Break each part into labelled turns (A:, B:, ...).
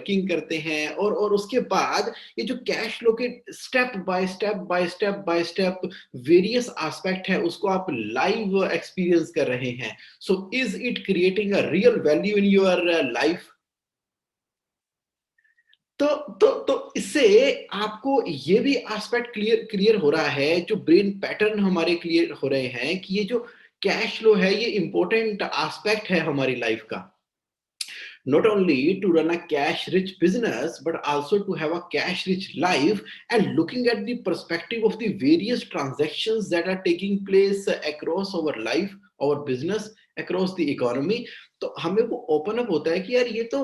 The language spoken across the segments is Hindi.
A: वर्किंग करते हैं और उसके बाद ये जो कैश फ्लो के step by step various aspect है उसको आप लाइव एक्सपीरियंस कर रहे हैं. So is it creating a real value in your life? तो इससे आपको ये भी एस्पेक्ट क्लियर क्लियर हो रहा है, जो ब्रेन पैटर्न हमारे क्लियर हो रहे हैं कि ये जो कैश फ्लो है ये इंपॉर्टेंट एस्पेक्ट है हमारी लाइफ का. Not only to run a cash rich business, but also to have a cash rich life, and looking at the perspective of the various transactions that are taking place across our life, our business, across the economy. तो हमें वो ओपन अप होता है कि यार ये तो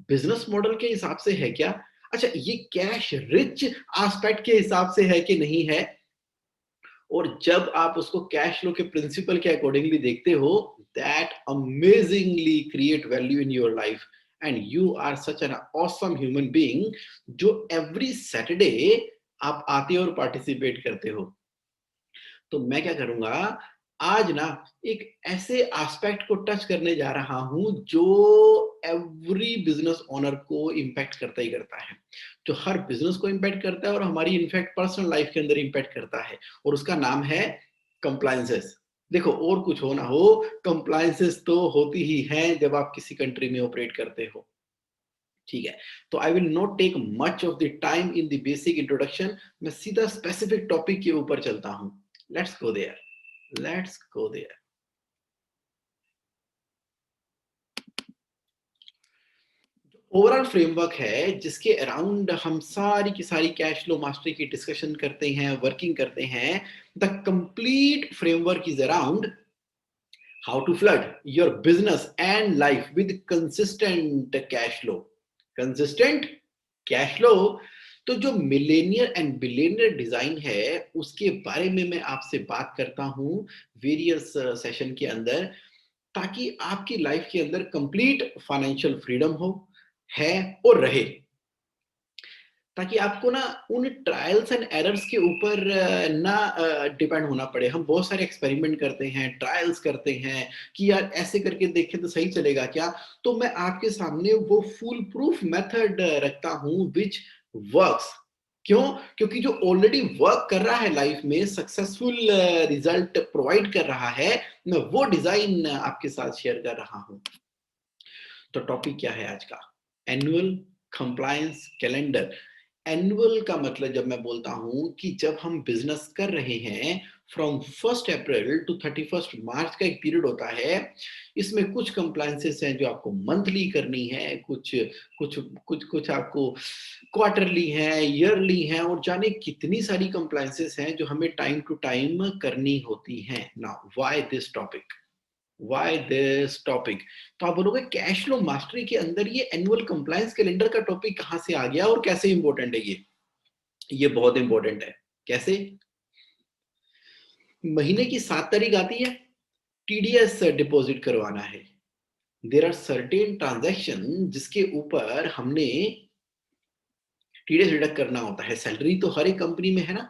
A: बिजनेस मॉडल के हिसाब से है क्या, अच्छा ये कैश रिच एस्पेक्ट के हिसाब से है कि नहीं है. और जब आप उसको कैश फ्लो के प्रिंसिपल के अकॉर्डिंगली देखते हो, that amazingly create value in your life, and you are such an awesome human being जो एवरी सैटरडे आप आते हो और पार्टिसिपेट करते हो. तो मैं क्या करूंगा, आज ना एक ऐसे एस्पेक्ट को टच करने जा रहा हूं जो एवरी बिजनेस ओनर को इम्पैक्ट करता ही करता है, जो हर बिजनेस को इम्पैक्ट करता है और हमारी इनफैक्ट पर्सनल लाइफ के अंदर इम्पैक्ट करता है, और उसका नाम है कंप्लायंसेस. देखो और कुछ हो ना हो, कंप्लायंसेस तो होती ही हैं जब आप किसी कंट्री में ऑपरेट करते हो. ठीक है, तो I will not take much of the time in the basic introduction, मैं सीधा स्पेसिफिक टॉपिक के ऊपर चलता हूं. Let's go there. Let's go there. Overall framework है जिसके अराउंड हम सारी की सारी कैश फ्लो मास्टरी की डिस्कशन करते हैं, वर्किंग करते हैं. The complete framework is around how to flood your business and life with consistent cash flow. Consistent cash flow. तो जो मिलेनियर एंड बिलियनियर डिजाइन है उसके बारे में मैं आपसे बात करता हूं वेरियस सेशन के अंदर, ताकि आपकी लाइफ के अंदर कंप्लीट फाइनेंशियल फ्रीडम हो, है और रहे, ताकि आपको ना उन ट्रायल्स एंड एरर्स के ऊपर ना डिपेंड होना पड़े. हम बहुत सारे एक्सपेरिमेंट करते हैं, ट्रायल्स करते हैं कि यार ऐसे करके देखें तो सही चलेगा क्या. तो मैं आपके सामने वो फुल प्रूफ मेथड रखता हूं विच वर्क्स. क्यों? क्योंकि जो ऑलरेडी वर्क कर रहा है लाइफ में, सक्सेसफुल रिजल्ट प्रोवाइड कर रहा है, मैं वो डिजाइन आपके साथ शेयर कर रहा हूं. तो टॉपिक क्या है आज का? Annual compliance calendar. एनुअल का मतलब जब मैं बोलता हूं कि जब हम बिजनेस कर रहे हैं, फ्रॉम 1 अप्रैल टू 31 मार्च का एक पीरियड होता है. इसमें कुछ कंप्लायंसेस हैं जो आपको मंथली करनी है, कुछ कुछ कुछ कुछ आपको क्वार्टरली है, ईयरली है, और जाने कितनी सारी कंप्लायंसेस हैं जो हमें टाइम टू टाइम करनी होती हैं. Now why this topic? Why this topic? तो आप बोलोगे कैश फ्लो मास्टरी के अंदर ये एनुअल कंप्लायंस कैलेंडर का टॉपिक कहां से आ गया और कैसे इंपॉर्टेंट है ये बहुत इंपॉर्टेंट है. कैसे? महीने की 7 तारीख आती है, टीडीएस डिपॉजिट करवाना है. देयर आर सर्टेन ट्रांजैक्शन जिसके ऊपर हमने टीडीएस डिडक्ट करना होता है. सैलरी तो हर एक कंपनी में है ना,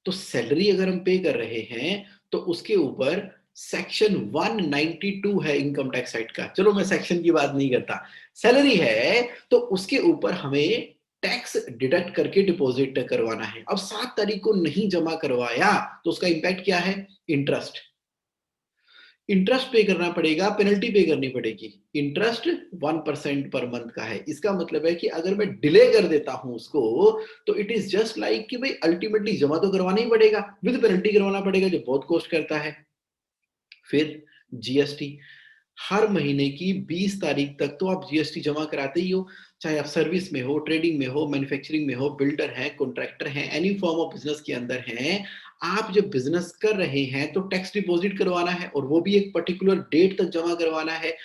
A: तो सैलरी अगर हम पे कर रहे हैं तो उसके ऊपर सेक्शन 192 है इनकम टैक्स एक्ट का. चलो मैं सेक्शन की बात नहीं करता, सैलरी है तो उसके ऊपर हमें टैक्स डिडक्ट करके डिपॉजिट करवाना है. अब 7 तारीख को नहीं जमा करवाया तो उसका इंपैक्ट क्या है? इंटरेस्ट. इंटरेस्ट पे करना पड़ेगा, पेनल्टी पे करनी पड़ेगी. इंटरेस्ट 1% पर मंथ का है. इसका मतलब है कि अगर मैं डिले कर देता हूं उसको, तो इट इज जस्ट लाइक कि भाई अल्टीमेटली जमा तो करवाना ही पड़ेगा, विद पेनल्टी करवाना पड़ेगा जो बहुत कॉस्ट करता है. फिर जीएसटी. हर महीने की 20 तारीख तक तो आप जीएसटी जमा कराते ही हो, चाहे आप सर्विस में हो, ट्रेडिंग में हो, मैन्युफैक्चरिंग में हो, बिल्डर हैं, कॉन्ट्रैक्टर हैं, एनी फॉर्म ऑफ बिजनेस के अंदर हैं. आप जब बिजनेस कर रहे हैं तो टैक्स डिपॉजिट करवाना है, और वो भी एक पर्टिकुलर डेट तक जमा करवाना है.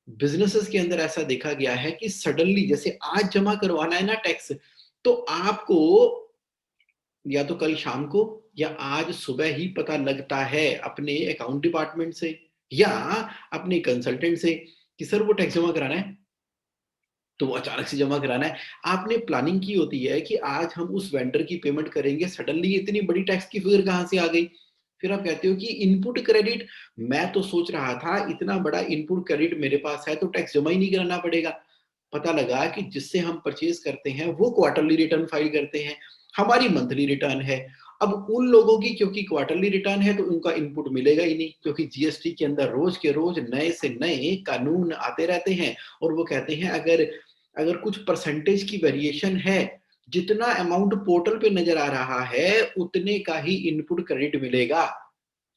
A: बिजनेसेस के अंदर ऐसा देखा गया है कि सडनली जैसे आज जमा करवाना है ना टैक्स, तो आपको या तो कल शाम को या आज सुबह ही पता लगता है अपने अकाउंट डिपार्टमेंट से या अपने कंसल्टेंट से कि सर वो टैक्स जमा कराना है. तो वो अचानक से जमा कराना है. आपने प्लानिंग की होती है कि आज हम उस वेंडर की पेमेंट करेंगे, सडनली इतनी बड़ी टैक्स की फिगर कहां से आ गई. फिर आप कहते हो कि इनपुट क्रेडिट, मैं तो सोच रहा था इतना बड़ा इनपुट क्रेडिट मेरे पास है तो टैक्स जमा ही नहीं कराना पड़ेगा. पता लगा कि जिससे हम परचेज करते हैं वो क्वार्टरली रिटर्न फाइल करते हैं, हमारी मंथली रिटर्न है। अब उन लोगों की क्योंकि क्वार्टरली रिटर्न है तो उनका इनपुट मिलेगा ही नहीं, क्योंकि जीएसटी के अंदर रोज के रोज नए से नए कानून आते रहते हैं और वो कहते हैं अगर अगर कुछ परसेंटेज की वेरिएशन है, जितना अमाउंट पोर्टल पे नजर आ रहा है उतने का ही इनपुट क्रेडिट मिलेगा।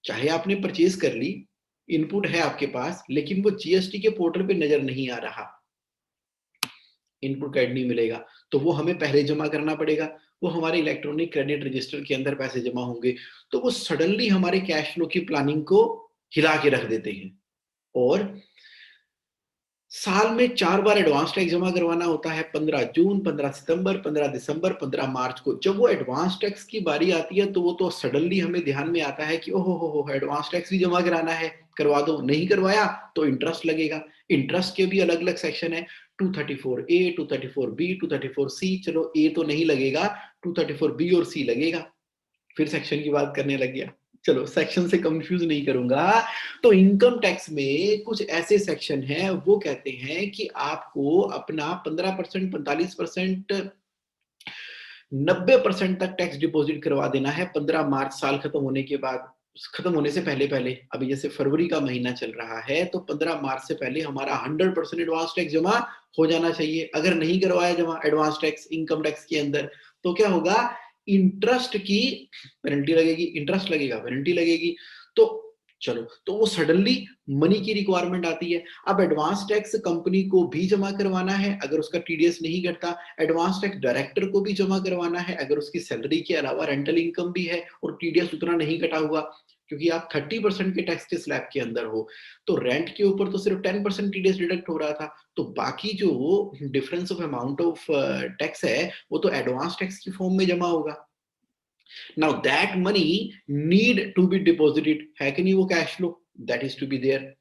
A: चाहे आपने परचेज कर ली, इनपुट है आपके पास, लेकिन वो जीएसटी के पोर्टल पे नजर नहीं आ रहा, इनपुट क्रेडिट नहीं मिलेगा, तो वो हमें पहले जमा करना पड़ेगा। वो हमारे इलेक्ट्रॉनिक क्रेडिट रजिस्टर के अंदर पैसे जमा होंगे, तो वो सडनली हमारे कैश फ्लो की प्लानिंग को हिला के रख देते हैं। और साल में 4 बार एडवांस टैक्स जमा करवाना होता है, 15 जून, 15 सितंबर, 15 दिसंबर, 15 मार्च को। जब वो एडवांस टैक्स की बारी आती है तो वो तो सडनली हमें ध्यान में आता है कि ओहो हो एडवांस टैक्स भी जमा कराना है, करवा दो। नहीं करवाया तो इंटरेस्ट लगेगा। इंटरेस्ट के भी अलग-अलग सेक्शन है, 234A, 234B, 234C। चलो ए तो नहीं लगेगा, 234B और सी लगेगा। फिर सेक्शन की बात करने लग गया। चलो सेक्शन से कंफ्यूज नहीं करूंगा। तो इनकम टैक्स में कुछ ऐसे सेक्शन हैं, वो कहते हैं कि आपको अपना 15%, 45%, 90% तक टैक्स डिपॉजिट करवा देना है 15 मार्च साल खत्म होने के बाद, खत्म होने से पहले पहले। अभी जैसे फरवरी का महीना चल रहा है तो 15 मार्च से पहले हमारा 100% एडवांस टैक्स जमा हो जाना चाहिए। अगर नहीं करवाया जमा एडवांस टैक्स इनकम टैक्स के अंदर, तो क्या होगा, इंटरेस्ट की पेनल्टी लगेगी, इंटरेस्ट लगेगा, पेनल्टी लगेगी। तो चलो, तो वो सडनली मनी की रिक्वायरमेंट आती है। अब एडवांस टैक्स कंपनी को भी जमा करवाना है अगर उसका टीडीएस नहीं कटता, एडवांस टैक्स डायरेक्टर को भी जमा करवाना है अगर उसकी सैलरी के अलावा रेंटल इनकम भी है और टीडीएस उतना नहीं कटा हुआ, क्योंकि आप 30% के टैक्स के स्लैब के अंदर हो। तो रेंट के ऊपर तो सिर्फ 10% टीडीएस डिडक्ट हो रहा था, तो बाकी जो difference of amount of tax है वो तो एडवांस टैक्स की फॉर्म में जमा होगा। Now that money need to be deposited, है कि नहीं, वो cash flow that is to be there.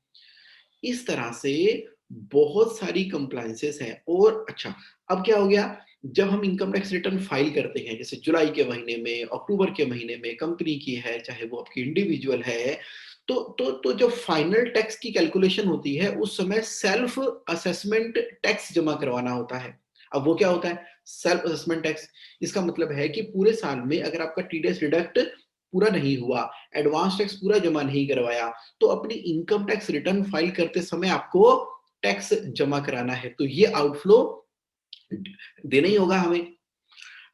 A: इस तरह से बहुत सारी कंप्लायंसेस हैं। और अच्छा, अब क्या हो गया, जब हम इनकम टैक्स रिटर्न फाइल करते हैं, जैसे जुलाई के महीने में, अक्टूबर के महीने में, कंपनी की है चाहे वो आपकी इंडिविजुअल है, तो जो फाइनल टैक्स की कैलकुलेशन होती है उस समय सेल्फ असेसमेंट टैक्स जमा करवाना होता है। अब वो क्या होता है, सेल्फ असेसमेंट टैक्स, इसका मतलब है कि पूरे साल में अगर आपका टीडीएस डिडक्ट पूरा नहीं हुआ, एडवांस टैक्स पूरा जमा नहीं करवाया, तो अपनी इनकम टैक्स रिटर्न फाइल करते समय आपको टैक्स जमा कराना है, तो ये आउटफ्लो देना ही होगा हमें।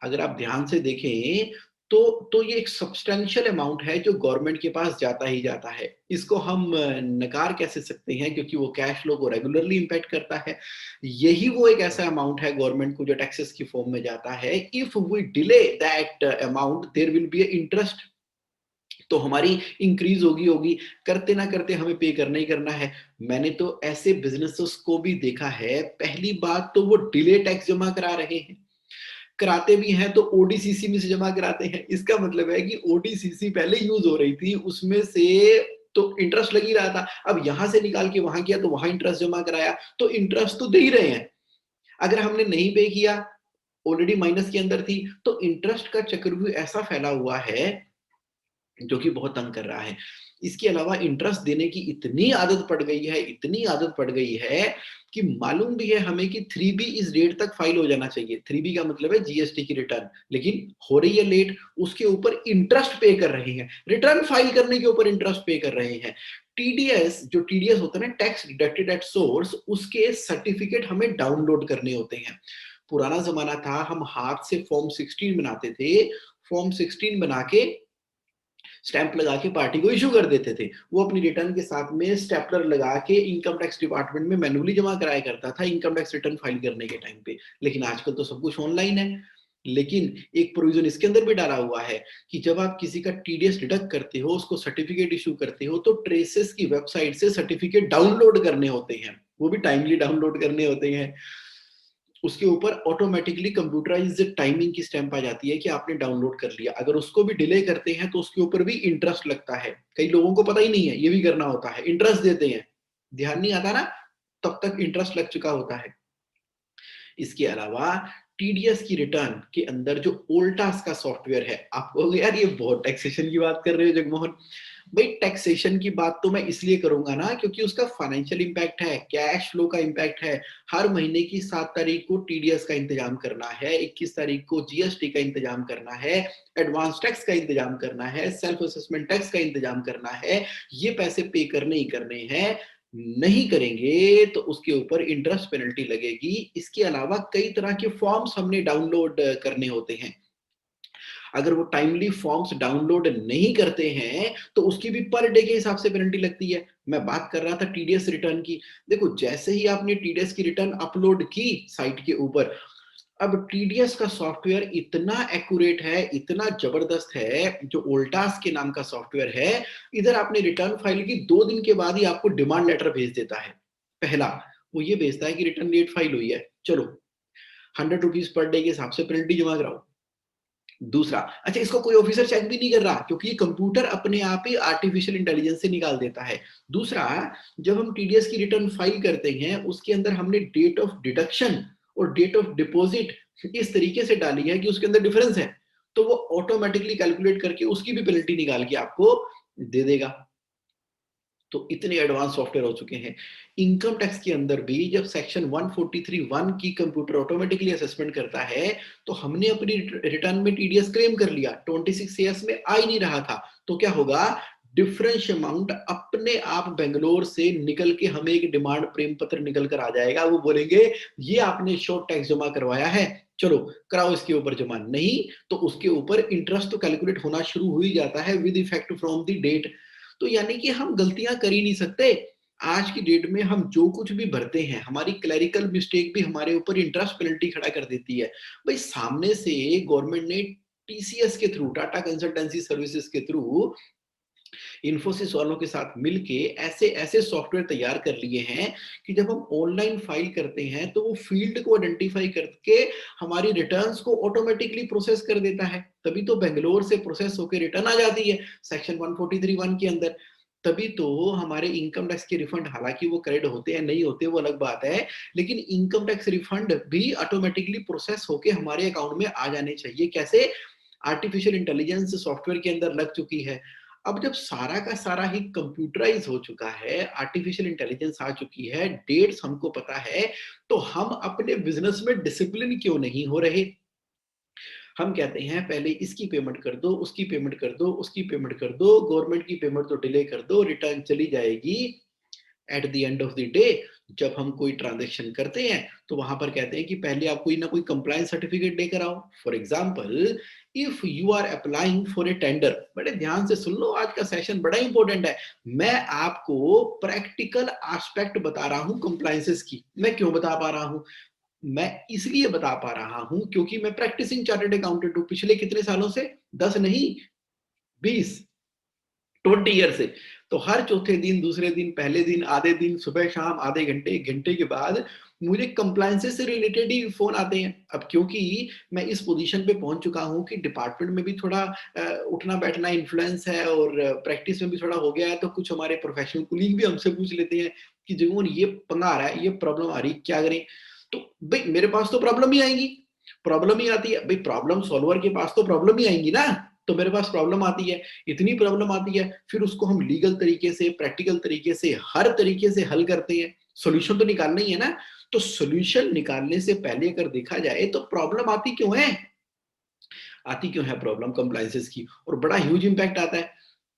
A: अगर आप ध्यान से देखें तो ये एक सब्सटेंशियल अमाउंट है जो गवर्नमेंट के पास जाता ही जाता है। इसको हम नकार कैसे सकते हैं, क्योंकि वो कैश फ्लो को रेगुलरली इंपैक्ट करता है। यही वो एक ऐसा अमाउंट है गवर्नमेंट को जो टैक्सेस की फॉर्म में जाता है। If we delay that amount there will be interest, तो हमारी इंक्रीज होगी होगी, करते ना करते हमें पे करना ही करना है। मैंने तो ऐसे बिजनेसेस को भी देखा है, पहली बात तो वो डिले टैक्स जमा करा रहे हैं, कराते भी हैं तो ओडीसीसी में से जमा कराते हैं। इसका मतलब है कि ओडीसीसी पहले यूज हो रही थी, उसमें से तो इंटरेस्ट लग ही रहा था। अब यहां से निकाल के वहां किया तो वहां इंटरेस्ट जमा कराया, तो इंटरेस्ट तो दे ही रहे हैं। अगर हमने नहीं पे किया, ऑलरेडी माइनस के अंदर थी, तो इंटरेस्ट का चक्रव्यूह ऐसा फैला हुआ है जो कि बहुत तंग कर रहा है। इसके अलावा इंटरेस्ट देने की इतनी आदत पड़ गई है, इतनी आदत पड़ गई है कि मालूम भी है हमें कि 3B इस डेट तक फाइल हो जाना चाहिए। 3B का मतलब है जीएसटी की रिटर्न, लेकिन हो रही है लेट, उसके ऊपर इंटरेस्ट पे कर रहे हैं, रिटर्न फाइल करने के ऊपर इंटरेस्ट पे कर रहे हैं। टीडीएस, जो टीडीएस होता है ना, टैक्स डिडक्टेड एट सोर्स, उसके सर्टिफिकेट हमें डाउनलोड करने होते हैं। पुराना जमाना था, हम हाथ से फॉर्म 16 बनाते थे, फॉर्म 16 बना के स्टैंप लगा के पार्टी को इशू कर देते थे। वो अपनी रिटर्न के साथ में स्टेपलर लगा के इनकम टैक्स डिपार्टमेंट में मैन्युअली जमा कराया करता था इनकम टैक्स रिटर्न फाइल करने के टाइम पे। लेकिन आजकल तो सब कुछ ऑनलाइन है। लेकिन एक प्रोविजन इसके अंदर भी डाला हुआ है कि जब आप किसी का टीडीएस डिडक्ट करते हो, उसको सर्टिफिकेट इशू करते हो, तो ट्रेसेस की वेबसाइट से सर्टिफिकेट डाउनलोड करने होते हैं, वो भी टाइमली डाउनलोड करने होते हैं। उसके ऊपर ऑटोमेटिकली कंप्यूटराइज्ड टाइमिंग की स्टैंप आ जाती है कि आपने डाउनलोड कर लिया। अगर उसको भी डिले करते हैं तो उसके ऊपर भी इंटरेस्ट लगता है। कई लोगों को पता ही नहीं है, ये भी करना होता है, इंटरेस्ट देते हैं, ध्यान नहीं आता ना, तब तक इंटरेस्ट लग चुका होता है। इसके अलावा टीडीएस की रिटर्न के अंदर जो ओल्टास का सॉफ्टवेयर है, आप कहोगे यार ये बहुत टैक्सेशन की बात कर रहे हो जगमोहन। भाई टैक्सेशन की बात तो मैं इसलिए करूंगा ना क्योंकि उसका फाइनेंशियल इंपैक्ट है, कैश फ्लो का इंपैक्ट है। हर महीने की 7 तारीख को टीडीएस का इंतजाम करना है, 21 तारीख को जीएसटी का इंतजाम करना है, एडवांस टैक्स का इंतजाम करना है, सेल्फ असेसमेंट टैक्स का इंतजाम करना है। ये पैसे पे करने ही करने हैं। नहीं करेंगे तो उसके ऊपर इंटरेस्ट पेनल्टी लगेगी। इसके अलावा कई तरह के फॉर्म्स हमने डाउनलोड करने होते हैं। अगर वो टाइमली फॉर्म्स डाउनलोड नहीं करते हैं तो उसकी भी पर डे के हिसाब से पेनल्टी लगती है। मैं बात कर रहा था टीडीएस रिटर्न की। देखो जैसे ही आपने टीडीएस की रिटर्न अपलोड की साइट के ऊपर, अब टीडीएस का सॉफ्टवेयर इतना एक्यूरेट है, इतना जबरदस्त है, जो वोल्टास के नाम का सॉफ्टवेयर है, इधर आपने रिटर्न फाइल की 2 दिन के बाद ही आपको डिमांड लेटर भेज देता है। पहला, वो ये भेजता है कि रिटर्न लेट फाइल हुई है, चलो 100 रुपीज पर डे के हिसाब से पेनल्टी जमा कराओ। दूसरा, अच्छा इसको कोई ऑफिसर चेक भी नहीं कर रहा क्योंकि ये कंप्यूटर अपने आप ही आर्टिफिशियल इंटेलिजेंस से निकाल देता है। दूसरा, जब हम टीडीएस की रिटर्न फाइल करते हैं उसके अंदर हमने डेट ऑफ डिडक्शन और डेट ऑफ डिपॉजिट इस तरीके से डाली है कि उसके अंदर डिफरेंस है, तो वो ऑटोमेटिकली कैलकुलेट करके उसकी भी पेनल्टी निकाल के आपको दे देगा। तो इतने एडवांस सॉफ्टवेयर हो चुके हैं। इनकम टैक्स के अंदर भी जब सेक्शन 143(1) की कंप्यूटर ऑटोमेटिकली असेसमेंट करता है, तो हमने अपनी रिटर्न में टीडीएस क्लेम कर लिया, 26 ईयर्स में आ ही नहीं रहा था, तो क्या होगा, डिफरेंस अमाउंट अपने आप बेंगलोर से निकल के हमें एक डिमांड प्रेम पत्र निकल कर आ जाएगा। वो बोलेंगे ये आपने शॉर्ट टैक्स जमा करवाया है, चलो कराओ इसके ऊपर जमा। नहीं तो उसके ऊपर इंटरेस्ट तो कैलकुलेट होना शुरू हो ही जाता है with effect from the date. तो यानी कि हम गलतियां कर ही नहीं सकते। आज की डेट में हम जो कुछ भी भरते हैं, हमारी क्लरिकल मिस्टेक भी हमारे ऊपर इंटरेस्ट पेनल्टी खड़ा कर देती है। भाई सामने से गवर्नमेंट ने टीसीएस के थ्रू, टाटा कंसल्टेंसी सर्विसेज के थ्रू, इन्फोसिस वालों के साथ मिलके ऐसे ऐसे सॉफ्टवेयर तैयार कर लिए हैं कि जब हम ऑनलाइन फाइल करते हैं तो वो फील्ड को आइडेंटिफाई करके हमारी रिटर्न्स को ऑटोमेटिकली प्रोसेस कर देता है। तभी तो बेंगलोर से प्रोसेस होकर रिटर्न आ जाती है सेक्शन 143(1) के अंदर। तभी तो हमारे इनकम टैक्स के रिफंड, हालांकि वो क्रेडिट होते हैं नहीं होते वो अलग बात है, लेकिन इनकम टैक्स रिफंड भी ऑटोमेटिकली प्रोसेस होके हमारे अकाउंट में आ जाने चाहिए। कैसे? आर्टिफिशियल इंटेलिजेंस सॉफ्टवेयर के अंदर लग चुकी है। अब जब सारा का सारा ही कंप्यूटराइज हो चुका है, आर्टिफिशियल इंटेलिजेंस आ चुकी है, डेट्स हमको पता है, तो हम अपने बिजनेस में डिसिप्लिन क्यों नहीं हो रहे? हम कहते हैं पहले इसकी पेमेंट कर दो, उसकी पेमेंट कर दो, उसकी पेमेंट कर दो, गवर्नमेंट की पेमेंट तो डिले कर दो, रिटर्न चली जाएगी। At the end of the day जब हम कोई ट्रांजेक्शन करते हैं तो वहां पर कहते हैं कि पहले आप कोई ना कोई कंप्लायंस सर्टिफिकेट लेकर आओ। For example, if you are applying for a tender, बड़े ध्यान से सुन लो, आज का सेशन बड़ा इंपॉर्टेंट है। मैं आपको प्रैक्टिकल एस्पेक्ट बता रहा हूं कंप्लायंसेस की। मैं क्यों बता पा रहा हूं? मैं इसलिए बता पा रहा हूं क्योंकि मैं प्रैक्टिसिंग चार्टर्ड अकाउंटेंट हूं पिछले कितने सालों से, 10 नहीं 20, 20 ईयर से। तो हर चौथे दिन, दूसरे दिन, पहले दिन, आधे दिन, सुबह शाम, आधे घंटे, 1 घंटे के बाद मुझे कंप्लायंसेस से रिलेटेड ही फोन आते हैं। अब क्योंकि मैं इस पोजीशन पे पहुंच चुका हूं कि डिपार्टमेंट में भी थोड़ा उठना बैठना इन्फ्लुएंस है और प्रैक्टिस में भी थोड़ा हो गया है, तो कुछ हमारे प्रोफेशनल कुलीग भी हमसे पूछ लेते हैं कि जगमोहन ये पंगा आ रहा है, ये प्रॉब्लम आ रही है, क्या करें? तो भाई मेरे पास तो प्रॉब्लम ही आएंगी, प्रॉब्लम ही आती है। भाई प्रॉब्लम सॉल्वर के पास तो प्रॉब्लम ही आएंगी ना, तो मेरे पास प्रॉब्लम आती है, इतनी प्रॉब्लम आती है, फिर उसको हम लीगल तरीके से, प्रैक्टिकल तरीके से, हर तरीके से हल करते हैं। सॉल्यूशन तो निकालना ही है ना। तो सॉल्यूशन निकालने से पहले अगर देखा जाए तो प्रॉब्लम आती क्यों है? आती क्यों है प्रॉब्लम कंप्लायंसेस की? और बड़ा ह्यूज इंपैक्ट आता है।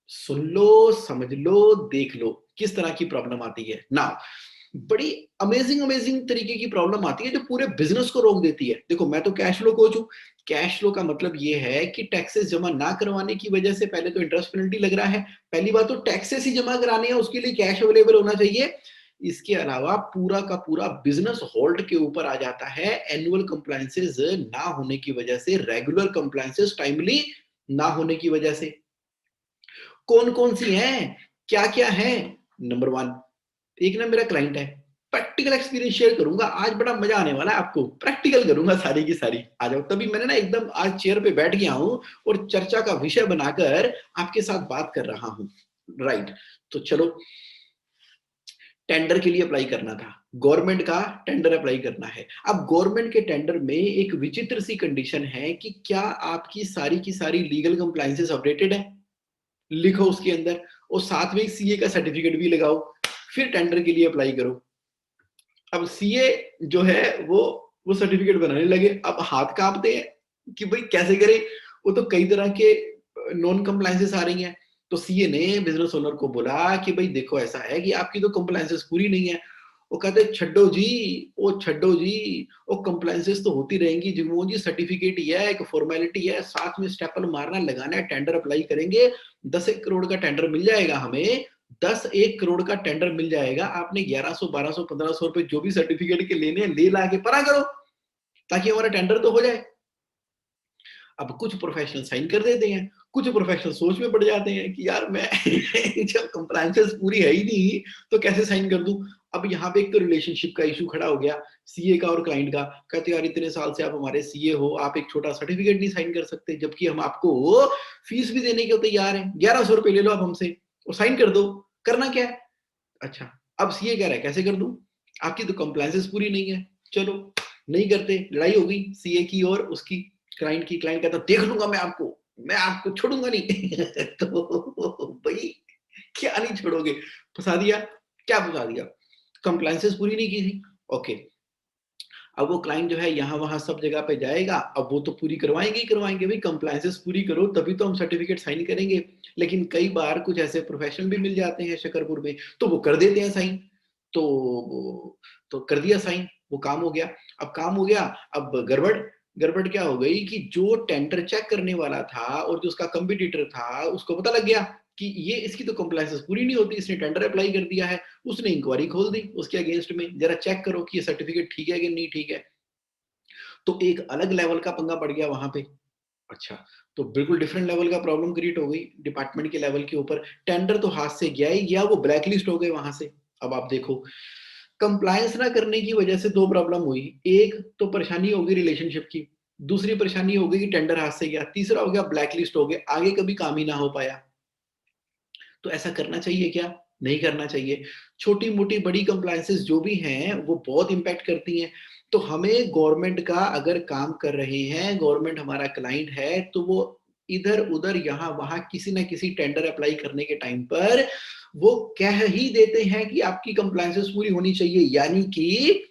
A: सुन लो, समझ लो, देख लो किस तरह की प्रॉब्लम आती है ना। बड़ी अमेजिंग अमेजिंग तरीके की प्रॉब्लम आती है जो पूरे बिजनेस को रोक देती है। देखो मैं तो कैश फ्लो कोच हूं। कैश फ्लो का मतलब ये है कि टैक्सेस जमा ना करवाने की वजह से पहले तो इंटरेस्ट पेनल्टी लग रहा है। पहली बात तो टैक्सेस ही जमा कराने हैं, उसके लिए कैश अवेलेबल होना चाहिए। इसके अलावा पूरा का पूरा बिजनेस होल्ड के ऊपर आ जाता है एनुअल कंप्लायंसेस ना होने की वजह से, रेगुलर कंप्लायंसेस टाइमली ना होने की वजह से। कौन कौन सी हैं, क्या क्या है? नंबर 1, एक ना मेरा क्लाइंट है, प्रैक्टिकल एक्सपीरियंस शेयर करूंगा आज, बड़ा मजा आने वाला है आपको, प्रैक्टिकल करूंगा सारी की सारी। आ जाओ। तभी मैंने ना एकदम आज चेयर पे बैठ गया हूं और चर्चा का विषय बनाकर आपके साथ बात कर रहा हूं। राइट, तो चलो, टेंडर के लिए अप्लाई करना था, गवर्नमेंट का टेंडर अप्लाई करना है। अब गवर्नमेंट के टेंडर में एक विचित्र सी कंडीशन है कि क्या आपकी सारी की सारी लीगल कंप्लायंसेस अपडेटेड है, लिखो उसके अंदर। और साथ में सीए का सर्टिफिकेट भी लगाओ, फिर टेंडर के लिए अप्लाई करो। अब सीए जो है वो सर्टिफिकेट बनाने लगे, अब हाथ कांपते हैं कि भाई कैसे करें, वो तो कई तरह के नॉन कंप्लायंसेस आ रही हैं। तो सीए ने बिजनेस ओनर को बोला कि भाई देखो ऐसा है कि आपकी तो कंप्लायंसेस पूरी नहीं है। वो कहते छड्डो जी, वो कंप्लायंसेस तो होती रहेंगी जगमोहन जी, सर्टिफिकेट ही है, एक फॉर्मेलिटी है, साथ में स्टेपल मारना लगाना है, टेंडर अप्लाई करेंगे, 10 करोड़ का टेंडर मिल जाएगा हमें, 10-1 करोड़ का टेंडर मिल जाएगा, आपने 1100 1200 1500 रुपए जो भी सर्टिफिकेट के लेने हैं ले ला के परा करो, ताकि हमारा टेंडर तो हो जाए। अब कुछ प्रोफेशनल साइन कर देते हैं, कुछ प्रोफेशनल सोच में पड़ जाते हैं कि यार मैं जब कंप्लायंसेस पूरी है ही नहीं तो कैसे साइन कर दूं। अब यहाँ पे एक तो रिलेशनशिप का इशू खड़ा हो गया, सीए का और क्लाइंट का। कहते यार इतने साल से आप हमारे सीए हो, आप एक छोटा सर्टिफिकेट नहीं साइन कर सकते, जबकि हम आपको फीस भी देने के तैयार हैं, 1100 रुपए ले लो आप हमसे और साइन कर दो, करना क्या है। अच्छा, अब सीए कह रहा है कैसे कर दूं, आपकी तो कंप्लायंसेस पूरी नहीं है। चलो नहीं करते, लड़ाई हो गई सीए की और उसकी, क्लाइंट की। क्लाइंट कहता देख लूंगा मैं आपको छोड़ूंगा नहीं। तो भाई क्या नहीं छोड़ोगे, फंसा दिया। क्या फंसा दिया, कंप्लायंसेस पूरी नहीं की थी। ओके, अब वो क्लाइंट जो है यहाँ वहां सब जगह पे जाएगा, अब वो तो पूरी करवाएंगे ही करवाएंगे, भाई कंप्लायंसेस पूरी करो तभी तो हम सर्टिफिकेट साइन करेंगे। लेकिन कई बार कुछ ऐसे प्रोफेशनल भी मिल जाते हैं शकरपुर में, तो वो कर देते हैं साइन। तो कर दिया साइन, वो काम हो गया। अब काम हो गया, अब गड़बड़ गड़बड़ क्या हो गई कि जो टेंडर चेक करने वाला था और जो उसका कंपटीटर था उसको पता लग गया कि ये इसकी तो कंप्लायंसेस पूरी नहीं होती, इसने टेंडर अप्लाई कर दिया है। उसने इंक्वायरी खोल दी उसके अगेंस्ट में, जरा चेक करो कि ये सर्टिफिकेट ठीक है कि नहीं ठीक है। तो एक अलग लेवल का पंगा पड़ गया वहां पे। अच्छा, तो बिल्कुल डिफरेंट लेवल का प्रॉब्लम क्रिएट हो गई डिपार्टमेंट के लेवल के ऊपर। टेंडर तो हाथ से गया ही गया, वो ब्लैक लिस्ट हो गए वहां से। अब आप देखो, कंप्लायंस ना करने की वजह से दो प्रॉब्लम हुई। एक तो परेशानी होगी रिलेशनशिप की, दूसरी परेशानी हो गई कि टेंडर हाथ से गया, तीसरा हो गया ब्लैक लिस्ट हो गया, आगे कभी काम ही ना हो पाया। तो ऐसा करना चाहिए क्या? नहीं करना चाहिए। छोटी-मोटी बड़ी कंप्लायंसेस जो भी हैं, वो बहुत इम्पैक्ट करती हैं। तो हमें गवर्नमेंट का अगर काम कर रहे हैं, गवर्नमेंट हमारा क्लाइंट है, तो वो इधर-उधर, यहाँ-वहाँ किसी न किसी टेंडर अप्लाई करने के टाइम पर वो कह ही देते हैं कि आपकी कंप्लायंसेस पूरी होनी चाहिए। यानी कि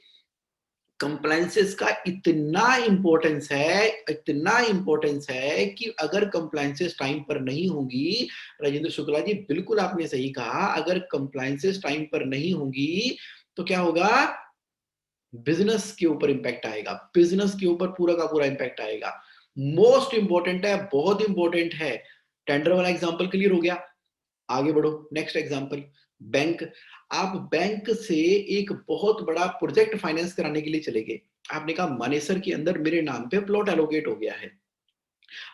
A: कंप्लायंसेस का इतना इम्पोर्टेंस है कि अगर कंप्लायंसेस टाइम पर नहीं होंगी, राजेंद्र शुक्ला जी बिल्कुल आपने सही कहा, अगर कंप्लायंसेस टाइम पर नहीं होंगी तो क्या होगा, बिजनेस के ऊपर इंपैक्ट आएगा, बिजनेस के ऊपर पूरा का पूरा इंपैक्ट आएगा। मोस्ट इंपॉर्टेंट है, बहुत इंपॉर्टेंट है। टेंडर वाला एग्जांपल क्लियर हो गया, आगे बढ़ो नेक्स्ट एग्जांपल। बैंक, आप बैंक से एक बहुत बड़ा प्रोजेक्ट फाइनेंस कराने के लिए चले गए। आपने कहा मानेसर के अंदर मेरे नाम पे प्लॉट एलोकेट हो गया है,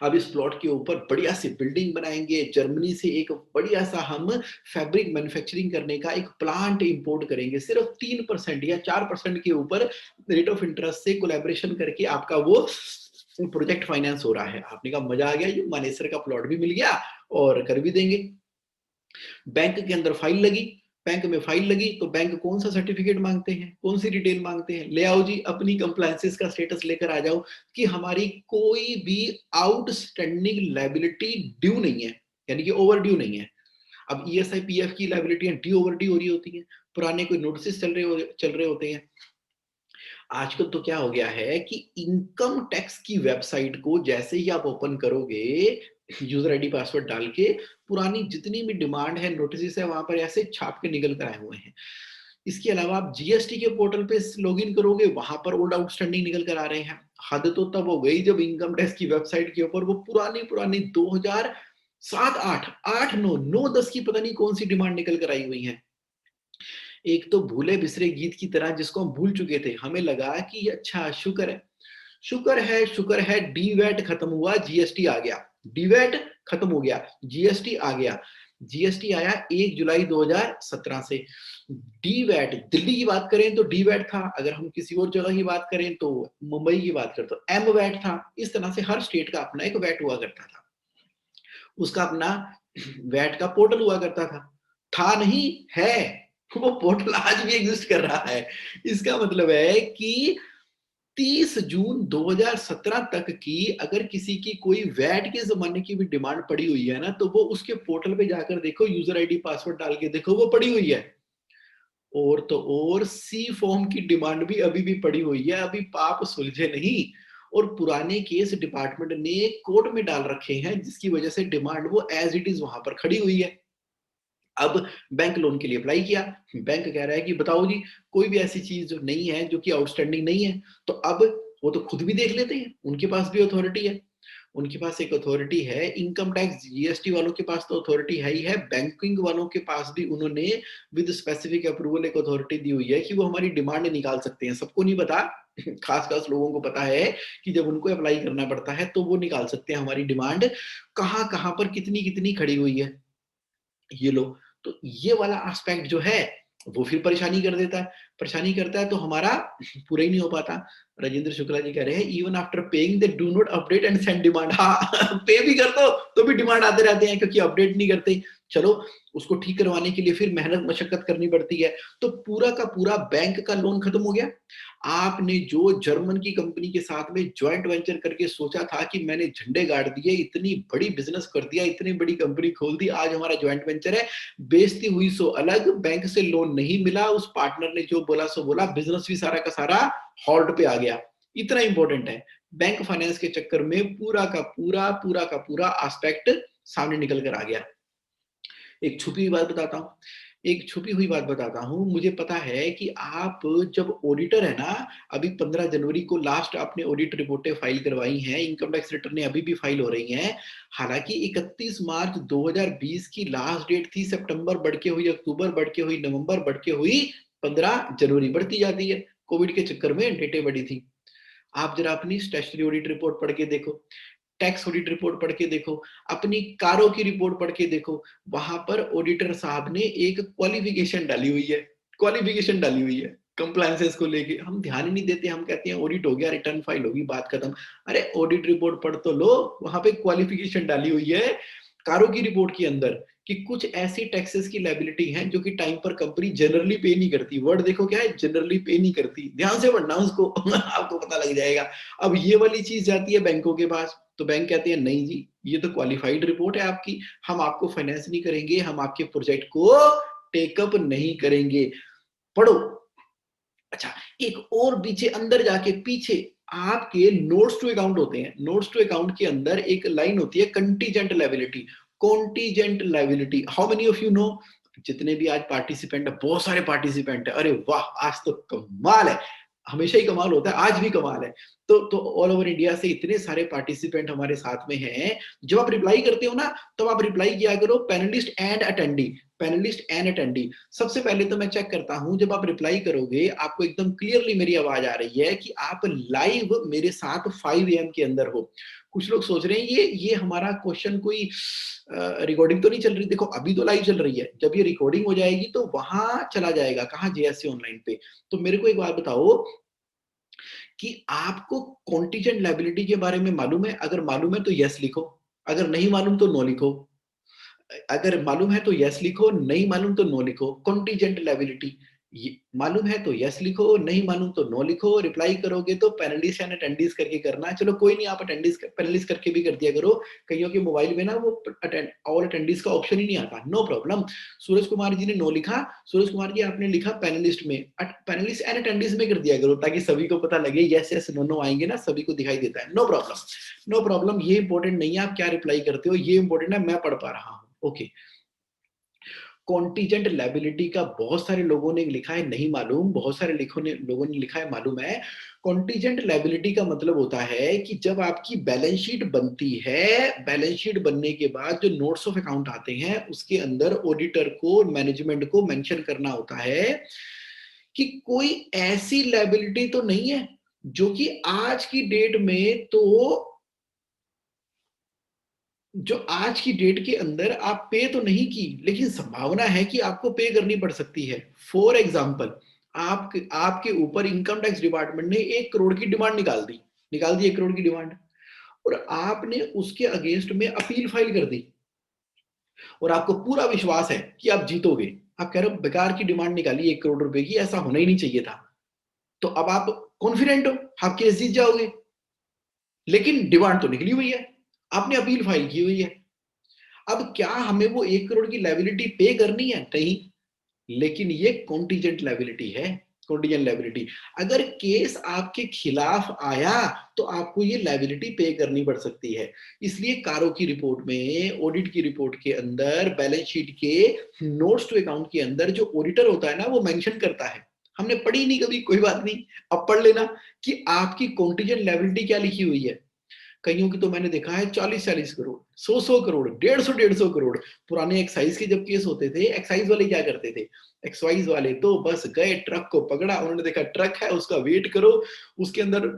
A: अब इस प्लॉट के ऊपर बढ़िया सी बिल्डिंग बनाएंगे, जर्मनी से एक बढ़िया सा हम फैब्रिक मैन्युफैक्चरिंग करने का एक प्लांट इंपोर्ट करेंगे, सिर्फ 3% या 4% के ऊपर रेट ऑफ इंटरेस्ट से कोलैबोरेशन करके आपका वो प्रोजेक्ट फाइनेंस हो रहा है। आपने कहा मजा आ गया, ये मानेसर का प्लॉट भी मिल गया और कर भी देंगे। बैंक के अंदर फाइल लगी, बैंक में फाइल लगी तो बैंक कौन सा सर्टिफिकेट मांगते हैं, कौन सी डिटेल मांगते हैं, ले आओ जी अपनी कंप्लायंसेस का स्टेटस लेकर आ जाओ कि हमारी कोई भी आउटस्टैंडिंग लायबिलिटी ड्यू नहीं है, यानी कि ओवर ड्यू नहीं है। अब ईएसआई पीएफ की लायबिलिटियां ड्यू ओवर ड्यू हो रही होती हैं, पुराने कोई नोटिस चल रहे होते हैं। आजकल तो क्या हो गया है कि इनकम टैक्स की वेबसाइट को जैसे ही आप ओपन करोगे, यूजर आईडी पासवर्ड डाल के, पुरानी जितनी भी डिमांड है नोटिस है वहां पर ऐसे छाप के निकल कर आए हुए हैं। इसके अलावा आप जीएसटी के पोर्टल पे लॉगिन करोगे, वहां पर ओल्ड आउटस्टैंडिंग निकल कर आ रहे हैं। हद तो तब हो गई जब इनकम टैक्स की वेबसाइट के ऊपर वो पुरानी पुरानी 2007 8 8 9 9 10 की पता नहीं कौन सी डिमांड निकल कर आई हुई है। एक तो भूले बिसरे गीत की तरह जिसको हम भूल चुके थे, हमें लगा कि अच्छा शुक्र है डीवैट खत्म हुआ, जीएसटी आ गया, डीवैट खत्म हो गया, जीएसटी आ गया। जीएसटी आया 1 जुलाई 2017 से। डीवैट दिल्ली की बात करें तो डीवैट था, अगर हम किसी और जगह की बात करें तो मुंबई की बात करें तो एम वैट था। इस तरह से हर स्टेट का अपना एक वैट हुआ करता था, उसका अपना वैट का पोर्टल हुआ करता था नहीं, है, वो पोर्टल आज भी एग्जिस्ट कर रहा है। इसका मतलब है कि 30 जून 2017 तक की अगर किसी की कोई वैट के ज़माने की भी डिमांड पड़ी हुई है ना, तो वो उसके पोर्टल पे जाकर देखो, यूज़र आईडी पासवर्ड डाल के देखो, वो पड़ी हुई है। और तो और सी फॉर्म की डिमांड भी अभी भी पड़ी हुई है, अभी पाप सुलझे नहीं। और पुराने केस डिपार्टमेंट ने कोर्ट में डाल रखे हैं, जिसकी वजह से डिमांड वो एज़ इट इज़ वहाँ पर खड़ी हुई है। अब बैंक लोन के लिए अप्लाई किया, बैंक कह रहा है कि बताओ जी, कोई भी ऐसी चीज़ जो नहीं है, जो कि आउटस्टैंडिंग नहीं है। तो अब वो तो खुद भी देख लेते हैं, उनके पास भी अथॉरिटी है। उनके पास एक अथॉरिटी है, इनकम टैक्स जीएसटी वालों के पास तो अथॉरिटी है ही है, बैंकिंग वालों के पास भी उन्होंने विद स्पेसिफिक अप्रूवल एक अथॉरिटी दी हुई है कि वो हमारी डिमांड निकाल सकते हैं। सबको नहीं पता, खास-खास लोगों को पता है कि जब उनको अप्लाई करना पड़ता है, तो वो निकाल सकते हैं हमारी डिमांड कहाँ-कहाँ पर कितनी-कितनी खड़ी हुई है। ये लो। तो ये वाला एस्पेक्ट जो है, वो फिर परेशानी कर देता है। परेशानी करता है तो हमारा पूरा ही नहीं हो पाता। राजेंद्र शुक्ला जी कह रहे हैं, "even after paying they do not update and send demand" हाँ, पे भी कर दो, तो भी डिमांड आते रहते हैं क्योंकि अपडेट नहीं करते। चलो, उसको ठीक करवाने के लिए फिर मेहनत मशक्कत करनी पड़ती है। तो पूरा का पूरा बैंक का लोन खत्म हो गया। आपने जो जर्मन की कंपनी के साथ में जॉइंट वेंचर करके सोचा था कि मैंने झंडे गाड़ दिए, इतनी बड़ी बिज़नेस कर दिया, इतनी बड़ी कंपनी खोल दी, आज हमारा जॉइंट वेंचर है, बेइज़्ती हुई सो अलग, बैंक से लोन नहीं मिला, उस पार्टनर ने जो बोला सो बोला, बिज़नेस भी सारा का सारा हॉल्ट पे आ गया। इतना इम्पोर्टेंट है। बैंक फाइनेंस के चक्कर में पूरा का पूरा एस्पेक्ट सामने निकल कर आ गया। एक छुपी हुई बात बताता हूँ। एक छुपी हुई बात बताता हूँ। मुझे पता है कि आप जब ऑडिटर है ना, अभी 15 जनवरी को लास्ट आपने ऑडिट रिपोर्टें फाइल करवाई हैं, इनकम टैक्स रिटर्नें अभी भी फाइल हो रही हैं। हालाँकि 31 मार्च 2020 की लास्ट डेट थी, सितंबर बढ़ के हुई अक्टूबर, बढ़ के हुई नवंबर, बढ़ के हुई 15 जनवरी, बढ़ती जाती है। कोविड के चक्कर में डेटें बढ़ी थी। आप ज़रा अपनी स्टैट्यूटरी ऑडिट रिपोर्ट पढ़ के देखो। टैक्स ऑडिट रिपोर्ट पढ़ के देखो, अपनी कारों की रिपोर्ट पढ़ के देखो, वहाँ पर ऑडिटर साहब ने एक क्वालिफ़िकेशन डाली हुई है, क्वालिफ़िकेशन डाली हुई है, कंप्लायंसेस को लेके। हम ध्यान ही नहीं देते, हम कहते हैं ऑडिट हो गया, रिटर्न फाइल होगी, बात खत्म। अरे ऑडिट रिपोर्ट पढ़ तो लो, वहाँ पे क्वालिफ़िकेशन डाली हुई है, कारों की रिपोर्ट के अंदर, कि कुछ ऐसी टैक्सेस की लायबिलिटी हैं जो कि टाइम पर कंपनी जनरली पे नहीं करती। वर्ड देखो क्या है, जनरली पे नहीं करती। ध्यान से पढ़ना उसको आपको पता लग जाएगा। अब ये वाली चीज़ जाती है बैंकों के पास, तो बैंक कहते हैं नहीं जी, ये तो क्वालिफाइड रिपोर्ट है आपकी, हम आपको फाइनेंस नहीं करेंगे, हम आपके प्रोजेक्ट को टेकअप नहीं करेंगे। पढ़ो। अच्छा, एक और पीछे अंदर जाके पीछे आपके नोट्स टू अकाउंट होते हैं। नोट्स टू अकाउंट के अंदर एक लाइन होती है contingent liability. Contingent liability, how many of you know? जितने भी आज पार्टिसिपेंट है, बहुत सारे पार्टिसिपेंट है। अरे वाह! आज तो कमाल है। हमेशा ही कमाल होता है, आज भी कमाल है। तो ऑल ओवर इंडिया से इतने सारे पार्टिसिपेंट हमारे साथ में हैं। जब आप रिप्लाई करते हो ना, तब आप रिप्लाई किया करो panelist and attendee, panelist and attendee. सबसे पहले तो मैं चेक करता हूँ, जब आप रिप्लाई करोगे, आपको एकदम क्लियरली मेरी आवाज़ आ रही है कि आप लाइव मेरे साथ 5 एएम के अंदर हो। कुछ लोग सोच रहे हैं ये हमारा क्वेश्चन कोई रिकॉर्डिंग तो नहीं चल रही। देखो अभी तो लाइव चल रही है, जब ये रिकॉर्डिंग हो जाएगी तो वहाँ चला जाएगा, कहाँ? जेएससी ऑनलाइन पे। तो मेरे को एक बात बताओ कि आपको कॉन्टिजेंट लायबिलिटी के बारे में मालूम है? अगर मालूम है तो येस लिखो, अगर नहीं मालूम तो नो लिखो। अगर मालूम है तो यस लिखो, नहीं मालूम तो नो लिखो। कॉन्टीजेंट लायबिलिटी, ये मालूम है तो यस लिखो, नहीं मालूम तो नो लिखो। रिप्लाई करोगे तो पैनलिस्ट एंड अटेंडीज करके करना। चलो कोई नहीं, आप अटेंडीज पैनलिस्ट करके भी कर दिया करो। कईयों के मोबाइल में ना वो अटेंड ऑल अटेंडीज का ऑप्शन ही नहीं आता। No problem. सूरज कुमार जी ने नो लिखा, सूरज कुमार जी आपने लिखा पैनलिस्ट में, पैनलिस्ट एंड अटेंडीज में कर दिया करो, ताकि सभी को पता लगे यस यस नो नो आएंगे ना, सभी को दिखाई देता है। No problem, no problem. ये इंपॉर्टेंट नहीं है आप क्या रिप्लाई करते हो, ये इंपॉर्टेंट है मैं पढ़ पा रहा हूँ। ओके। कॉन्टीजेंट लायबिलिटी का बहुत सारे लोगों ने लिखा है नहीं मालूम, बहुत सारे लोगों ने लिखा है मालूम है। कॉन्टीजेंट लायबिलिटी का मतलब होता है कि जब आपकी बैलेंस शीट बनती है, बैलेंस शीट बनने के बाद जो नोट्स ऑफ अकाउंट आते हैं, उसके अंदर ऑडिटर को, मैनेजमेंट को मेंशन करना होता है कि कोई ऐसी लायबिलिटी तो नहीं है जो कि आज की डेट में तो जो आज की डेट के अंदर आप पे तो नहीं की, लेकिन संभावना है कि आपको पे करनी पड़ सकती है। फॉर एग्जाम्पल, आपके ऊपर इनकम टैक्स डिपार्टमेंट ने 1 करोड़ की डिमांड निकाल दी 1 करोड़ की डिमांड, और आपने उसके अगेंस्ट में अपील फाइल कर दी, और आपको पूरा विश्वास है कि आप जीतोगे। आप कह रहे हो बेकार की डिमांड निकाली 1 करोड़ रुपए की, ऐसा होना ही नहीं चाहिए था। तो अब आप कॉन्फिडेंट हो आप केस जीत जाओगे। लेकिन डिमांड तो निकली हुई है, आपने अपील फाइल की हुई है। अब क्या हमें वो 1 करोड़ की लायबिलिटी पे करनी है? नहीं, लेकिन ये कॉन्टीजेंट लायबिलिटी है, कॉन्टीजेंट लायबिलिटी। अगर केस आपके खिलाफ आया तो आपको ये लायबिलिटी पे करनी पड़ सकती है। इसलिए कारो की रिपोर्ट में, ऑडिट की रिपोर्ट के अंदर, बैलेंस शीट के नोट्स टू अकाउंट के अंदर जो ऑडिटर होता है ना, वो मेंशन करता है। हमने पढ़ी नहीं कभी, कोई बात नहीं, अब पढ़ लेना कि आपकी कॉन्टीजेंट लायबिलिटी क्या लिखी हुई है। कईयों की तो मैंने देखा है 40-40 करोड़, 100-100 करोड़, 150-150 करोड़। पुराने एक्साइज के जब केस होते थे, एक्साइज वाले क्या करते थे? एक्साइज वाले तो बस गए, ट्रक को पकड़ा, उन्होंने देखा ट्रक है, उसका वेट करो, उसके अंदर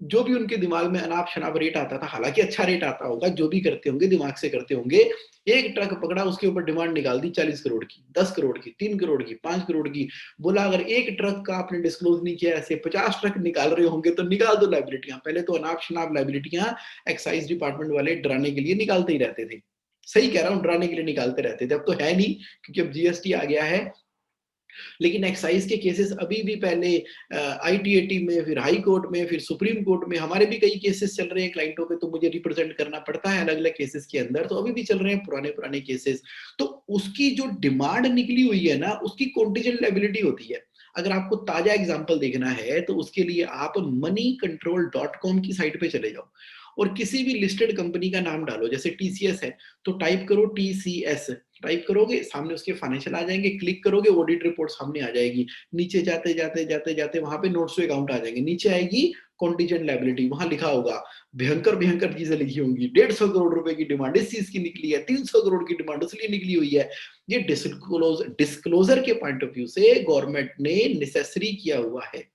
A: जो भी उनके दिमाग में अनाप-शनाप रेट आता था, हालाँकि अच्छा रेट आता होगा, जो भी करते होंगे दिमाग से करते होंगे। एक ट्रक पकड़ा, उसके ऊपर डिमांड निकाल दी 40 करोड़ की, 10 करोड़ की, 3 करोड़ की, 5 करोड़ की। बोला अगर एक ट्रक का आपने डिस्क्लोज़ नहीं किया, ऐसे 50 ट्रक निकाल रहे होंगे तो निकाल दो लायबिलिटियाँ। पहले तो अनाप-शनाप लायबिलिटियाँ एक्साइज़ डिपार्टमेंट वाले डराने के लिए निकालते ही रहते थे। सही कह रहा हूँ, डराने के लिए निकालते रहते थे। अब तो है नहीं, क्योंकि अब जीएसटी आ गया है। लेकिन एक्साइज के केसेस अभी भी पहले आईटीएटी में, फिर हाई कोर्ट में, फिर सुप्रीम कोर्ट में, हमारे भी कई केसेस चल रहे हैं क्लाइंटों के, तो मुझे रिप्रेजेंट करना पड़ता है अलग-अलग केसेस के अंदर, तो अभी भी चल रहे हैं पुराने-पुराने केसेस। तो उसकी जो डिमांड निकली हुई है ना, उसकी कॉन्टीजेंट लायबिलिटी होती है। अगर आपको ताजा एग्जांपल देखना है, तो उसके लिए आप moneycontrol.com की साइट पे चले जाओ और किसी भी लिस्टेड कंपनी का नाम डालो, जैसे टीसीएस है, तो टाइप करो टीसीएस, टाइप करोगे, सामने उसके फाइनेंशियल आ जाएँगे, क्लिक करोगे, ऑडिट रिपोर्ट सामने आ जाएगी। नीचे जाते-जाते वहाँ पे नोट्स टू अकाउंट आ जाएँगे। नीचे आएगी कॉन्टीजेंट लायबिलिटी, वहाँ लिखा होगा, भयंकर-भयंकर चीज़ें लिखी होंगी। 150 करोड़ रुपए की डिमांड इस चीज़ की निकली है, 300 करोड़ की डिमांड इसलिए निकली हुई है। ये डिस्क्लोज़र के पॉइंट ऑफ व्यू से गवर्नमेंट ने नेसेसरी किया हुआ है।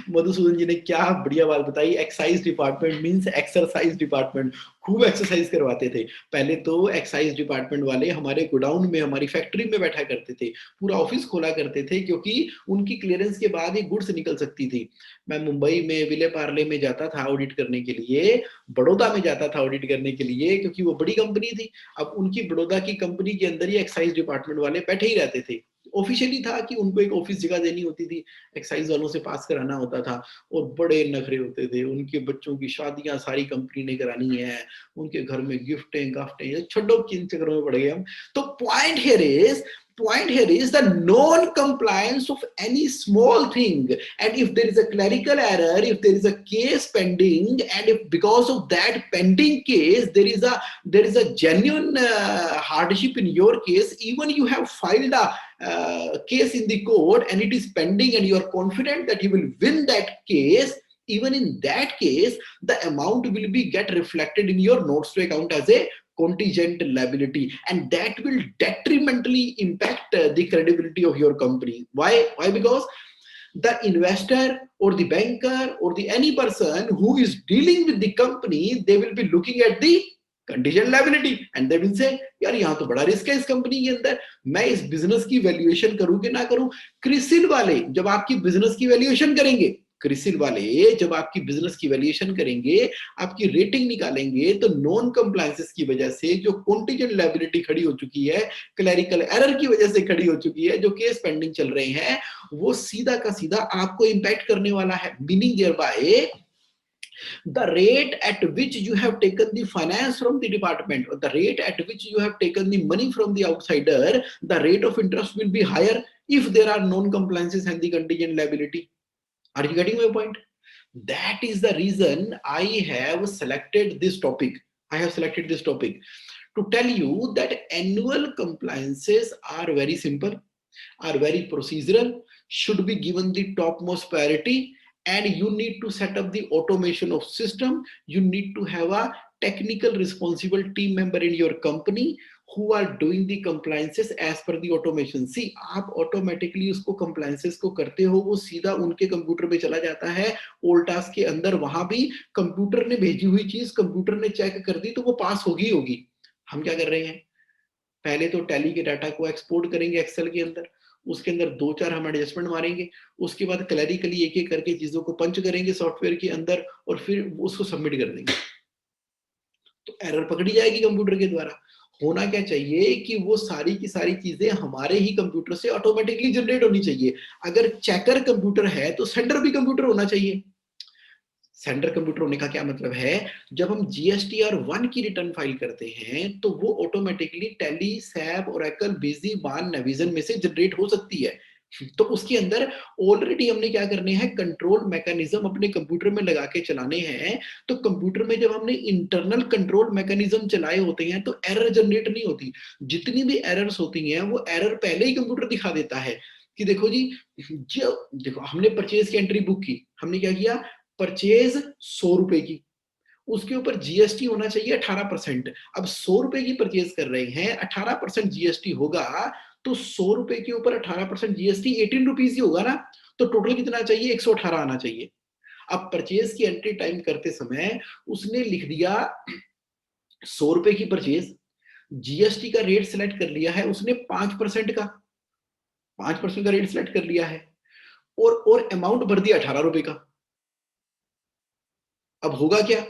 A: मधुसूदन जी ने क्या बढ़िया बात बताई। Excise department means exercise department. खूब एक्सरसाइज करवाते थे। पहले तो एक्साइज डिपार्टमेंट वाले हमारे गोडाउन में, हमारी फैक्ट्री में बैठा करते थे, पूरा ऑफिस खोला करते थे, क्योंकि उनकी क्लियरेंस के बाद ही गुड्स निकल सकती थी। मैं मुंबई में विले पार्ले में जाता था ऑडिट करने के लिए, बड़ौदा में जाता था ऑडिट करने के लिए, क्योंकि वो बड़ी कंपनी थी। अब उनकी बड़ौदा की कंपनी के अंदर ही एक्साइज डिपार्टमेंट वाले बैठे ही रहते थे। ऑफिशियली था कि उनको एक ऑफिस जगह देनी होती थी, एक्साइज वालों से पास कराना होता था, और बड़े नखरे होते थे। उनके बच्चों की शादियां सारी कंपनी ने करानी है, उनके घर में गिफ्टें गाफ्टें, छड्डो किन चक्करों में पड़ गए हम। तो point here is the non-compliance of any small thing, and if there is a clerical error, if there is a case pending, and if because of that pending case there is a genuine hardship in your case, even you have filed a case in the court and it is pending and you are confident that you will win that case, even in that case the amount will be get reflected in your notes to account as a contingent liability, and that will detrimentally impact the credibility of your company. Why? Because the investor or the banker or the any person who is dealing with the company, they will be looking at the contingent liability and they will say, यार यहाँ तो बड़ा रिस्क है इस कंपनी के अंदर, मैं इस बिजनेस की वैल्यूएशन करूं कि ना करूं। क्रिसिल वाले जब आपकी बिजनेस की वैल्यूएशन करेंगे, क्रिसिल वाले जब आपकी बिजनेस की वैल्यूएशन करेंगे, आपकी रेटिंग निकालेंगे, तो नॉन कंप्लायंसेस की वजह से जो कॉन्टिजेंट लायबिलिटी खड़ी हो चुकी है, क्लरिकल एरर की वजह से खड़ी हो चुकी है, जो केस पेंडिंग चल रहे हैं, वो सीधा का सीधा आपको इंपैक्ट करने वाला है। Meaning thereby the rate at which you have taken the finance from the department, or the rate at which you have taken the money from the outsider, the rate of interest will be higher if there are non-compliances and the contingent liability. Are you getting my point? That is the reason I have selected this topic. To tell you that annual compliances are very simple, are very procedural, should be given the topmost priority, and you need to set up the automation of system. You need to have a technical responsible team member in your company who are doing the compliances as per the automation. See, आप automatically उसको compliances को करते हो, वो सीधा उनके कंप्यूटर में चला जाता है, ओल्ड टास्क के अंदर, वहां भी कंप्यूटर ने भेजी हुई चीज कंप्यूटर ने चेक कर दी तो वो पास होगी। हम क्या कर रहे हैं, पहले तो टैली के डाटा को एक्सपोर्ट करेंगे एक्सेल के अंदर, उसके अंदर 2-4 हम एडजस्टमेंट मारेंगे, उसके बाद क्लरिकली एक-एक करके चीजों को पंच करेंगे सॉफ्टवेयर के अंदर और फिर उसको सबमिट कर देंगे। तो एरर पकड़ी जाएगी कंप्यूटर के द्वारा। होना क्या चाहिए कि वो सारी की सारी चीजें हमारे ही कंप्यूटर से ऑटोमेटिकली जनरेट होनी चाहिए। अगर चेकर कंप्यूटर है तो सेंडर भी कंप्यूटर होना चाहिए। सेंडर कंप्यूटर होने का क्या मतलब है, जब हम जीएसटीआर 1 की रिटर्न फाइल करते हैं तो वो automatically tally, SAP, Oracle, busy, बान, नेविजन में से जनरेट हो सकती है। तो उसके अंदर ऑलरेडी हमने क्या करने हैं, कंट्रोल मैकेनिज्म अपने कंप्यूटर में लगा के चलाने हैं। तो कंप्यूटर में जब हमने इंटरनल कंट्रोल मैकेनिज्म चलाए होते हैं तो एरर जनरेट नहीं होती। जितनी भी एरर्स होती हैं वो एरर पहले ही कंप्यूटर दिखा देता है कि देखो जी, जो देखो हमने परचेज की एंट्री बुक की, हमने क्या किया, परचेज 100 रुपए की, उसके ऊपर जीएसटी होना चाहिए 18%। अब 100 रुपए की परचेज कर रहे हैं, 18% जीएसटी होगा, तो 100 रुपए के ऊपर 18% जीएसटी 18 रुपीज ही होगा ना। तो टोटल कितना चाहिए, 118 आना चाहिए। अब परचेज की एंट्री टाइम करते समय उसने लिख दिया 100 रुपए की परचेज, जीएसटी का रेट सिलेक्ट कर लिया है उसने 5% का, 5% का रेट सिलेक्ट कर लिया है, और अमाउंट भर दिया 18 रुपए का। अब होगा क्या,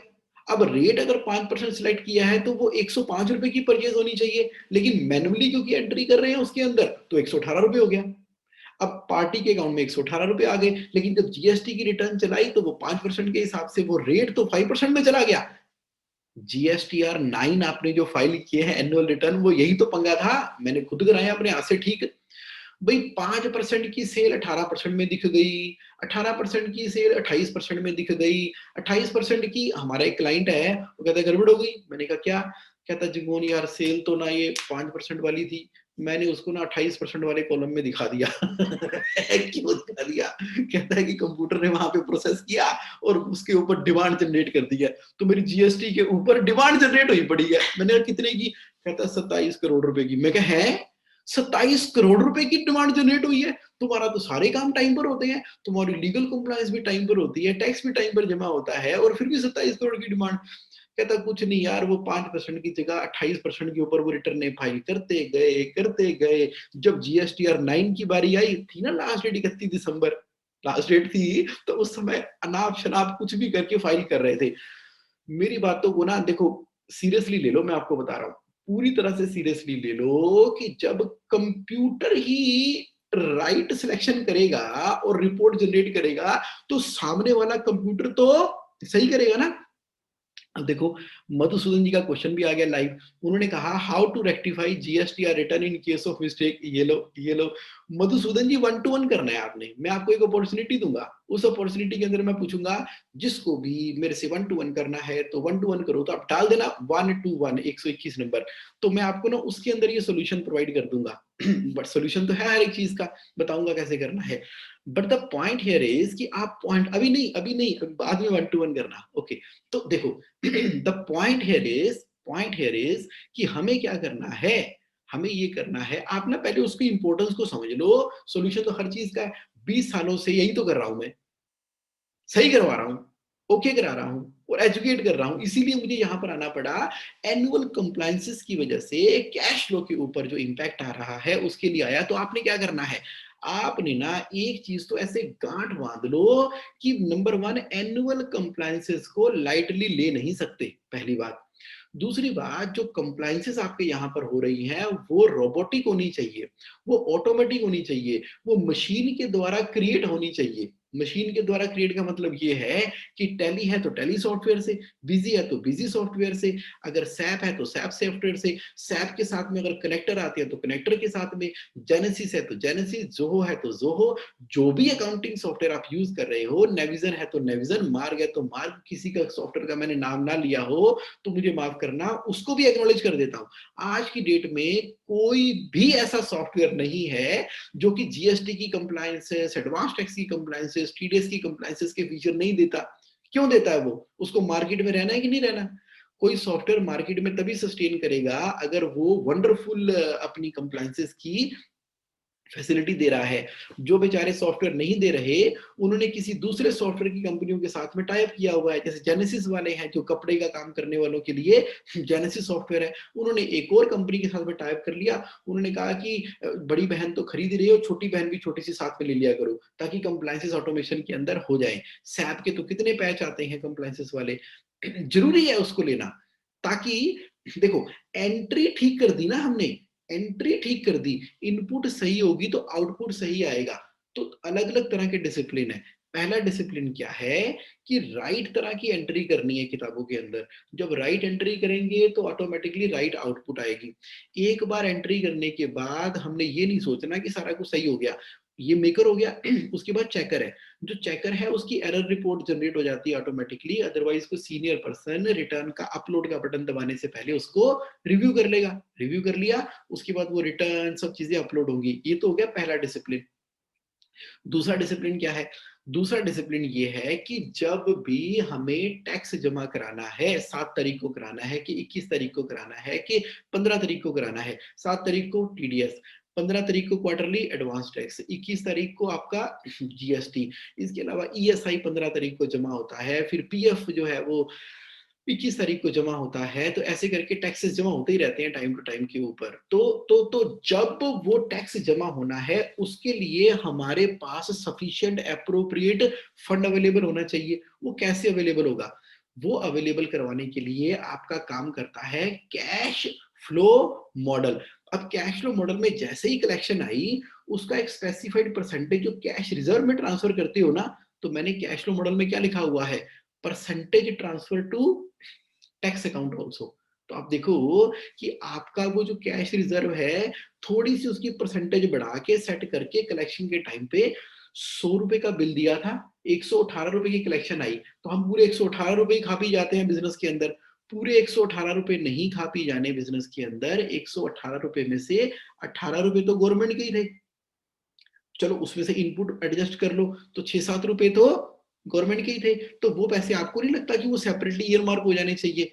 A: अब रेट अगर 5% सिलेक्ट किया है तो वो 105 रुपए की परचेज होनी चाहिए, लेकिन मैन्युअली क्योंकि एंट्री कर रहे हैं उसके अंदर तो 118 रुपए हो गया। अब पार्टी के अकाउंट में 118 रुपए आ गए, लेकिन जब जीएसटी की रिटर्न चलाई तो वो 5% के हिसाब से वो रेट तो 5% में चला गया। जीएसटीआर 9 आपने जो फाइल किए हैं एनुअल रिटर्न, वो यही तो पंगा था, मैंने खुद कराया अपने हाथ से ठीक। भाई 5% की सेल 18% में दिख गई, 18% की सेल 28% में दिख गई, 28% की, हमारा एक क्लाइंट है वो कहता है गड़बड़ हो गई। मैंने कहा क्या, कहता जिगमोन यार सेल तो ना ये 5% वाली थी, मैंने उसको ना 28% वाले कॉलम में दिखा दिया। क्यों दिखा दिया, कहता है कि कंप्यूटर ने वहां पे प्रोसेस किया और उसके ऊपर डिमांड जनरेट कर दिया, तो मेरी जीएसटी के ऊपर डिमांड जनरेट हुई पड़ी है। मैंने कहा कितने की, कहता 27 करोड़ रुपए की। मैं कहा है 27 करोड़ रुपए की डिमांड जनरेट हुई है, तुम्हारा तो सारे काम टाइम पर होते हैं, तुम्हारी लीगल कंप्लायंस भी टाइम पर होती है, टैक्स भी टाइम पर जमा होता है, और फिर भी 27 करोड़ की डिमांड। कहता कुछ नहीं यार, वो 5% की जगह 28% के ऊपर वो रिटर्न फाइल करते गए। जब जीएसटीआर 9 की बारी आई थी ना, लास्ट डेट 31 दिसंबर लास्ट डेट थी, तो उस समय अनाप शनाप कुछ भी करके फाइल कर रहे थे। मेरी बातों को ना देखो सीरियसली ले लो, मैं आपको बता रहा हूँ, पूरी तरह से सीरियसली ले लो कि जब कंप्यूटर ही राइट सिलेक्शन करेगा और रिपोर्ट जनरेट करेगा तो सामने वाला कंप्यूटर तो सही करेगा ना। अब देखो मधुसूदन जी का क्वेश्चन भी आ गया लाइव। उन्होंने कहा how to rectify GSTR return in case of mistake. ये लो मधुसूदन जी, 1 to 1 करना है आपने, मैं आपको एक अपॉर्चुनिटी दूंगा, उस अपॉर्चुनिटी के अंदर मैं पूछूंगा जिसको भी मेरे से 1 to 1 करना है तो 1 to 1 करो, तो आप डाल देना 1 to 1 121 नंबर, तो मैं आपको ना उसके अंदर ये सोल्यूशन प्रोवाइड कर दूंगा। बट सोल्यूशन तो है हर एक चीज का, बताऊंगा कैसे करना है। But the point here is कि आप पॉइंट अभी नहीं बाद में 1 to 1 करना, ओके। तो देखो द पॉइंट हियर इज कि हमें क्या करना है, हमें ये करना है, आप ना पहले उसकी इंपॉर्टेंस को समझ लो। सॉल्यूशन तो हर चीज का है, 20 सालों से यही तो कर रहा हूं मैं, सही करवा रहा हूं, ओके करा रहा हूं और एजुकेट कर रहा हूं, इसीलिए मुझे यहां पर आना पड़ा। एनुअल कंप्लायंसेस की वजह से कैश फ्लो के ऊपर जो इंपैक्ट आ रहा है उसके लिए आया। तो आपने क्या करना है, आपने ना एक चीज तो ऐसे गांठ बांध लो कि नंबर 1, एनुअल कंप्लायंसेस को लाइटली ले नहीं सकते, पहली बात। दूसरी बात, जो कंप्लायंसेस आपके यहाँ पर हो रही हैं वो रोबोटिक होनी चाहिए, वो ऑटोमेटिक होनी चाहिए, वो मशीन के द्वारा क्रिएट होनी चाहिए। मशीन के द्वारा क्रिएट का मतलब ये है कि टैली है तो टैली सॉफ्टवेयर से, बिजी है तो बिजी सॉफ्टवेयर से, अगर सैप है तो सैप सॉफ्टवेयर से, सैप के साथ में अगर कनेक्टर आती है तो कनेक्टर के साथ में, जेनेसिस है तो जेनेसिस, जोहो है तो जोहो, जो भी अकाउंटिंग सॉफ्टवेयर आप यूज कर रहे हो, नेविजन है तो नेविजन, मार्ग है तो मार्ग, किसी का सॉफ्टवेयर का मैंने नाम ना लिया हो तो मुझे माफ करना, उसको भी एक्नॉलेज कर देता हूं। आज की डेट में कोई भी ऐसा सॉफ्टवेयर नहीं है जो कि जीएसटी की कंप्लायंसेस, एडवांस टैक्स की कंप्लायंसेस, टीडीएस की कंप्लायंसेस के फीचर नहीं देता। क्यों देता है वो, उसको मार्केट में रहना है कि नहीं रहना। कोई सॉफ्टवेयर मार्केट में तभी सस्टेन करेगा अगर वो वंडरफुल अपनी कंप्लायंसेस की फैसिलिटी दे रहा है। जो बेचारे सॉफ्टवेयर नहीं दे रहे, उन्होंने किसी दूसरे सॉफ्टवेयर की कंपनियों के साथ में टाई अप किया हुआ है, जैसे जेनेसिस वाले हैं जो कपड़े का काम करने वालों के लिए जेनेसिस सॉफ्टवेयर है, उन्होंने एक और कंपनी के साथ में टाई अप कर लिया। उन्होंने कहा कि बड़ी बहन तो खरीद रही हो, छोटी बहन भी छोटी सी साथ में ले लिया करो ताकि कंप्लायंसेस ऑटोमेशन के अंदर हो जाए। सैप के तो कितने पैच आते हैं कंप्लायंसेस वाले, जरूरी है उसको लेना। ताकि देखो एंट्री ठीक कर दी ना हमने, एंट्री ठीक कर दी, इनपुट सही होगी तो आउटपुट सही आएगा। तो अलग-अलग तरह के डिसिप्लिन है। पहला डिसिप्लिन क्या है कि राइट तरह की एंट्री करनी है किताबों के अंदर। जब राइट एंट्री करेंगे तो ऑटोमैटिकली राइट आउटपुट आएगी। एक बार एंट्री करने के बाद हमने ये नहीं सोचना कि सारा कुछ सही हो गया। ये मेकर हो गया, उसके बाद चेकर है। जो चेकर है उसकी एरर रिपोर्ट जनरेट हो जाती है ऑटोमैटिकली, अदरवाइज़ कोई सीनियर पर्सन रिटर्न का अपलोड का बटन दबाने से पहले उसको रिव्यू कर लेगा। रिव्यू कर लिया, उसके बाद वो रिटर्न सब चीज़ें अपलोड होंगी। ये तो हो गया पहला डिसिप्लिन। दूसरा डिसिप्लिन क्या है? दूसरा डिसिप्लिन ये है कि जब भी हमें टैक्स जमा कराना है, 7 तारीख को कराना है कि 21 तारीख को कराना है कि 15 तारीख को कराना है। 7 तारीख को टीडीएस, 15 तारीख को क्वार्टरली एडवांस टैक्स, 21 तारीख को आपका जीएसटी, इसके अलावा ईएसआई 15 तारीख को जमा होता है, फिर पीएफ जो है वो 21 तारीख को जमा होता है, तो ऐसे करके टैक्सेस जमा होते ही रहते हैं टाइम टू टाइम के ऊपर। तो जब वो टैक्स जमा होना है, उसके लिए हमारे पास सफिशिएंट एप्रोप्रिएट फंड अवेलेबल होना चाहिए। वो कैसे अवेलेबल होगा? वो अवेलेबल करवाने के लिए आपका काम करता है कैश फ्लो मॉडल। अब कैश फ्लो मॉडल में जैसे ही कलेक्शन आई, उसका एक स्पेसिफाइड परसेंटेज जो कैश रिजर्व में ट्रांसफर करते हो ना, तो मैंने कैश फ्लो मॉडल में क्या लिखा हुआ है? Percentage transfer to tax account also. तो आप देखो कि आपका वो जो कैश रिजर्व है, थोड़ी सी उसकी परसेंटेज बढ़ा के सेट करके कलेक्शन के टाइम पे 100 रुपए का बिल दिया था, 118 रुपए की कलेक्शन आई, तो हम पूरे 118 रुपए ही खा पी जाते हैं बिजनेस के अंदर। पूरे 118 रुपए नहीं खा पी जाने बिजनेस के अंदर, 118 रुपए में से 18 रुपए तो गवर्नमेंट के ही थे। चलो उसमें से इनपुट एडजस्ट कर लो, तो 6-7 रुपए तो गवर्नमेंट के ही थे। तो वो पैसे आपको नहीं लगता कि वो सेपरेटली ईयर मार्क हो जाने चाहिए?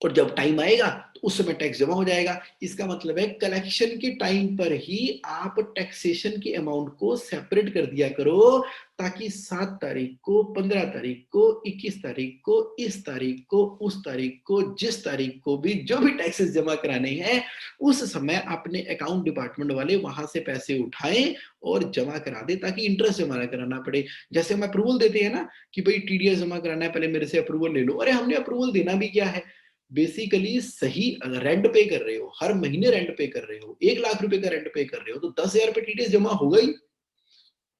A: और जब टाइम आएगा तो उस समय टैक्स जमा हो जाएगा। इसका मतलब है कलेक्शन के टाइम पर ही आप टैक्सेशन के अमाउंट को सेपरेट कर दिया करो, ताकि 7 तारीख को, 15 तारीख को, 21 तारीख को, इस तारीख को, उस तारीख को, जिस तारीख को भी जो भी टैक्सेस जमा कराने हैं, उस समय अपने अकाउंट डिपार्टमेंट वाले वहां से पैसे उठाएं और जमा करा दे, ताकि इंटरेस्ट जमा ना कराना पड़े। जैसे हम अप्रूवल देते हैं ना कि भाई टीडीएस जमा कराना है, पहले मेरे से अप्रूवल ले लो। अरे हमने अप्रूवल देना भी क्या है? बेसिकली सही रेंट पे कर रहे हो, हर महीने रेंट पे कर रहे हो, 1 लाख रुपए का रेंट पे कर रहे हो, तो 10,000 रुपए टीडीएस जमा होगा ही।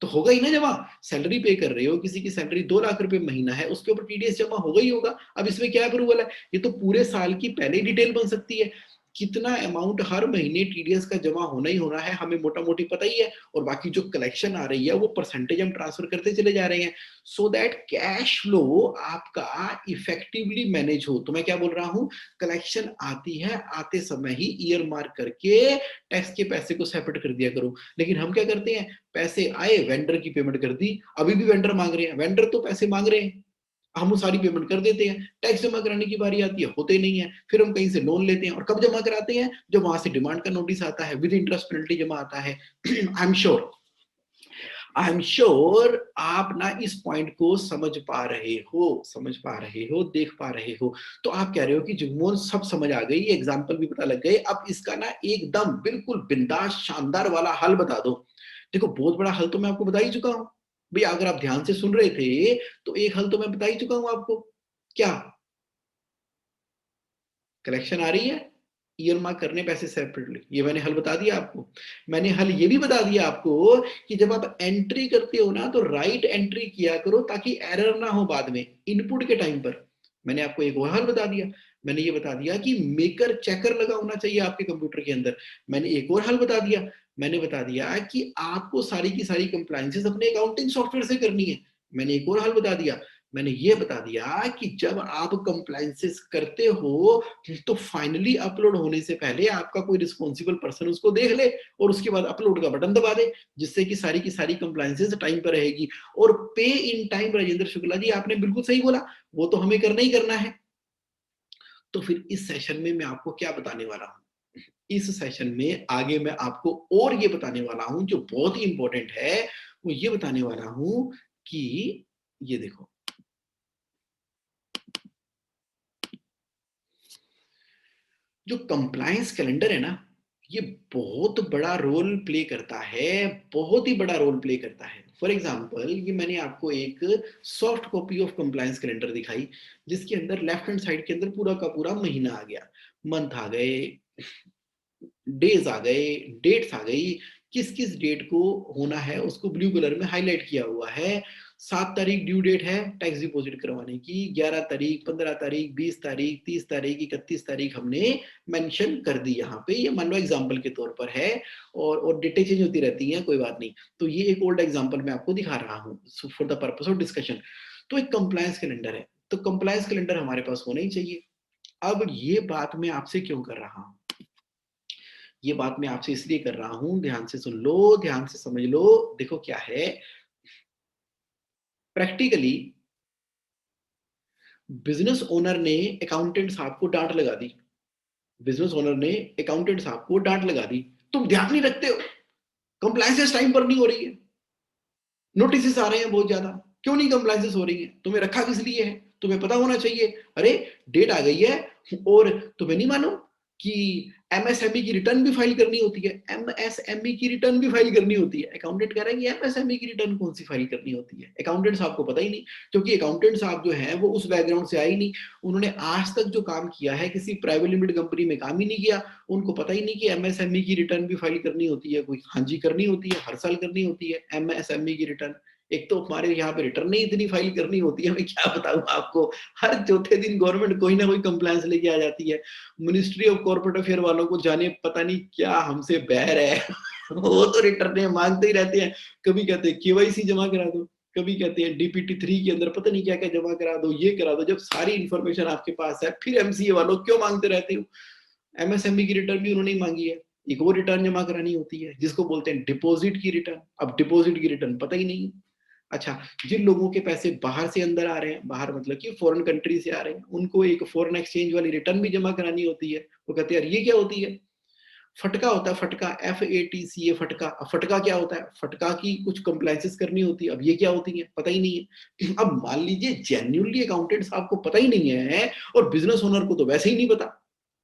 A: तो होगा ही ना जमा। सैलरी पे कर रहे हो, किसी की सैलरी 2 लाख रुपए महीना है, उसके ऊपर टीडीएस जमा होगा ही होगा। अब इसमें क्या अप्रूवल है? ये तो पूरे साल की पहले डिटेल बन सकती है। कितना अमाउंट हर महीने टीडीएस का जमा होना ही होना है, हमें मोटा मोटी पता ही है। और बाकी जो कलेक्शन आ रही है वो परसेंटेज हम ट्रांसफर करते चले जा रहे हैं, सो दैट कैश फ्लो आपका इफेक्टिवली मैनेज हो। तो मैं क्या बोल रहा हूं, कलेक्शन आती है, आते समय ही ईयर मार्क करके टैक्स के पैसे को सेपरेट कर दिया करो। लेकिन हम क्या करते हैं, पैसे आए, वेंडर की पेमेंट कर दी, अभी भी वेंडर मांग रहे हैं, वेंडर तो पैसे मांग रहे हैं, हम वो सारी पेमेंट कर देते हैं। टैक्स जमा कराने की बारी आती है, होते नहीं है। फिर हम कहीं से लोन लेते हैं, और कब जमा कराते हैं? जब वहां से डिमांड का नोटिस आता है, विद इंटरेस्ट पेनल्टी जमा आता है। आई एम श्योर आप ना इस पॉइंट को समझ पा रहे हो, देख पा रहे हो। तो आप कह रहे हो कि जुगमोहन सब समझ आ गई, एग्जाम्पल भी पता लग गए, अब इसका ना एकदम बिल्कुल बिंदास शानदार वाला हल बता दो। देखो बहुत बड़ा हल तो मैं आपको बता ही चुका हूं भैया, अगर आप ध्यान से सुन रहे थे तो एक हल तो मैं बता ही चुका हूं आपको। क्या कलेक्शन आ रही है, ईयर मार्क करने पैसे सेपरेटली, ये मैंने हल बता दिया आपको। मैंने हल ये भी बता दिया आपको कि जब आप एंट्री करते हो ना, तो राइट एंट्री किया करो, ताकि एरर ना हो बाद में इनपुट के टाइम पर। मैंने आपको एक और हल बता दिया। मैंने ये बता दिया कि मेकर चेकर लगा होना चाहिए आपके कंप्यूटर के अंदर। मैंने एक और हल बता दिया। मैंने बता दिया कि आपको सारी की सारी कंप्लायंसेस अपने अकाउंटिंग सॉफ्टवेयर से करनी है। मैंने एक और हल बता दिया। मैंने ये बता दिया कि जब आप कंप्लायंसेस करते हो, तो फाइनली अपलोड होने से पहले आपका कोई रिस्पॉन्सिबल पर्सन उसको देख ले, और उसके बाद अपलोड का बटन दबा दे, जिससे कि सारी की सारी कंप्लायंसेस टाइम पर रहेगी। और पे इन टाइम, राजेंद्र शुक्ला जी आपने बिल्कुल सही बोला, वो तो हमें करना ही करना है। तो फिर इस सेशन में मैं आपको क्या बताने वाला हूं, इस सेशन में आगे मैं आपको और ये बताने वाला हूं जो बहुत ही इंपॉर्टेंट है। वो ये बताने वाला हूं कि ये देखो, जो कंप्लायंस कैलेंडर है ना, ये बहुत बड़ा रोल प्ले करता है, बहुत ही बड़ा रोल प्ले करता है। फॉर एग्जाम्पल, ये मैंने आपको एक soft copy of compliance calendar दिखाई, जिसके अंदर लेफ्ट हैंड साइड के अंदर पूरा का पूरा महीना आ गया। मंथ आ गए, डेज आ गए, डेट्स आ गई, किस किस डेट को होना है उसको ब्लू कलर में हाईलाइट किया हुआ है। 7 तारीख ड्यू डेट है टैक्स डिपॉजिट करवाने की, 11 तारीख, 15 तारीख, 20 तारीख, 30 तारीख, 31 तारीख हमने मेंशन कर दी यहाँ पे। ये मान लो एग्जाम्पल के तौर पर है, और डेटें चेंज होती रहती हैं, कोई बात नहीं। तो ये एक ओल्ड एग्जाम्पल मैं आपको दिखा रहा हूँ for the purpose of discussion. तो एक कंप्लायंस कैलेंडर है, तो कंप्लायंस कैलेंडर हमारे पास होना ही चाहिए। अब ये बात मैं आपसे क्यों कर रहा हूँ? ये बात मैं आपसे इसलिए कर रहा हूं, ध्यान से सुन लो, ध्यान से समझ लो। देखो क्या है, प्रैक्टिकली बिजनेस ओनर ने अकाउंटेंट साहब को डांट लगा दी। बिजनेस ओनर ने अकाउंटेंट साहब को डांट लगा दी, तुम ध्यान नहीं रखते हो, कंप्लायंसेस टाइम पर नहीं हो रही है, नोटिस आ रहे हैं बहुत ज्यादा, क्यों नहीं कंप्लायंसेस हो रही है, तुम्हें रखा किस लिए है, तुम्हें पता होना चाहिए। अरे डेट आ गई है, और तुम्हें नहीं मालूम कि एमएसएमई की रिटर्न भी फाइल करनी होती है, एमएसएमई की रिटर्न भी फाइल करनी होती है। अकाउंटेंट कह रहे हैं कि एमएसएमई की रिटर्न कौन सी फाइल करनी होती है, अकाउंटेंट साहब को पता ही नहीं, क्योंकि अकाउंटेंट साहब जो है वो उस बैकग्राउंड से आए ही नहीं। उन्होंने आज तक जो काम किया है किसी प्राइवेट लिमिटेड कंपनी में काम ही नहीं किया, उनको पता ही नहीं कि एमएसएमई की रिटर्न भी फाइल करनी होती है। कोई हाँ जी करनी होती है, हर साल करनी होती है एमएसएमई की रिटर्न। एक तो हमारे यहाँ पे रिटर्न ही इतनी फाइल करनी होती है, मैं क्या बताऊं आपको, हर चौथे दिन गवर्नमेंट कोई ना कोई कंप्लायंस लेके आ जाती है। मिनिस्ट्री ऑफ कॉर्पोरेट अफेयर वालों को जाने पता नहीं क्या हमसे बैर है वो तो रिटर्न मांगते ही रहते हैं। कभी कहते हैं केवाईसी जमा करा दो, कभी कहते हैं डीपीटी 3 के अंदर पता नहीं क्या क्या जमा करा दो, ये करा दो। जब सारी इंफॉर्मेशन आपके पास है फिर एमसीए वालों क्यों मांगते रहते हो। एमएसएमई की रिटर्न भी उन्होंने मांगी है, एक और रिटर्न जमा करानी होती है जिसको बोलते हैं डिपॉजिट की रिटर्न। अब डिपॉजिट की रिटर्न पता ही नहीं। अच्छा, जिन लोगों के पैसे बाहर से अंदर आ रहे हैं, बाहर मतलब कि फॉरेन कंट्री से आ रहे हैं, उनको एक फॉरेन एक्सचेंज वाली रिटर्न भी जमा करानी होती है। वो कहते हैं यार ये क्या होती है, फटका होता है, फटका, FATCA, फटका। अब फटका क्या होता है, फटका की कुछ कंप्लायंसेस करनी होती है, अब ये क्या होती है पता ही नहीं है। अब मान लीजिए जेन्युइनली अकाउंटेंट साहब को पता ही नहीं है, और बिजनेस ओनर को तो वैसे ही नहीं पता,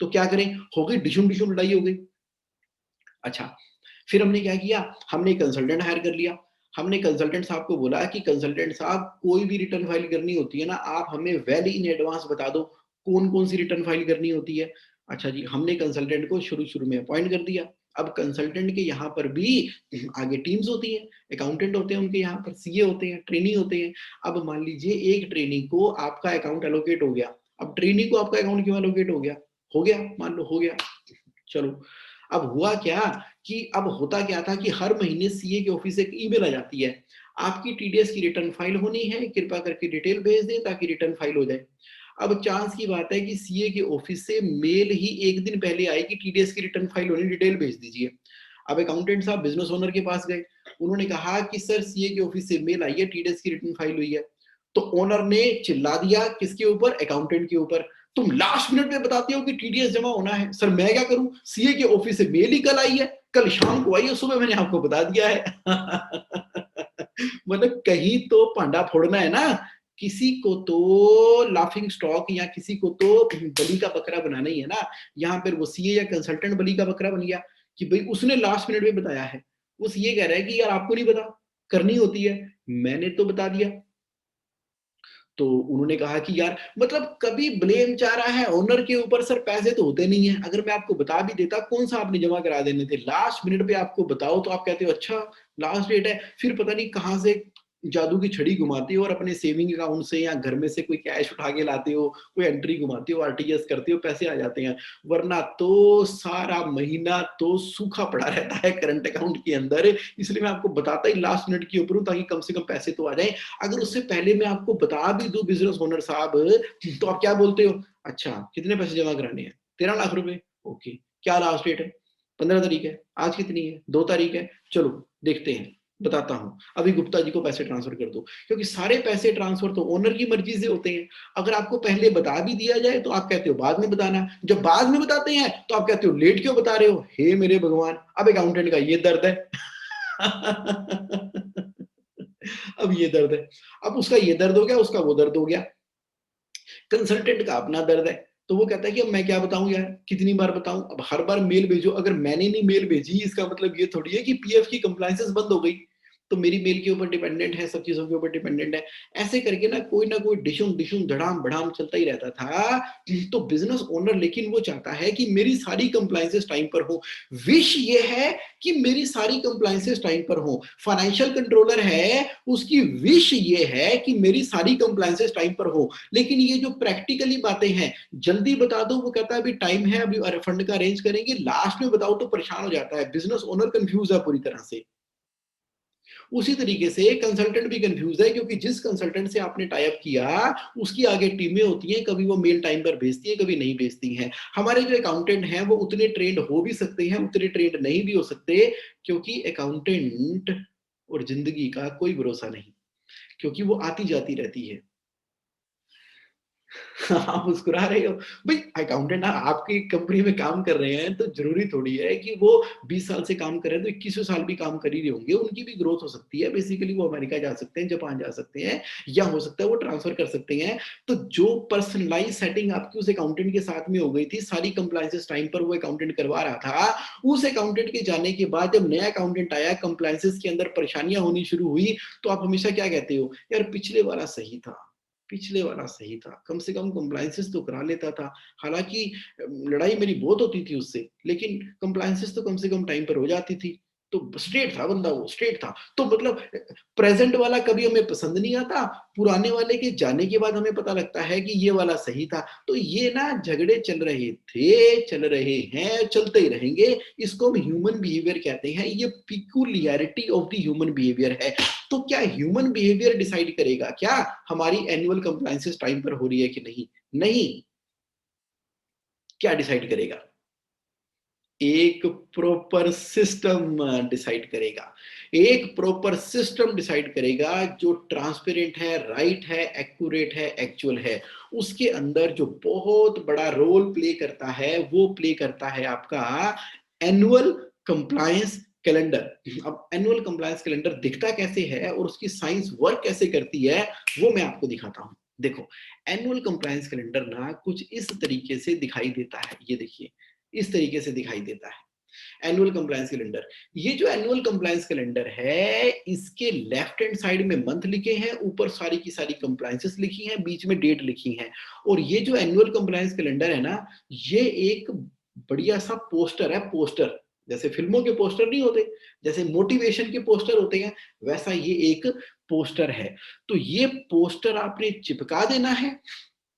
A: तो क्या करें, हो गई डिशुम डिशुम लड़ाई हो गई। अच्छा, फिर हमने क्या किया, हमने कंसल्टेंट हायर कर लिया। हमने कंसल्टेंट साहब को बोला कि कंसल्टेंट साहब कोई भी रिटर्न फाइल करनी होती है ना, आप हमें वेल इन एडवांस बता दो कौन कौन सी रिटर्न फाइल करनी होती है। अच्छा जी, हमने कंसल्टेंट को शुरू शुरू में अपॉइंट कर दिया। अब कंसल्टेंट के यहाँ पर भी आगे टीम्स होती है, अकाउंटेंट होते हैं उनके यहाँ पर, सीए होते हैं, ट्रेनी होते हैं। अब मान लीजिए एक ट्रेनी को आपका अकाउंट एलोकेट हो गया। अब ट्रेनी को आपका अकाउंट क्यों एलोकेट हो गया, हो गया, मान लो हो गया, चलो। अब हुआ क्या कि अब होता क्या था कि हर महीने सीए के ऑफिस से एक ईमेल आ जाती है, आपकी टीडीएस की रिटर्न फाइल होनी है, कृपया करके डिटेल भेज दें ताकि रिटर्न फाइल हो जाए। अब चांस की बात है कि सीए के ऑफिस से मेल ही एक दिन पहले आई कि टीडीएस की रिटर्न फाइल होनी, डिटेल भेज दीजिए। अब अकाउंटेंट साहब बिजनेस ओनर के पास गए, उन्होंने कहा कि सर सीए के ऑफिस से मेल आई है, टीडीएस की रिटर्न फाइल हुई है। तो ओनर ने चिल्ला दिया किसके ऊपर, अकाउंटेंट के ऊपर, तुम लास्ट मिनट में बताते हो कि टीडीएस जमा होना है। सर मैं क्या करूं, सीए के ऑफिस से मेल ही कल आई है, कल शाम को आई है, सुबह मैंने आपको बता दिया है मतलब कहीं तो पांडा फोड़ना है ना, किसी को तो लाफिंग स्टॉक या किसी को तो बलि का बकरा बनाना ही है ना। यहाँ पर वो सीए या कंसल्टेंट बलि का बकरा बन गया कि भाई उसने लास्ट मिनट में बताया है। वो सीए कह रहा है कि यार आपको नहीं पता, करनी होती है, मैंने तो बता दिया। तो उन्होंने कहा कि यार मतलब कभी ब्लेम जा रहा है ओनर के ऊपर, सर पैसे तो होते नहीं है, अगर मैं आपको बता भी देता कौन सा आपने जमा करा देने थे, लास्ट मिनट पे आपको बताओ तो आप कहते हो अच्छा लास्ट डेट है, फिर पता नहीं कहाँ से जादू की छड़ी घुमाते हो और अपने सेविंग अकाउंट से या घर में से कोई कैश उठा के लाते हो, कोई एंट्री घुमाते हो, आरटीजीएस करते हो, पैसे आ जाते हैं। वरना तो सारा महीना तो सूखा पड़ा रहता है करंट अकाउंट के अंदर। इसलिए मैं आपको बताता ही लास्ट मिनट के ऊपर हूं ताकि कम से कम पैसे तो आ जाए। अगर उससे पहले मैं आपको बता भी दूं बिजनेस ओनर साहब, तो आप क्या बोलते हो, अच्छा कितने पैसे जमा कराने हैं, 13 लाख रुपए, ओके, क्या लास्ट डेट है, 15 तारीख है, आज कितनी है, 2 तारीख है, चलो देखते हैं, बताता हूं, अभी गुप्ता जी को पैसे ट्रांसफर कर दो। क्योंकि सारे पैसे ट्रांसफर तो ओनर की मर्जी से होते हैं। अगर आपको पहले बता भी दिया जाए तो आप कहते हो बाद में बताना, जब बाद में बताते हैं तो आप कहते हो लेट क्यों बता रहे हो, हे मेरे भगवान। अब अकाउंटेंट का ये दर्द है अब ये दर्द है, अब उसका ये दर्द हो गया, उसका वो दर्द हो गया। कंसल्टेंट का अपना दर्द है, तो वो कहता है कि अब मैं क्या बताऊं यार, कितनी बार बताऊं, अब हर बार मेल भेजो, अगर मैंने नहीं मेल भेजी इसका मतलब ये थोड़ी है कि पीएफ की कंप्लायंसेस बंद हो गई। तो मेरी मेल के ऊपर डिपेंडेंट है, सब चीज़ों के ऊपर डिपेंडेंट है। ऐसे करके ना कोई डिशुम-डिशुम, धड़ाम-भड़ाम चलता ही रहता था। तो बिज़नेस ओनर लेकिन वो चाहता है कि मेरी सारी कंप्लायंसेस टाइम पर हो। विश ये है कि मेरी सारी कंप्लायंसेस टाइम पर हो। फाइनेंशियल कंट्रोलर है, उसकी विश ये है कि मेरी सारी कंप्लायंसेस टाइम पर हो। लेकिन ये जो प्रैक्टिकली बातें हैं, जल्दी बता दो, वो कहता है अभी टाइम है, अभी फंड का अरेंज करेंगे, लास्ट में बताओ तो परेशान हो जाता है। बिज़नेस ओनर कन्फ्यूज़ है पूरी तरह से। उसी तरीके से कंसल्टेंट भी कंफ्यूज है, क्योंकि जिस कंसल्टेंट से आपने टाई अप किया, उसकी आगे टीमें होती हैं, कभी वो मेल टाइम पर भेजती है, कभी नहीं भेजती हैं। हमारे जो अकाउंटेंट हैं, वो उतने ट्रेंड हो भी सकते हैं, उतने ट्रेंड नहीं भी हो सकते, क्योंकि अकाउंटेंट और जिंदगी का कोई भरोसा नहीं, क्योंकि वो आती जाती रहती है। आप मुस्कुरा रहे हो। भाई अकाउंटेंट आपकी कंपनी में काम कर रहे हैं, तो ज़रूरी थोड़ी है कि वो 20 साल से काम कर रहे हैं, तो 21वें साल भी काम कर ही रहे होंगे। उनकी भी ग्रोथ हो सकती है। बेसिकली वो अमेरिका जा सकते हैं, जापान जा सकते हैं, या हो सकता है वो ट्रांसफ़र कर सकते हैं। तो जो पर्सनलाइज़ सेटिंग आपकी उस अकाउंटेंट के साथ में हो गई थी, सारी कंप्लायंसेस टाइम पर वो अकाउंटेंट करवा रहा था। उस अकाउंटेंट के जाने के बाद जब नया अकाउंटेंट आया, कंप्लायंसेस के अंदर परेशानियाँ होनी शुरू हुई, तो आप हमेशा क्या कहते हो? यार पिछले वाला सही था। पिछले वाला सही था, कम से कम कंप्लायंसेस तो करा लेता था। हालाँकि लड़ाई मेरी बहुत होती थी उससे, लेकिन कंप्लायंसेस तो कम से कम टाइम पर हो जाती थी। तो स्ट्रेट था बंदा वो, स्ट्रेट था। तो मतलब प्रेज़ेंट वाला कभी हमें पसंद नहीं आता, पुराने वाले के जाने के बाद हमें पता लगता है कि ये वाला सही था। तो ये ना झगड़े चल रहे थे, चल रहे हैं, चलते ही रहेंगे। इसको हम ह्यूमन बिहेवियर कहते हैं। ये पिक्यूलियरिटी ऑफ द ह्यूमन बिहेवियर है। तो क्या ह्यूमन बिहेवियर डिसाइड करेगा क्या हमारी एनुअल कंप्लायंसेस टाइम पर हो रही है कि नहीं? नहीं। क्या डिसाइड करेगा? एक प्रॉपर सिस्टम डिसाइड करेगा। एक प्रॉपर सिस्टम डिसाइड करेगा जो ट्रांसपेरेंट है, राइट है, एक्यूरेट है, एक्चुअल है। उसके अंदर जो बहुत बड़ा रोल प्ले करता है, वो प्ले करता है आपका एनुअल कंप्लायंस कैलेंडर। अब एनुअल कंप्लायंस कैलेंडर दिखता कैसे है और उसकी साइंस वर्क कैसे करती है, वो मैं आपको दिखाता हूँ। देखो, एनुअल कंप्लायंस कैलेंडर ना कुछ इस तरीके से दिखाई देता है। ये देखिए, इस तरीके से दिखाई देता है एनुअल कंप्लायंस कैलेंडर। ये जो एनुअल कंप्लायंस कैलेंडर है, इसके लेफ्ट हैंड साइड में मंथ लिखे हैं, ऊपर सारी की सारी कंप्लायंसेस लिखी हैं, बीच में डेट लिखी है। और ये जो एनुअल कंप्लायंस कैलेंडर है ना, ये एक बढ़िया सा पोस्टर है, पोस्टर। जैसे फिल्मों के पोस्टर नहीं होते, जैसे मोटिवेशन के पोस्टर होते हैं, वैसा ये एक पोस्टर है। तो ये पोस्टर आपने चिपका देना है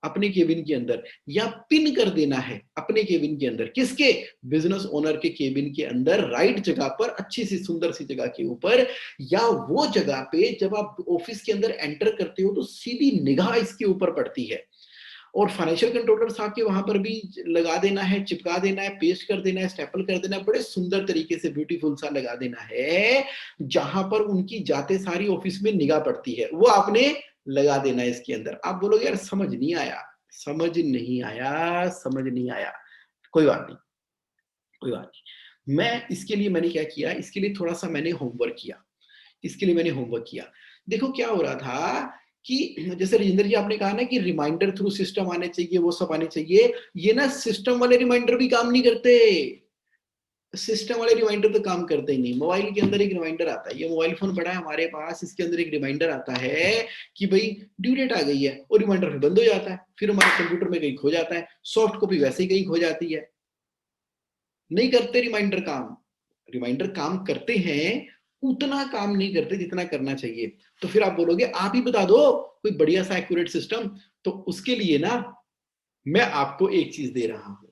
A: अपने केबिन के अंदर, या पिन कर देना है अपने केबिन के अंदर। किसके? बिजनेस ओनर के केबिन के अंदर, राइट जगह पर, अच्छी सी सुंदर सी जगह के ऊपर, या वो जगह पे जब आप ऑफिस के अंदर एंटर करते हो तो सीधी निगाह इसके ऊपर पड़ती है। और फाइनेंशियल कंट्रोलर साहब के वहां पर भी लगा देना है, चिपका देना है, पेस्ट कर देना है, स्टेपल कर देना है, बड़े सुंदर तरीके से ब्यूटीफुल सा लगा देना है, जहां पर उनकी जाते सारी ऑफिस में निगाह पड़ती है, वो आपने लगा देना है इसके अंदर। आप बोलोगे यार समझ नहीं आया, समझ नहीं आया, समझ नहीं आया। कोई बात नहीं, कोई बात नहीं। मैं इसके लिए मैंने क्या किया, इसके लिए थोड़ा सा मैंने होमवर्क किया। इसके लिए मैंने होमवर्क किया। देखो क्या हो रहा था कि जैसे राजेंद्र जी आपने कहा ना कि रिमाइंडर थ्रू सिस्टम आने चाहिए, वो सब आने चाहिए। ये ना सिस्टम वाले रिमाइंडर भी काम नहीं करते। सिस्टम वाले रिमाइंडर तो काम करते ही नहीं। मोबाइल के अंदर एक रिमाइंडर आता है, ये मोबाइल फोन पड़ा है हमारे पास, इसके अंदर एक रिमाइंडर आता है कि भाई ड्यू डेट आ गई है, और रिमाइंडर फिर बंद हो जाता है, फिर हमारे कंप्यूटर में कहीं खो जाता है, सॉफ्ट कॉपी वैसे ही कहीं खो जाती है। नहीं करते रिमाइंडर काम। रिमाइंडर काम करते हैं, उतना काम नहीं करते जितना करना चाहिए। तो फिर आप बोलोगे आप ही बता दो कोई बढ़िया सा एक्यूरेट सिस्टम। तो उसके लिए ना मैं आपको एक चीज दे रहा हूं।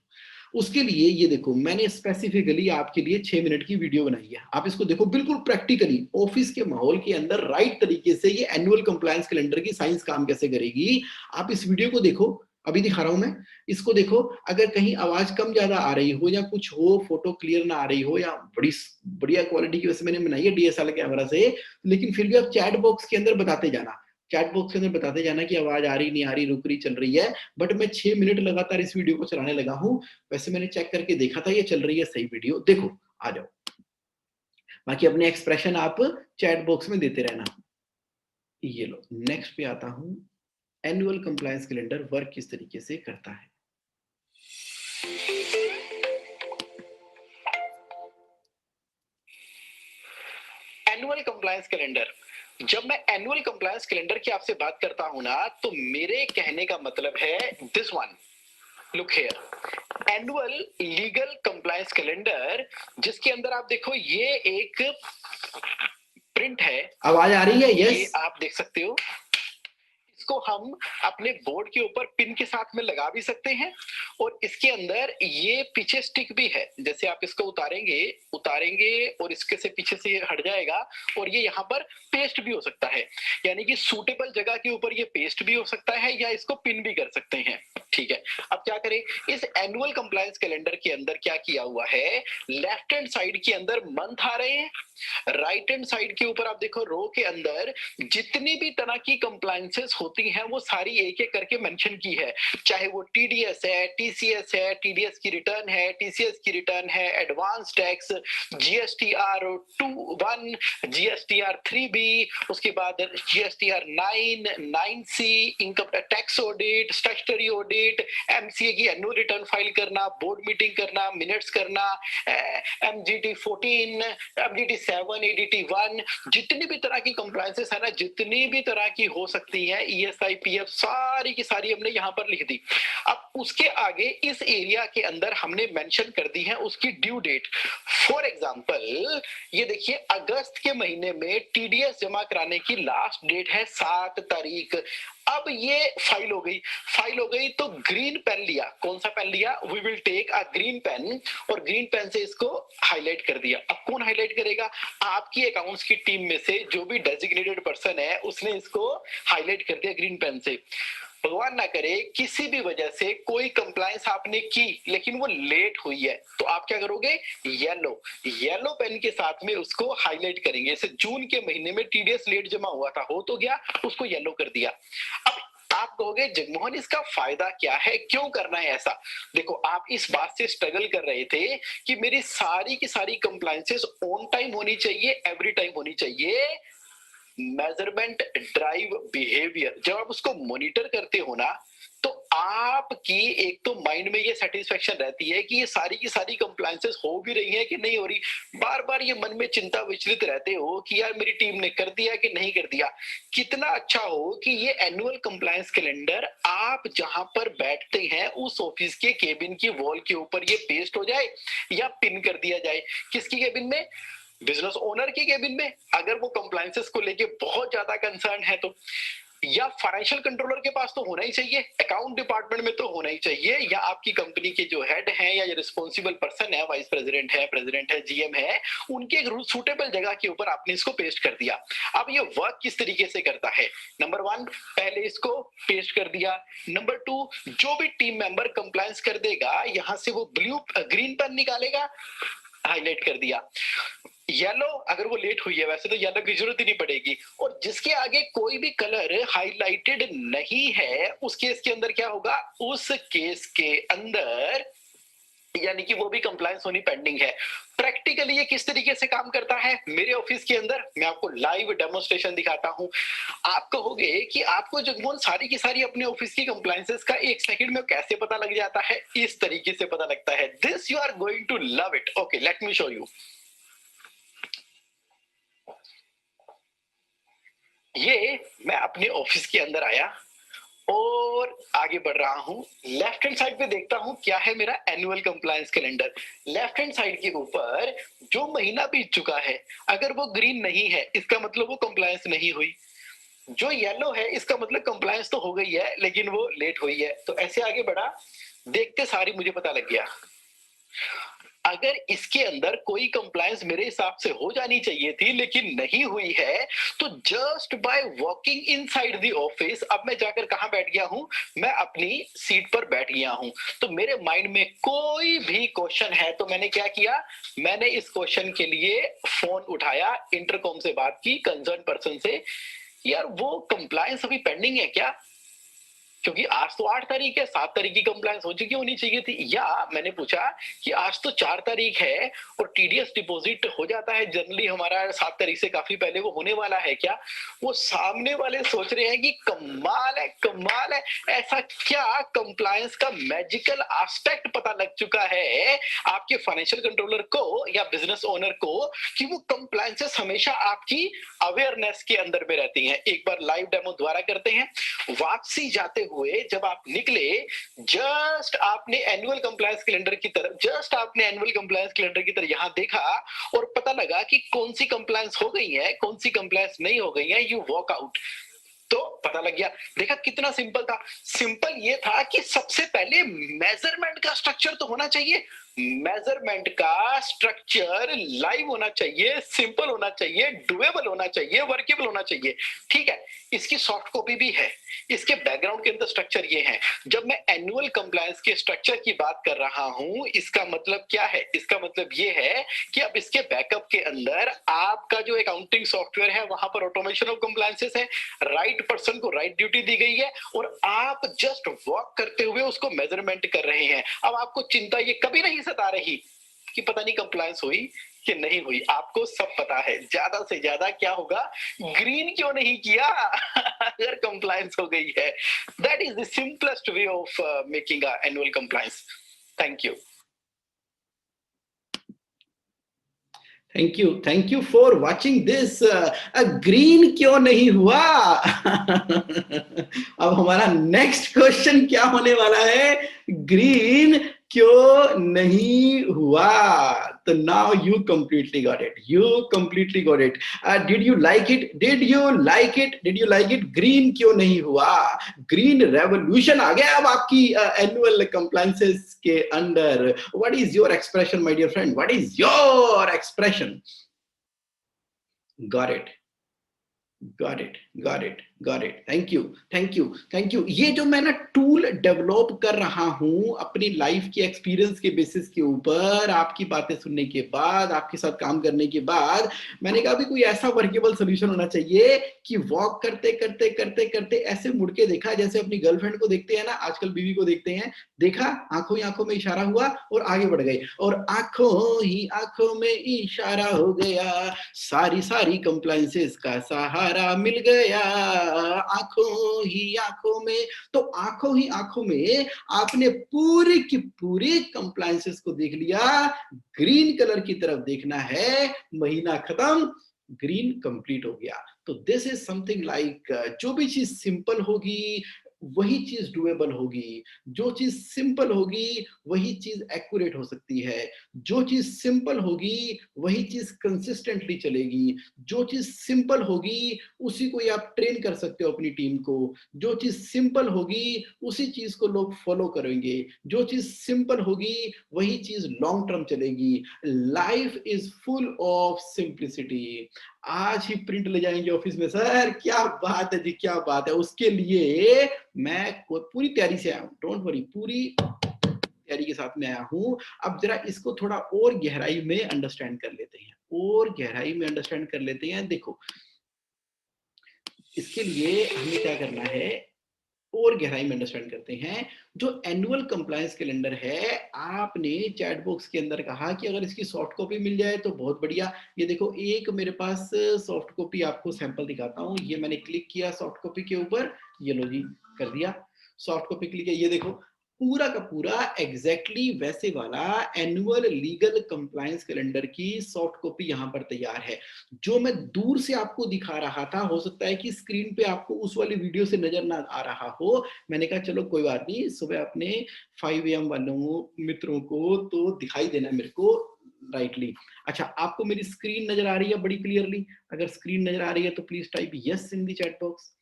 A: उसके लिए ये देखो, मैंने स्पेसिफिकली आपके लिए 6 मिनट की वीडियो बनाई है। आप इसको देखो बिल्कुल प्रैक्टिकली ऑफिस के माहौल के अंदर राइट तरीके से ये एनुअल कंप्लायंस कैलेंडर की साइंस काम कैसे करेगी। आप इस वीडियो को देखो, अभी दिखा रहा हूं मैं। इसको देखो, अगर कहीं आवाज कम ज्यादा आ रही हो या कुछ हो, फोटो क्लियर ना आ रही हो, या बड़ी बढ़िया क्वालिटी की वैसे मैंने बनाई है डीएसएलआर कैमरा से, लेकिन फिर भी आप चैट बॉक्स के अंदर बताते जाना। चैट बॉक्स के अंदर बताते जाना कि आवाज आ रही नहीं आ रही, रुक रही, चल रही है। बट मैं 6 मिनट लगातार इस वीडियो को चलाने लगा हूं। वैसे मैंने चेक करके देखा था, ये चल रही है सही वीडियो। देखो, आ जाओ। बाकी अपने एक्सप्रेशन आप चैट बॉक्स में देते रहना। ये लो, नेक्स्ट पे आता हूं। एनुअल कंप्लायंस कैलेंडर वर्क किस तरीके से करता है। Annual compliance calendar. जब मैं एनुअल कंप्लायंस कैलेंडर की आपसे बात करता हूं ना, तो मेरे कहने का मतलब है this one, look here, annual legal compliance calendar, जिसके अंदर आप देखो ये एक प्रिंट है। आवाज आ रही है? यस, ये आप देख सकते हो। इसको हम अपने बोर्ड के ऊपर पिन के साथ में लगा भी सकते हैं, और इसके अंदर ये पीछे स्टिक भी है। जैसे आप इसको उतारेंगे और इसके से पीछे से ये हट जाएगा, और ये यहाँ पर पेस्ट भी हो सकता है, यानी कि सूटेबल जगह के ऊपर ये पेस्ट भी हो सकता है या इसको पिन भी कर सकते हैं। ठीक है, अब क्या करें, इस एनुअल कंप्लायंस कैलेंडर के अंदर क्या किया हुआ है, लेफ्ट हैंड साइड के अंदर मंथ आ रहे हैं, राइट हैंड साइड के ऊपर आप देखो रो के अंदर जितनी भी तरह की कंप्लायंसेस होती हैं वो सारी एक एक करके मेंशन की है, चाहे वो टीडीएस है, टीसीएस है, टीडीएस की रिटर्न है, टीसीएस की रिटर्न है, advance tax, GSTR 2(1), GSTR 3(b), उसके बाद GSTR 9, 9(c), income tax audit, statutory audit, MCA की एनुअल रिटर्न फाइल करना, बोर्ड मीटिंग करना, मिनट्स करना, एमजीटी 14, एमजीटी 7, एडीटी 1, जितनी भी तरह की कंप्लायंसेस है ना, जितनी भी तरह की हो सकती है, ईएसआई, पीएफ, सारी की सारी हमने यहाँ पर लिख दी। अब उसके आगे इस एरिया के अंदर हमने मेंशन कर दी है उसकी ड्यू डेट। फॉर एग्जांपल ये देखिए, अगस्त के महीने में टीडीएस जमा कराने की लास्ट डेट है 7 तारीख। अब ये फाइल हो गई तो ग्रीन पेन लिया। कौन सा पेन लिया? We will take a green pen, और ग्रीन पेन से इसको हाईलाइट कर दिया। अब कौन हाईलाइट करेगा? आपकी अकाउंट्स की टीम में से जो भी डेजिग्नेटेड पर्सन है उसने इसको हाईलाइट कर दिया ग्रीन पेन से। भगवान ना करे किसी भी वजह से कोई कंप्लायंस आपने की लेकिन वो लेट हुई है, तो आप क्या करोगे? येलो पेन के साथ में उसको हाईलाइट करेंगे। जैसे जून के महीने में टीडीएस लेट जमा हुआ था, हो तो गया, उसको येलो कर दिया। अब आप कहोगे जगमोहन इसका फायदा क्या है, क्यों करना है ऐसा? देखो, आप इस बात से स्ट्रगल कर रहे थे कि मेरी सारी की सारी कंप्लायंसेस ऑन टाइम होनी चाहिए, एवरी टाइम होनी चाहिए। मेजरमेंट ड्राइव बिहेवियर, जब आप उसको मॉनिटर करते हो ना, तो आपकी एक तो माइंड में ये सेटिस्फेक्शन रहती है कि ये सारी की सारी कंप्लायंसेस हो भी रही है कि नहीं हो रही। बार बार ये मन में चिंता विचलित रहते हो कि यार मेरी टीम ने कर दिया कि नहीं कर दिया। कितना अच्छा हो कि ये एनुअल कंप्लायंस कैलेंडर आप जहां पर बैठते हैं उस ऑफिस के केबिन की वॉल के ऊपर ये पेस्ट हो जाए या पिन कर दिया जाए। किसकी केबिन में? बिजनेस ओनर की केबिन में, अगर वो कंप्लायंसेस को लेके बहुत ज्यादा कंसर्न है तो। या फाइनेंशियल कंट्रोलर के पास तो होना ही चाहिए, अकाउंट डिपार्टमेंट में तो होना ही चाहिए, या आपकी कंपनी के जो हेड हैं या रिस्पॉन्सिबल पर्सन है, वाइस प्रेसिडेंट है, जीएम है, उनके सूटेबल जगह के ऊपर आपने इसको पेस्ट कर दिया। अब ये वर्क किस तरीके से करता है? नंबर 1, पहले इसको पेस्ट कर दिया। नंबर 2, जो भी टीम मेंबर कंप्लायंस कर देगा, यहां से वो ग्रीन पेन निकालेगा, हाईलाइट कर दिया। येलो, अगर वो लेट हुई है, वैसे तो येलो की जरूरत ही नहीं पड़ेगी। और जिसके आगे कोई भी कलर हाईलाइटेड नहीं है, उस केस के अंदर क्या होगा? उस केस के अंदर यानी कि वो भी कंप्लायंस होनी पेंडिंग है। प्रैक्टिकली ये किस तरीके से काम करता है मेरे ऑफिस के अंदर, मैं आपको लाइव डेमोस्ट्रेशन दिखाता हूं। आप कहोगे कि आपको जगमोहन सारी की सारी अपने ऑफिस की कंप्लायंसेस का 1 सेकंड में कैसे पता लग जाता है? इस तरीके से पता लगता है। This you are going to love it. Okay, let me show you. ये मैं अपने ऑफिस के अंदर आया और आगे बढ़ रहा हूं। लेफ्ट हैंड साइड पे देखता हूं क्या है मेरा annual compliance calendar. Left hand side के ऊपर जो महीना बीत चुका है, अगर वो ग्रीन नहीं है इसका मतलब वो कंप्लायंस नहीं हुई। जो येलो है इसका मतलब कंप्लायंस तो हो गई है लेकिन वो लेट हुई है। तो ऐसे आगे बढ़ा, देखते सारी मुझे पता लग गया। अगर इसके अंदर कोई कंप्लायंस मेरे हिसाब से हो जानी चाहिए थी लेकिन नहीं हुई है, तो just by walking inside the office, अब मैं जाकर कहां बैठ गया हूं? मैं अपनी सीट पर बैठ गया हूं। तो मेरे माइंड में कोई भी क्वेश्चन है तो मैंने क्या किया? मैंने इस क्वेश्चन के लिए फोन उठाया, इंटरकॉम से बात की कंसर्न पर्सन से, यार वो कंप्लायंस अभी पेंडिंग है क्या? क्योंकि आज तो 8 तारीख है, 7 तारीख की कंप्लायंस हो चुकी होनी चाहिए थी। या मैंने पूछा कि आज तो 4 तारीख है और टीडीएस डिपॉजिट हो जाता है जनरली हमारा 7 तारीख से काफी पहले, वो होने वाला है क्या? वो सामने वाले सोच रहे हैं कि कमाल है, कमाल है, ऐसा क्या कंप्लायंस का मैजिकल एस्पेक्ट पता लग चुका है आपके फाइनेंशियल कंट्रोलर को या बिजनेस ओनर को कि वो कंप्लायंसेस हमेशा आपकी अवेयरनेस के अंदर में रहती हैं। एक बार लाइव डेमो दोबारा करते हैं। वापसी जाते हुए जब आप निकले, जस्ट आपने एनुअल कंप्लायंस कैलेंडर की तरफ यहां देखा और पता लगा कि कौन सी कंप्लायंस हो गई है, कौन सी कंप्लायंस नहीं हो गई है, यू वॉक आउट। तो पता लग गया। देखा कितना सिंपल था। सिंपल ये था कि सबसे पहले मेजरमेंट का स्ट्रक्चर तो होना चाहिए। मेजरमेंट का स्ट्रक्चर लाइव होना चाहिए, सिंपल होना चाहिए, डुएबल होना चाहिए, वर्केबल होना चाहिए। ठीक है, इसकी सॉफ्ट कॉपी भी है। इसके बैकग्राउंड के अंदर स्ट्रक्चर ये है। जब मैं एनुअल कंप्लायंस के स्ट्रक्चर की बात कर रहा हूं, इसका मतलब क्या है? इसका मतलब ये है कि अब इसके बैकअप के अंदर आपका जो अकाउंटिंग सॉफ्टवेयर है वहां पर ऑटोमेशन ऑफ कंप्लायंसेस है, राइट पर्सन को राइट ड्यूटी दी गई है और आप जस्ट वॉक करते हुए उसको मेजरमेंट कर रहे हैं। अब आपको चिंता ये कभी नहीं सता रही कि पता नहीं कंप्लायंस हुई कि नहीं हुई। आपको सब पता है। ज्यादा से ज्यादा क्या होगा, ग्रीन क्यों नहीं किया अगर कंप्लायंस हो गई है। That is the simplest way of making a annual compliance. Thank you. Thank you for watching this. Green क्यों नहीं हुआ अब हमारा नेक्स्ट क्वेश्चन क्या होने वाला है? ग्रीन क्यों नहीं हुआ? तो now you completely got it, did you like it? Green क्यों नहीं हुआ? ग्रीन रेवोल्यूशन आ गया अब आपकी एनुअल कंप्लायंसेस के अंदर। What is your expression my dear friend? What is your expression? Got it, got it. Thank you. ये जो मैं ना टूल डेवलप कर रहा हूं अपनी लाइफ के एक्सपीरियंस के बेसिस के ऊपर, आपकी बातें सुनने के बाद, आपके साथ काम करने के बाद, मैंने कहा भी कोई ऐसा वर्केबल सोल्यूशन होना चाहिए कि वॉक करते करते करते करते ऐसे मुड़ के देखा, जैसे अपनी गर्लफ्रेंड को देखते हैं ना, आजकल बीवी को देखते हैं, देखा, आंखों ही आंखों में इशारा हुआ और आगे बढ़ गए, और आंखों ही आंखों में इशारा हो गया, सारी सारी कंप्लायंसेस का सहारा मिल गया, आंखों ही आंखों में। तो आंखों ही आंखों में आपने पूरी की पूरी कंप्लायंसेस को देख लिया। ग्रीन कलर की तरफ देखना है, महीना खत्म, ग्रीन कंप्लीट हो गया। तो दिस इज समथिंग लाइक, जो भी चीज सिंपल होगी वही चीज डुएबल होगी, जो चीज सिंपल होगी वही चीज एक्यूरेट हो सकती है, जो चीज सिंपल होगी वही चीज कंसिस्टेंटली चलेगी, जो चीज सिंपल होगी उसी को ही आप ट्रेन कर सकते हो अपनी टीम को, जो चीज सिंपल होगी उसी चीज को लोग फॉलो करेंगे, जो चीज सिंपल होगी वही चीज लॉन्ग टर्म चलेगी। Life is full of simplicity. आज ही प्रिंट ले जाएंगे ऑफिस में, सर क्या बात है जी, क्या बात है। उसके लिए मैं पूरी तैयारी से आया हूं, डोंट वरी, पूरी तैयारी के साथ में आया हूं। अब जरा इसको थोड़ा और गहराई में अंडरस्टैंड कर लेते हैं, देखो इसके लिए हमें क्या करना है, और गहराई में अंडरस्टैंड करते हैं। जो एनुअल कंप्लायंस कैलेंडर है, आपने चैट बॉक्स के अंदर कहा कि अगर इसकी सॉफ्ट कॉपी मिल जाए तो बहुत बढ़िया। ये देखो, एक मेरे पास सॉफ्ट कॉपी, आपको सैंपल दिखाता हूं। ये मैंने क्लिक किया सॉफ्ट कॉपी के ऊपर, ये लो जी, कर दिया सॉफ्ट कॉपी क्लिक किया। ये देखो पूरा का पूरा एग्जैक्टली वैसे वाला एनुअल लीगल कंप्लायंस कैलेंडर की सॉफ्ट कॉपी यहां पर तैयार है। जो मैं दूर से आपको दिखा रहा था, हो सकता है कि स्क्रीन पे आपको उस वाली वीडियो से नजर ना आ रहा हो। मैंने कहा चलो कोई बात नहीं, सुबह अपने 5 AM वालों मित्रों को तो दिखाई देना मेरे को राइटली। अच्छा, आपको मेरी स्क्रीन नजर आ रही है बड़ी क्लियरली? अगर स्क्रीन नजर आ रही है तो please type yes in the chat box.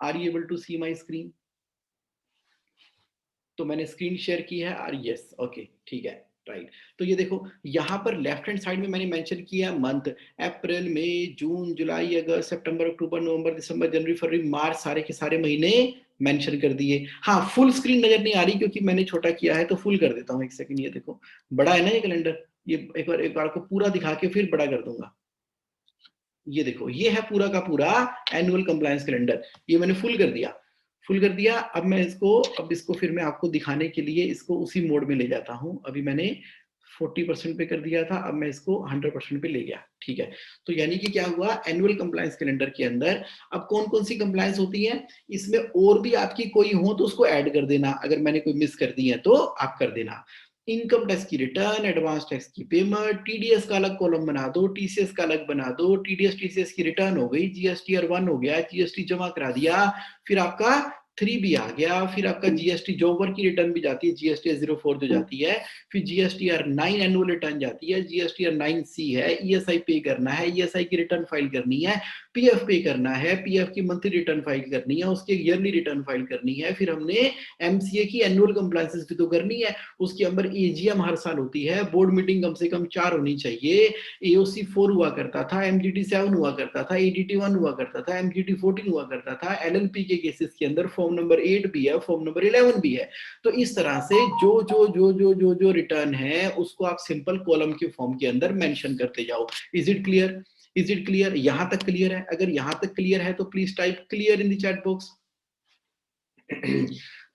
A: Are you able to see my screen? तो मैंने स्क्रीन शेयर की है, और यस, ओके, ठीक है, राइट। तो ये देखो यहाँ पर लेफ्ट हैंड साइड में मैंने मेंशन किया है मंथ, अप्रैल मई जून जुलाई अगस्त सितंबर अक्टूबर नवंबर दिसंबर जनवरी फरवरी मार्च, सारे के सारे महीने मेंशन कर दिए। हाँ, फुल स्क्रीन नजर नहीं आ रही क्योंकि मैंने छोटा किया है, तो फुल कर देता हूँ, एक सेकंड। ये देखो बड़ा है ना ये कैलेंडर, ये एक बार को पूरा दिखा के फिर बड़ा कर दूंगा। ये देखो, ये है पूरा का पूरा एनुअल कंप्लायंस कैलेंडर, ये मैंने फुल कर दिया। फुल कर दिया। अब इसको फिर मैं आपको दिखाने के लिए इसको उसी मोड में ले जाता हूँ। अभी मैंने 40% पे कर दिया था, अब मैं इसको 100% पे ले गया। ठीक है, तो यानी कि क्या हुआ, एनुअल कंप्लायंस कैलेंडर के अंदर अब कौन कौन सी कंप्लायंस होती है, इसमें और भी आपकी कोई हो तो उसको ऐड कर देना, अगर मैंने कोई मिस कर दी है तो आप कर देना। इनकम टैक्स की रिटर्न, एडवांस टैक्स की पेमेंट, टीडीएस का अलग कॉलम बना दो, टीसीएस का अलग बना दो, टीडीएस टीसीएस की रिटर्न हो गई, जीएसटीआर 1 हो गया, जीएसटी जमा करा दिया, फिर आपका 3 भी आ गया, फिर आपका जीएसटी जॉब वर्क की रिटर्न भी जाती है, जीएसटी 04 जो जाती है, फिर जीएसटीआर 9 एनुअल रिटर्न जाती है, जीएसटीआर 9 सी है, ईएसआई पे करना है, ईएसआई की रिटर्न फाइल करनी है, पीएफ पे करना है, पीएफ की मंथली रिटर्न फाइल करनी है, उसकी ईयरली रिटर्न फाइल करनी है, फिर हमने एमसीए की एनुअल कंप्लायंसेस भी तो करनी है, उसके अंदर एजीएम हर साल होती है, बोर्ड मीटिंग कम से कम 4 होनी चाहिए, एओसी 4 हुआ करता था, एमजीटी 7 हुआ करता था, एडीटी 1 हुआ करता था, एमजीटी 14 हुआ करता था, एलएलपी के केसेस के अंदर फॉर्म नंबर 8 भी है, फॉर्म नंबर 11 भी है। तो इस तरह से जो रिटर्न है उसको आप सिंपल कॉलम के फॉर्म के अंदर मेंशन करते जाओ। Is it clear? Is it clear? यहां तक क्लियर है? अगर यहां तक क्लियर है तो please type clear in the chat box.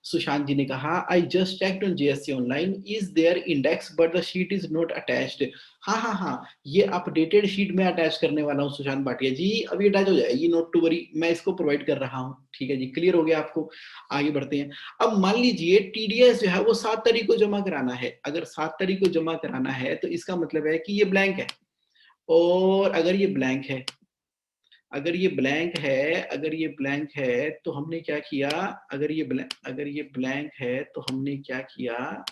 A: Sushant ji ने कहा I just checked on GST online, is there index but the sheet is not attached. हाँ, ये अपडेटेड शीट में अटैच करने वाला हूँ सुशांत भाटिया जी, अभी अटैच हो जाएगी, नॉट टू वरी, मैं इसको प्रोवाइड कर रहा हूँ। ठीक है जी, क्लियर हो गया आपको? आगे बढ़ते हैं। अब मान लीजिए टीडीएस जो है वो 7 तारीख को जमा कराना है, अगर 7 तारीख को जमा कराना है तो इसका मतलब है कि ये ब्लैंक है, और अगर ये ब्लैंक है, अगर ये ब्लैंक है तो हमने क्या किया, अगर ये ब्लैंक है तो हमने क्या किया,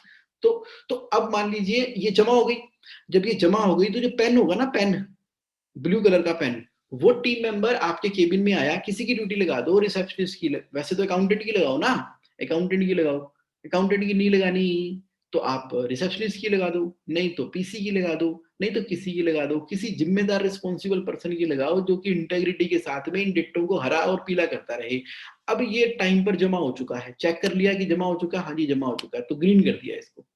A: तो अब मान लीजिए ये जमा हो गई। जब ये जमा हो गई तो जो पेन होगा ना, पेन ब्लू कलर का पेन, वो टीम मेंबर आपके केबिन में आया, किसी की ड्यूटी लगा दो, रिसेप्शनिस्ट की वैसे तो अकाउंटेंट की लगाओ ना, अकाउंटेंट की लगाओ, अकाउंटेंट की नहीं लगानी तो आप रिसेप्शनिस्ट की लगा दो, नहीं तो पीसी की लगा दो, नहीं तो किसी की लगा दो, किसी जिम्मेदार रिस्पॉन्सिबल पर्सन की लगाओ जो कि इंटेग्रिटी के साथ में इन डिट्टों को हरा और पीला करता रहे। अब ये टाइम पर जमा हो चुका है, चेक कर लिया कि जमा हो चुका है, हाँ जी जमा हो चुका है, तो ग्रीन कर दिया इसको।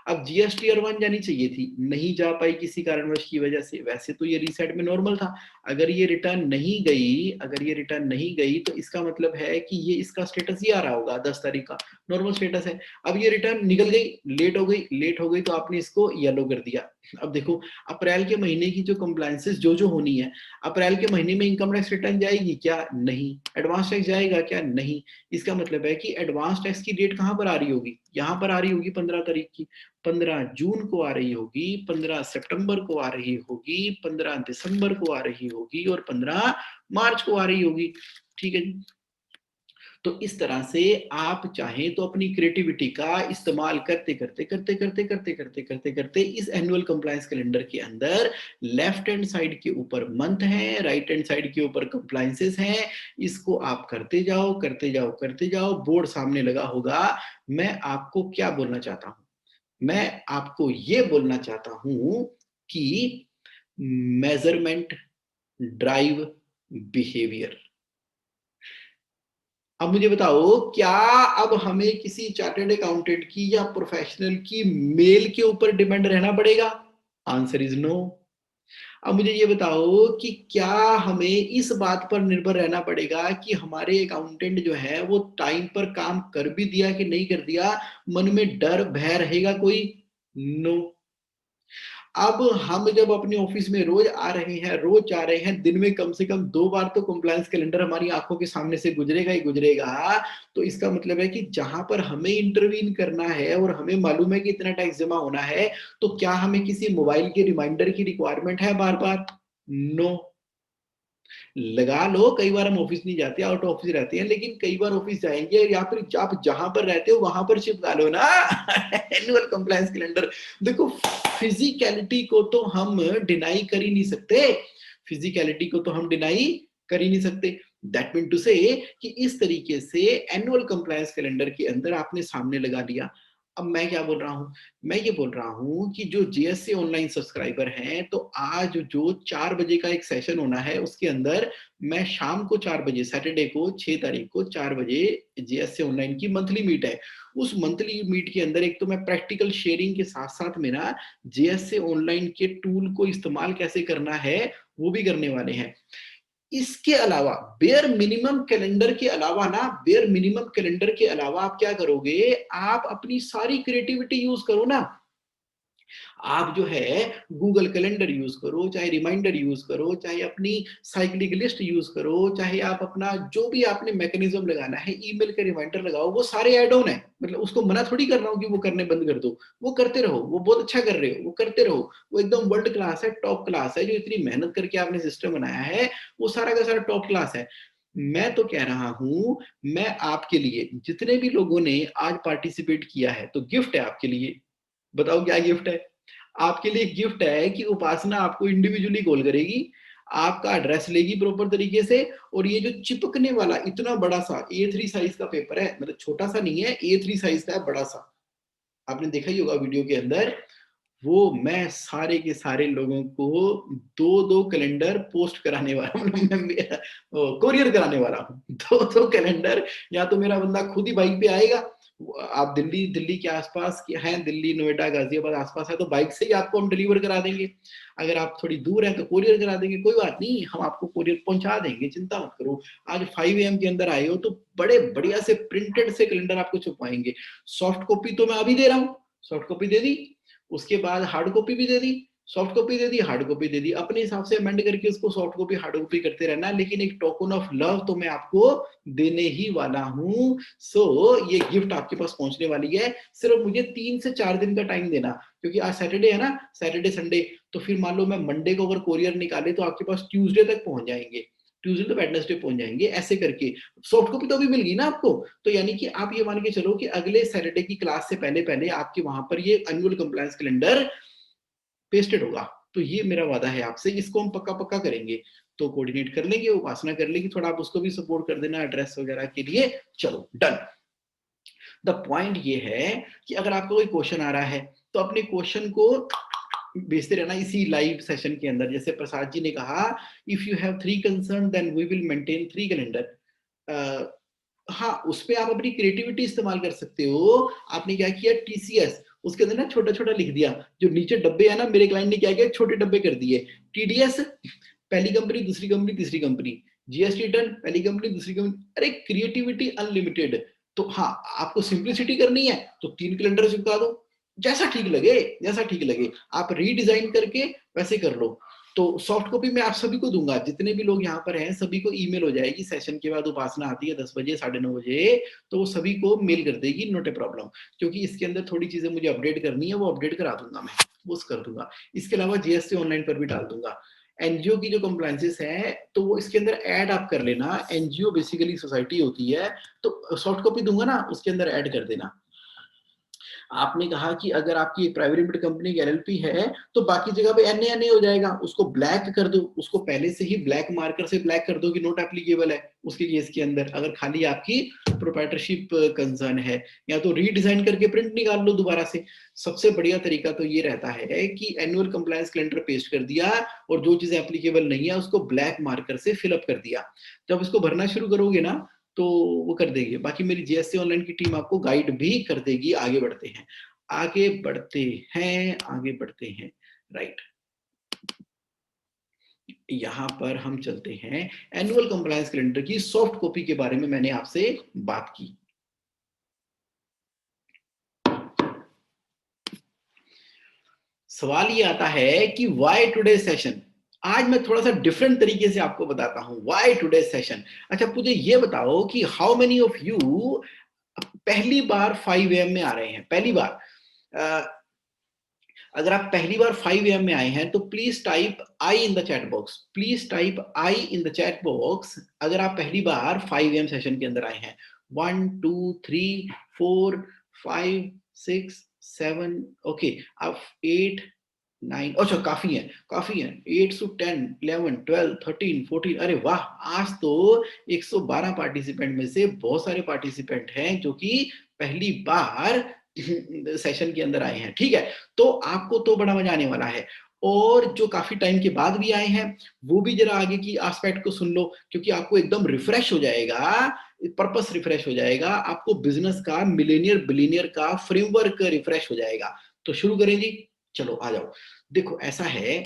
A: अब जीएसटीआर 1 जानी चाहिए थी, नहीं जा पाई किसी कारणवश की वजह से, वैसे तो ये रीसेट में नॉर्मल था, अगर ये रिटर्न नहीं गई तो इसका मतलब है कि ये इसका स्टेटस ही आ रहा होगा 10 तारीख का, नॉर्मल स्टेटस है। अब ये रिटर्न निकल गई, लेट हो गई तो आपने इसको येलो कर दिया। अब देखो, अप्रैल के महीने की जो कंप्लायंसेस जो होनी है, अप्रैल के महीने में इनकम टैक्स रिटर्न जाएगी क्या? नहीं। एडवांस टैक्स जाएगा क्या? नहीं। इसका मतलब है कि एडवांस टैक्स की डेट कहां पर आ रही होगी, यहां पर आ रही होगी 15 तारीख की, 15 जून को आ रही होगी, 15 सितंबर को आ रही होगी, 15 दिसंबर को आ रही होगी, और 15 मार्च को आ रही होगी। ठीक है जी, तो इस तरह से आप चाहें तो अपनी क्रिएटिविटी का इस्तेमाल करते इस एनुअल कंप्लायंस कैलेंडर के अंदर लेफ्ट हैंड साइड के ऊपर मंथ है, राइट हैंड साइड के ऊपर कंप्लायंसेस हैं, इसको आप करते जाओ। बोर्ड सामने लगा होगा। मैं आपको क्या बोलना चाहता हूं, मैं आपको ये बोलना चाहता हूं कि मेजरमेंट ड्राइव बिहेवियर। अब मुझे बताओ, क्या अब हमें किसी चार्टर्ड अकाउंटेंट की या प्रोफेशनल की मेल के ऊपर डिपेंड रहना पड़ेगा? Answer is no. अब मुझे ये बताओ कि क्या हमें इस बात पर निर्भर रहना पड़ेगा कि हमारे अकाउंटेंट जो है वो टाइम पर काम कर भी दिया कि नहीं कर दिया, मन में डर भय रहेगा कोई? नो। अब हम जब अपने ऑफिस में रोज आ रहे हैं, रोज जा रहे हैं, दिन में कम से कम 2 बार तो कंप्लायंस कैलेंडर हमारी आंखों के सामने से गुजरेगा ही गुजरेगा, तो इसका मतलब है कि जहां पर हमें इंटरवीन करना है और हमें मालूम है कि इतना टैक्स जमा होना है, तो क्या हमें किसी मोबाइल के रिमाइंडर की रिक्वायरमेंट है बार बार? नो। लगा लो, कई बार हम ऑफिस नहीं जाते, आउट ऑफिस रहते हैं, लेकिन कई बार ऑफिस जाएंगे, या फिर आप जहां पर रहते हो वहां पर चिपका लो ना एनुअल कंप्लायंस कैलेंडर। देखो, फिजिकलिटी को तो हम डिनाई कर ही नहीं सकते, फिजिकलिटी को तो हम डिनाई कर ही नहीं सकते। दैट मीन टू से कि इस तरीके से एनुअल कंप्लायंस कैलेंडर के अंदर आपने सामने लगा दिया। अब मैं क्या बोल रहा हूं, मैं ये बोल रहा हूं कि जो जीएससी ऑनलाइन सब्सक्राइबर हैं, तो आज जो 4 बजे का एक सेशन होना है उसके अंदर मैं शाम को 4 बजे, सैटरडे को 6 तारीख को 4 बजे जीएससी ऑनलाइन की मंथली मीट है। उस मंथली मीट के अंदर एक तो मैं प्रैक्टिकल शेयरिंग के साथ साथ मेरा जीएससी ऑनलाइन के टूल को इस्तेमाल कैसे करना है वो भी करने वाले हैं। इसके अलावा बेयर मिनिमम कैलेंडर के अलावा ना, बेयर मिनिमम कैलेंडर के अलावा आप क्या करोगे, आप अपनी सारी क्रिएटिविटी यूज करो ना। आप जो है गूगल कैलेंडर यूज करो, चाहे रिमाइंडर यूज करो, चाहे अपनी साइक्लिक लिस्ट यूज करो, चाहे आप अपना जो भी आपने मैकेनिज्म लगाना है, ईमेल का रिमाइंडर लगाओ, वो सारे ऐड ऑन है। मतलब उसको मना थोड़ी कर रहा हूँ कि वो करने बंद कर दो, वो करते रहो, वो बहुत अच्छा कर रहे हो, वो करते रहो। वो एकदम वर्ल्ड क्लास है, टॉप क्लास है। जो इतनी मेहनत करके आपने सिस्टम बनाया है वो सारा का सारा टॉप क्लास है। मैं तो कह रहा हूं, मैं आपके लिए, जितने भी लोगों ने आज पार्टिसिपेट किया है, तो गिफ्ट है आपके लिए। बताओ क्या गिफ्ट है? आपके लिए गिफ्ट है कि उपासना आपको इंडिविजुअली कॉल करेगी, आपका एड्रेस लेगी प्रॉपर तरीके से, और ये जो चिपकने वाला इतना बड़ा सा A3 साइज का पेपर है, मतलब छोटा सा नहीं है, A3 साइज का है, बड़ा सा, आपने देखा ही होगा वीडियो के अंदर, वो मैं सारे के सारे लोगों को दो दो कैलेंडर पोस्ट कराने वाला, मतलब कोरियर कराने वाला हूँ। दो दो कैलेंडर, या तो मेरा बंदा खुद ही बाइक पे आएगा, आप दिल्ली दिल्ली के आसपास हैं, दिल्ली नोएडा गाजियाबाद आसपास है, तो बाइक से ही आपको हम डिलीवर करा देंगे। अगर आप थोड़ी दूर है तो कोरियर करा देंगे, कोई बात नहीं, हम आपको कोरियर पहुंचा देंगे, चिंता मत करो। आज 5 AM के अंदर आए हो तो बड़े बढ़िया से प्रिंटेड से कैलेंडर आपको छुपवाएंगे। सॉफ्ट कॉपी तो मैं अभी दे रहा हूँ, सॉफ्ट कॉपी दे दी, उसके बाद हार्ड कॉपी भी दे दी, सॉफ्ट कॉपी दे दी, हार्ड कॉपी दे दी, अपने हिसाब से अमेंड करके उसको सॉफ्ट कॉपी हार्ड कॉपी करते रहना, लेकिन एक टोकन ऑफ लव तो मैं आपको देने ही वाला हूं। सो ये गिफ्ट आपके पास पहुंचने वाली है। सिर्फ मुझे 3 से 4 दिन का टाइम देना, क्योंकि आज सैटरडे है ना, सैटरडे संडे, तो फिर मान लो मैं मंडे को अगर कोरियर निकाले तो आपके पास ट्यूसडे तक पहुंच जाएंगे, ट्यूसडे तो वेडनेसडे पहुंच जाएंगे, ऐसे करके। सॉफ्ट कॉपी तो अभी मिल गई ना आपको, तो यानी कि आप ये मान के चलो कि अगले सैटरडे की क्लास से पहले पहले आपके वहां पर ये एनुअल कंप्लायंस कैलेंडर पेस्टेड होगा। तो ये मेरा वादा है आपसे, इसको हम पक्का पक्का करेंगे। तो कोऑर्डिनेट कर लेंगे, उपासना कर लेगी, थोड़ा आप उसको भी सपोर्ट कर देना एड्रेस वगैरह के लिए। चलो डन। द पॉइंट ये है कि अगर आपको कोई क्वेश्चन आ रहा है तो अपने क्वेश्चन को भेजते रहना इसी लाइव सेशन के अंदर। जैसे प्रसाद जी ने कहा, if you have 3 concern then we will maintain 3 calendar. हाँ, उस पे आप अपनी क्रिएटिविटी इस्तेमाल कर सकते हो। आपने क्या किया, TCS उसके अंदर ना छोटा छोटा लिख दिया, जो नीचे डब्बे है ना, मेरे क्लाइंट ने क्या किया, छोटे डब्बे कर दिए। TDS पहली कंपनी, दूसरी कंपनी, तीसरी कंपनी, GST रिटर्न पहली कंपनी, दूसरी कंपनी। अरे क्रिएटिविटी अनलिमिटेड। तो हाँ, आपको सिंप्लिसिटी करनी है तो 3 कैलेंडर चिपका दो, जैसा ठीक लगे, जैसा ठीक लगे। आप रीडिजाइन करके वैसे कर लो। तो सॉफ्ट कॉपी मैं आप सभी को दूंगा, जितने भी लोग यहाँ पर हैं सभी को ईमेल हो जाएगी। सेशन के बाद उपासना आती है 10 बजे, 9:30 बजे, तो वो सभी को मेल कर देगी, नॉट ए प्रॉब्लम। क्योंकि इसके अंदर थोड़ी चीजें मुझे अपडेट करनी है, वो अपडेट करा दूंगा मैं, वो कर दूंगा। इसके अलावा GST ऑनलाइन पर भी डाल दूंगा। एनजीओ की जो कंप्लायंसेस है तो वो इसके अंदर ऐड आप कर लेना। एनजीओ बेसिकली सोसाइटी होती है, तो सॉफ्ट कॉपी दूंगा ना, उसके अंदर ऐड कर देना। आपने कहा कि अगर आपकी प्राइवेट लिमिटेड कंपनी की LLP है तो बाकी जगह पे NA हो जाएगा, उसको ब्लैक कर दो, उसको पहले से ही ब्लैक मार्कर से ब्लैक कर दो कि नोट एप्लीकेबल है उसके केस के अंदर। अगर खाली आपकी प्रोप्राइटरशिप कंसर्न है, या तो रीडिजाइन करके प्रिंट निकाल लो दोबारा से। सबसे बढ़िया तरीका तो ये रहता है कि एनुअल कंप्लायंस कैलेंडर पेस्ट कर दिया, और जो चीज एप्लीकेबल नहीं है उसको ब्लैक मार्कर से फिलअप कर दिया। जब इसको भरना शुरू करोगे ना तो वो कर देगी। बाकी मेरी GST ऑनलाइन की टीम आपको गाइड भी कर देगी। आगे बढ़ते हैं, आगे बढ़ते हैं, आगे बढ़ते हैं। राइट, यहां पर हम चलते हैं एनुअल कंप्लायंस कैलेंडर की सॉफ्ट कॉपी के बारे में मैंने आपसे बात की। सवाल ये आता है कि व्हाई टुडे सेशन। आज मैं थोड़ा सा डिफरेंट तरीके से आपको बताता हूं व्हाई टुडे सेशन। अच्छा, मुझे ये बताओ कि हाउ मेनी ऑफ यू पहली बार 5 AM में आ रहे हैं, पहली बार। अगर आप पहली बार 5 AM में आए हैं तो please type I in the chat box, please type I in the chat box अगर आप पहली बार 5 AM सेशन के अंदर आए हैं। 1 2 3 4 5 6 7, ओके, अब 8 9, अच्छा काफी है, काफी है। 8 to 10 11 12 13 14, अरे वाह, आज तो 112 पार्टिसिपेंट में से बहुत सारे पार्टिसिपेंट हैं जो कि पहली बार सेशन के अंदर आए हैं। ठीक है, तो आपको तो बड़ा मजा आने वाला है। और जो काफी टाइम के बाद भी आए हैं वो भी जरा आगे की एस्पेक्ट को सुन लो, क्योंकि आपको एकदम रिफ्रेश हो जाएगा, पर्पस रिफ्रेश हो जाएगा, आपको बिजनेस का, मिलेनियर बिलीनियर का फ्रेमवर्क रिफ्रेश हो जाएगा। तो शुरू करें जी, चलो आ जाओ। देखो ऐसा है,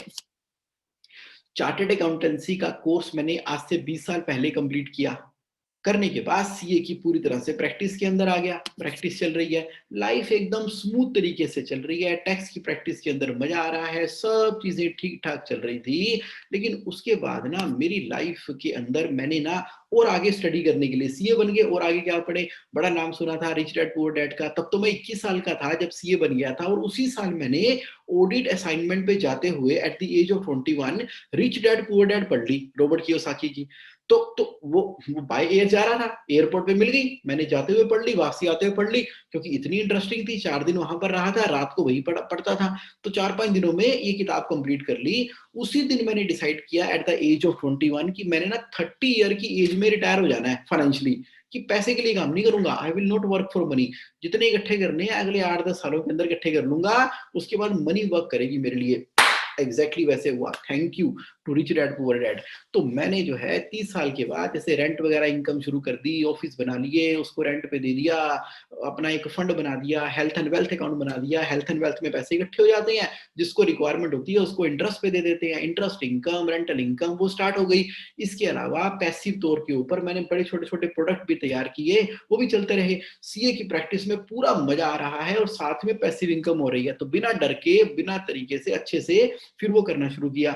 A: चार्टर्ड अकाउंटेंसी का कोर्स मैंने आज से 20 साल पहले कंप्लीट किया। करने के बाद सीए की पूरी तरह से प्रैक्टिस के अंदर आ गया, प्रैक्टिस चल रही है, लाइफ एकदम स्मूथ तरीके से चल रही है, टैक्स की प्रैक्टिस के अंदर मजा आ रहा है, सब चीजें ठीक ठाक चल रही थी। लेकिन उसके बाद ना मेरी लाइफ के अंदर मैंने ना और आगे स्टडी करने के लिए सीए बन गए, और आगे क्या पढ़े, बड़ा नाम सुना था रिच डैड पुअर डैड का। तब तो मैं 21 साल का था जब सीए बन गया था, और उसी साल मैंने ऑडिट असाइनमेंट पे जाते हुए at the age of 21 rich dad poor dad पढ़ ली, रॉबर्ट कियोसाकी की। तो वो बाय एयर जा रहा था, एयरपोर्ट पे मिल गई, मैंने जाते हुए पढ़ ली, वापसी आते हुए पढ़ ली, क्योंकि इतनी इंटरेस्टिंग थी। 4 दिन वहां पर रहा था, रात को वही पढ़ता था, तो 4-5 दिनों में ये किताब कंप्लीट कर ली। उसी दिन मैंने डिसाइड किया एट द एज ऑफ 21 कि मैंने ना 30 ईयर की एज में रिटायर हो जाना है फाइनेंशियली, कि पैसे के लिए काम नहीं करूंगा, आई will not work for money. जितने इकट्ठे करने हैं अगले 8-10 सालों के अंदर इकट्ठे कर लूंगा, उसके बाद मनी वर्क करेगी मेरे लिए। एग्जैक्टली वैसे हुआ। Thank you to rich dad poor dad. तो मैंने जो है 30 साल के बाद जैसे रेंट वगैरह इनकम शुरू कर दी, ऑफिस बना लिए, उसको रेंट पे दे दिया, अपना एक फंड बना दिया, हेल्थ एंड वेल्थ अकाउंट बना दिया। हेल्थ एंड वेल्थ में पैसे इकट्ठे हो जाते हैं, जिसको रिक्वायरमेंट होती है उसको इंटरेस्ट पे दे देते हैं, इंटरेस्ट इनकम, रेंटल इनकम वो स्टार्ट हो गई। इसके अलावा पैसिव तौर के ऊपर मैंने बड़े छोटे छोटे प्रोडक्ट भी तैयार किए, वो भी चलते रहे। सीए की प्रैक्टिस में पूरा मजा आ रहा है और साथ में पैसिव इनकम हो रही है, तो बिना डर के, बिना तरीके से अच्छे से फिर वो करना शुरू किया।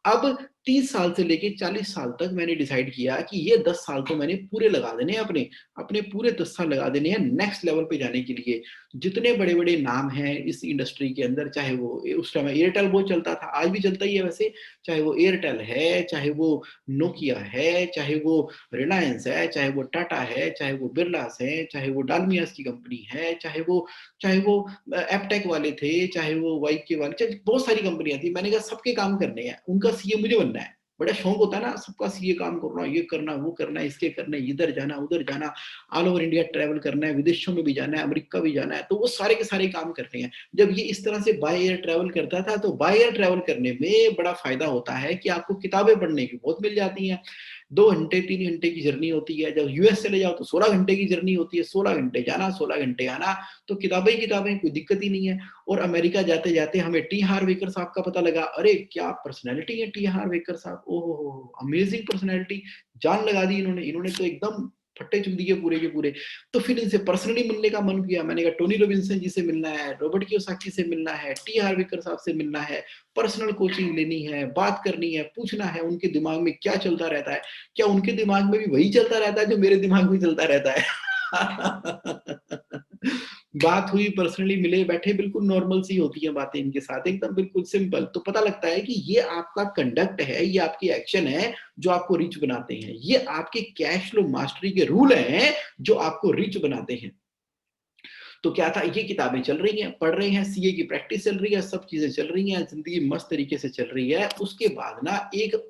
A: अब 30 साल से लेके 40 साल तक मैंने डिसाइड किया कि ये 10 साल तो मैंने पूरे लगा देने हैं, अपने अपने पूरे 10 साल लगा देने हैं नेक्स्ट लेवल पे जाने के लिए। जितने बड़े बड़े नाम हैं इस इंडस्ट्री के अंदर, चाहे वो उस टाइम एयरटेल बहुत चलता था, आज भी चलता ही है वैसे, चाहे वो एयरटेल है, चाहे वो नोकिया है, चाहे वो रिलायंस है, चाहे वो टाटा है, चाहे वो बिरलास है, चाहे वो डालमियास की कंपनी है, चाहे वो एपटेक वाले थे, चाहे वो वाइफ के वाले, चाहे बहुत सारी कंपनियां थी। मैंने कहा सबके काम करने हैं, उनका सीए मुझे बनना है। बड़ा शौक होता है ना सबका, सीए काम करना, ये करना, वो करना, इसके करना, इधर जाना, उधर जाना, ऑल ओवर इंडिया ट्रैवल करना है, विदेशों में भी जाना है, अमेरिका भी जाना है, तो वो सारे के सारे काम करने हैं। जब ये इस तरह से बाय एयर ट्रैवल करता था, तो बाय एयर ट्रैवल करने में बड़ा फायदा होता है कि आपको किताबें पढ़ने की बहुत मिल जाती हैं। 2 घंटे 3 घंटे की जर्नी होती है, जब यूएस चले जाओ तो 16 घंटे की जर्नी होती है, 16 घंटे जाना, 16 घंटे आना, तो किताबें ही किताबें, कोई दिक्कत ही नहीं है। और अमेरिका जाते जाते हमें टी हार्वेकर साहब का पता लगा। अरे क्या पर्सनैलिटी है टी हार्वेकर साहब, ओहो, अमेजिंग पर्सनैलिटी, जान लगा दी इन्होंने, इन्होंने तो एकदम फट्टे चुन दिए पूरे के पूरे। तो फिर इनसे पर्सनली मिलने का मन किया, मैंने कहा टोनी रॉबिन्सन जी से मिलना है, रॉबर्ट कियोसाकी से मिलना है, टी हार्वेकर साहब से मिलना है, पर्सनल कोचिंग लेनी है, बात करनी है, पूछना है उनके दिमाग में क्या चलता रहता है, क्या उनके दिमाग में भी वही चलता रहता है जो मेरे दिमाग में चलता रहता है। बात हुई, पर्सनली मिले, बैठे, बिल्कुल नॉर्मल सी होती है बातें इनके साथ, एकदम बिल्कुल सिंपल। तो पता लगता है कि ये आपका कंडक्ट है, ये आपकी एक्शन है जो आपको रिच बनाते हैं, ये आपके कैश फ्लो मास्टरी के रूल हैं जो आपको रिच बनाते हैं। तो क्या था, ये किताबें चल रही हैं, पढ़ रहे हैं, सीए की प्रैक्टिस चल रही है, सब चीजें चल रही हैं, जिंदगी मस्त तरीके से चल रही है। उसके बाद ना एक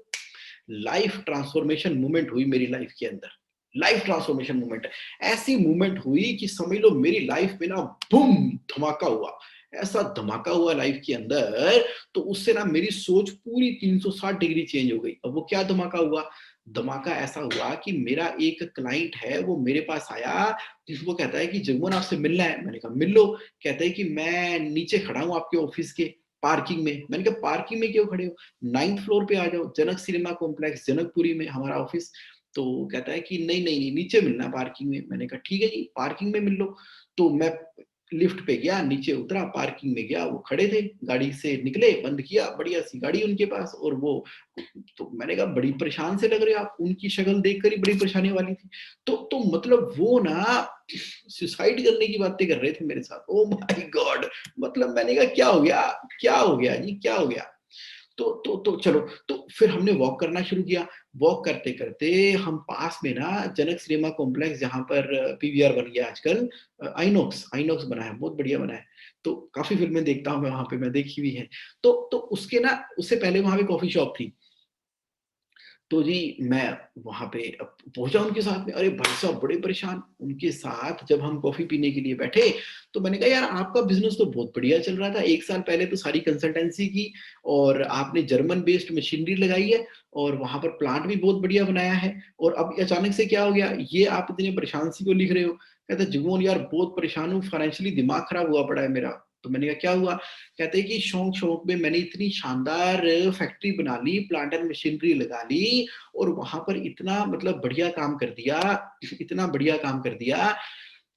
A: लाइफ ट्रांसफॉर्मेशन मूवमेंट हुई मेरी लाइफ के अंदर। लाइफ ट्रांसफॉर्मेशन मूवमेंट, ऐसी मूवमेंट हुई कि समझ लो मेरी लाइफ में ना बूम धमाका हुआ। ऐसा धमाका हुआ लाइफ के अंदर, तो उससे ना मेरी सोच पूरी 360 डिग्री चेंज हो गई। अब वो क्या धमाका हुआ, धमाका ऐसा हुआ कि मेरा एक क्लाइंट है, वो मेरे पास आया, जिसको कहता है कि जगमोहन आपसे मिलना है। मैंने कहा मिल लो। कहता है कि मैं नीचे खड़ा हूँ आपके ऑफिस के पार्किंग में। मैंने कहा पार्किंग में क्यों खड़े हो, 9th फ्लोर पे आ जाओ, जनक सिनेमा कॉम्प्लेक्स जनकपुरी में हमारा ऑफिस। तो कहता है कि नहीं नहीं नहीं, नीचे मिलना है पार्किंग में। मैंने कहा ठीक है जी, पार्किंग में मिल लो। तो मैं लिफ्ट पे गया, नीचे उतरा, पार्किंग में गया, वो खड़े थे, गाड़ी से निकले, बंद किया, बढ़िया सी गाड़ी उनके पास, और वो, तो मैंने कहा बड़ी परेशान से लग रहे हो आप, उनकी शक्ल देखकर ही बड़ी परेशानी वाली थी। तो मतलब वो ना सुसाइड करने की बातें कर रहे थे मेरे साथ। ओ माय गॉड, मतलब मैंने कहा क्या हो गया, क्या हो गया जी, क्या हो गया। तो चलो, तो फिर हमने वॉक करना शुरू किया। वॉक करते करते हम पास में ना जनक सिनेमा कॉम्प्लेक्स, जहां पर पीवीआर बन गया आजकल, आइनॉक्स आइनॉक्स बना है, बहुत बढ़िया बना है। तो काफी फिल्में देखता हूँ मैं वहां पे, मैं देखी हुई है। तो उसके ना, उससे पहले वहां पे कॉफी शॉप थी। तो जी मैं वहाँ पे पहुँचा उनके साथ में, अरे भाई साहब बड़े परेशान। उनके साथ जब हम कॉफ़ी पीने के लिए बैठे, तो मैंने कहा यार आपका बिज़नेस तो बहुत बढ़िया चल रहा था। 1 साल पहले तो सारी कंसल्टेंसी की, और आपने जर्मन बेस्ड मशीनरी लगाई है, और वहाँ पर प्लांट भी बहुत बढ़िया बनाया है, और अब अचानक से क्या हो गया? ये आप इतने परेशान सी क्यों लिख रहे हो? कहता है, "जुगनू यार बहुत परेशान हूँ, फाइनेंशियली दिमाग खराब हुआ पड़ा है मेरा।" तो मैंने कहा क्या हुआ? कहते हैं कि शौक-शौक में मैंने इतनी शानदार फैक्ट्री बना ली, प्लांट एंड मशीनरी लगा ली और वहाँ पर इतना मतलब बढ़िया काम कर दिया, इतना बढ़िया काम कर दिया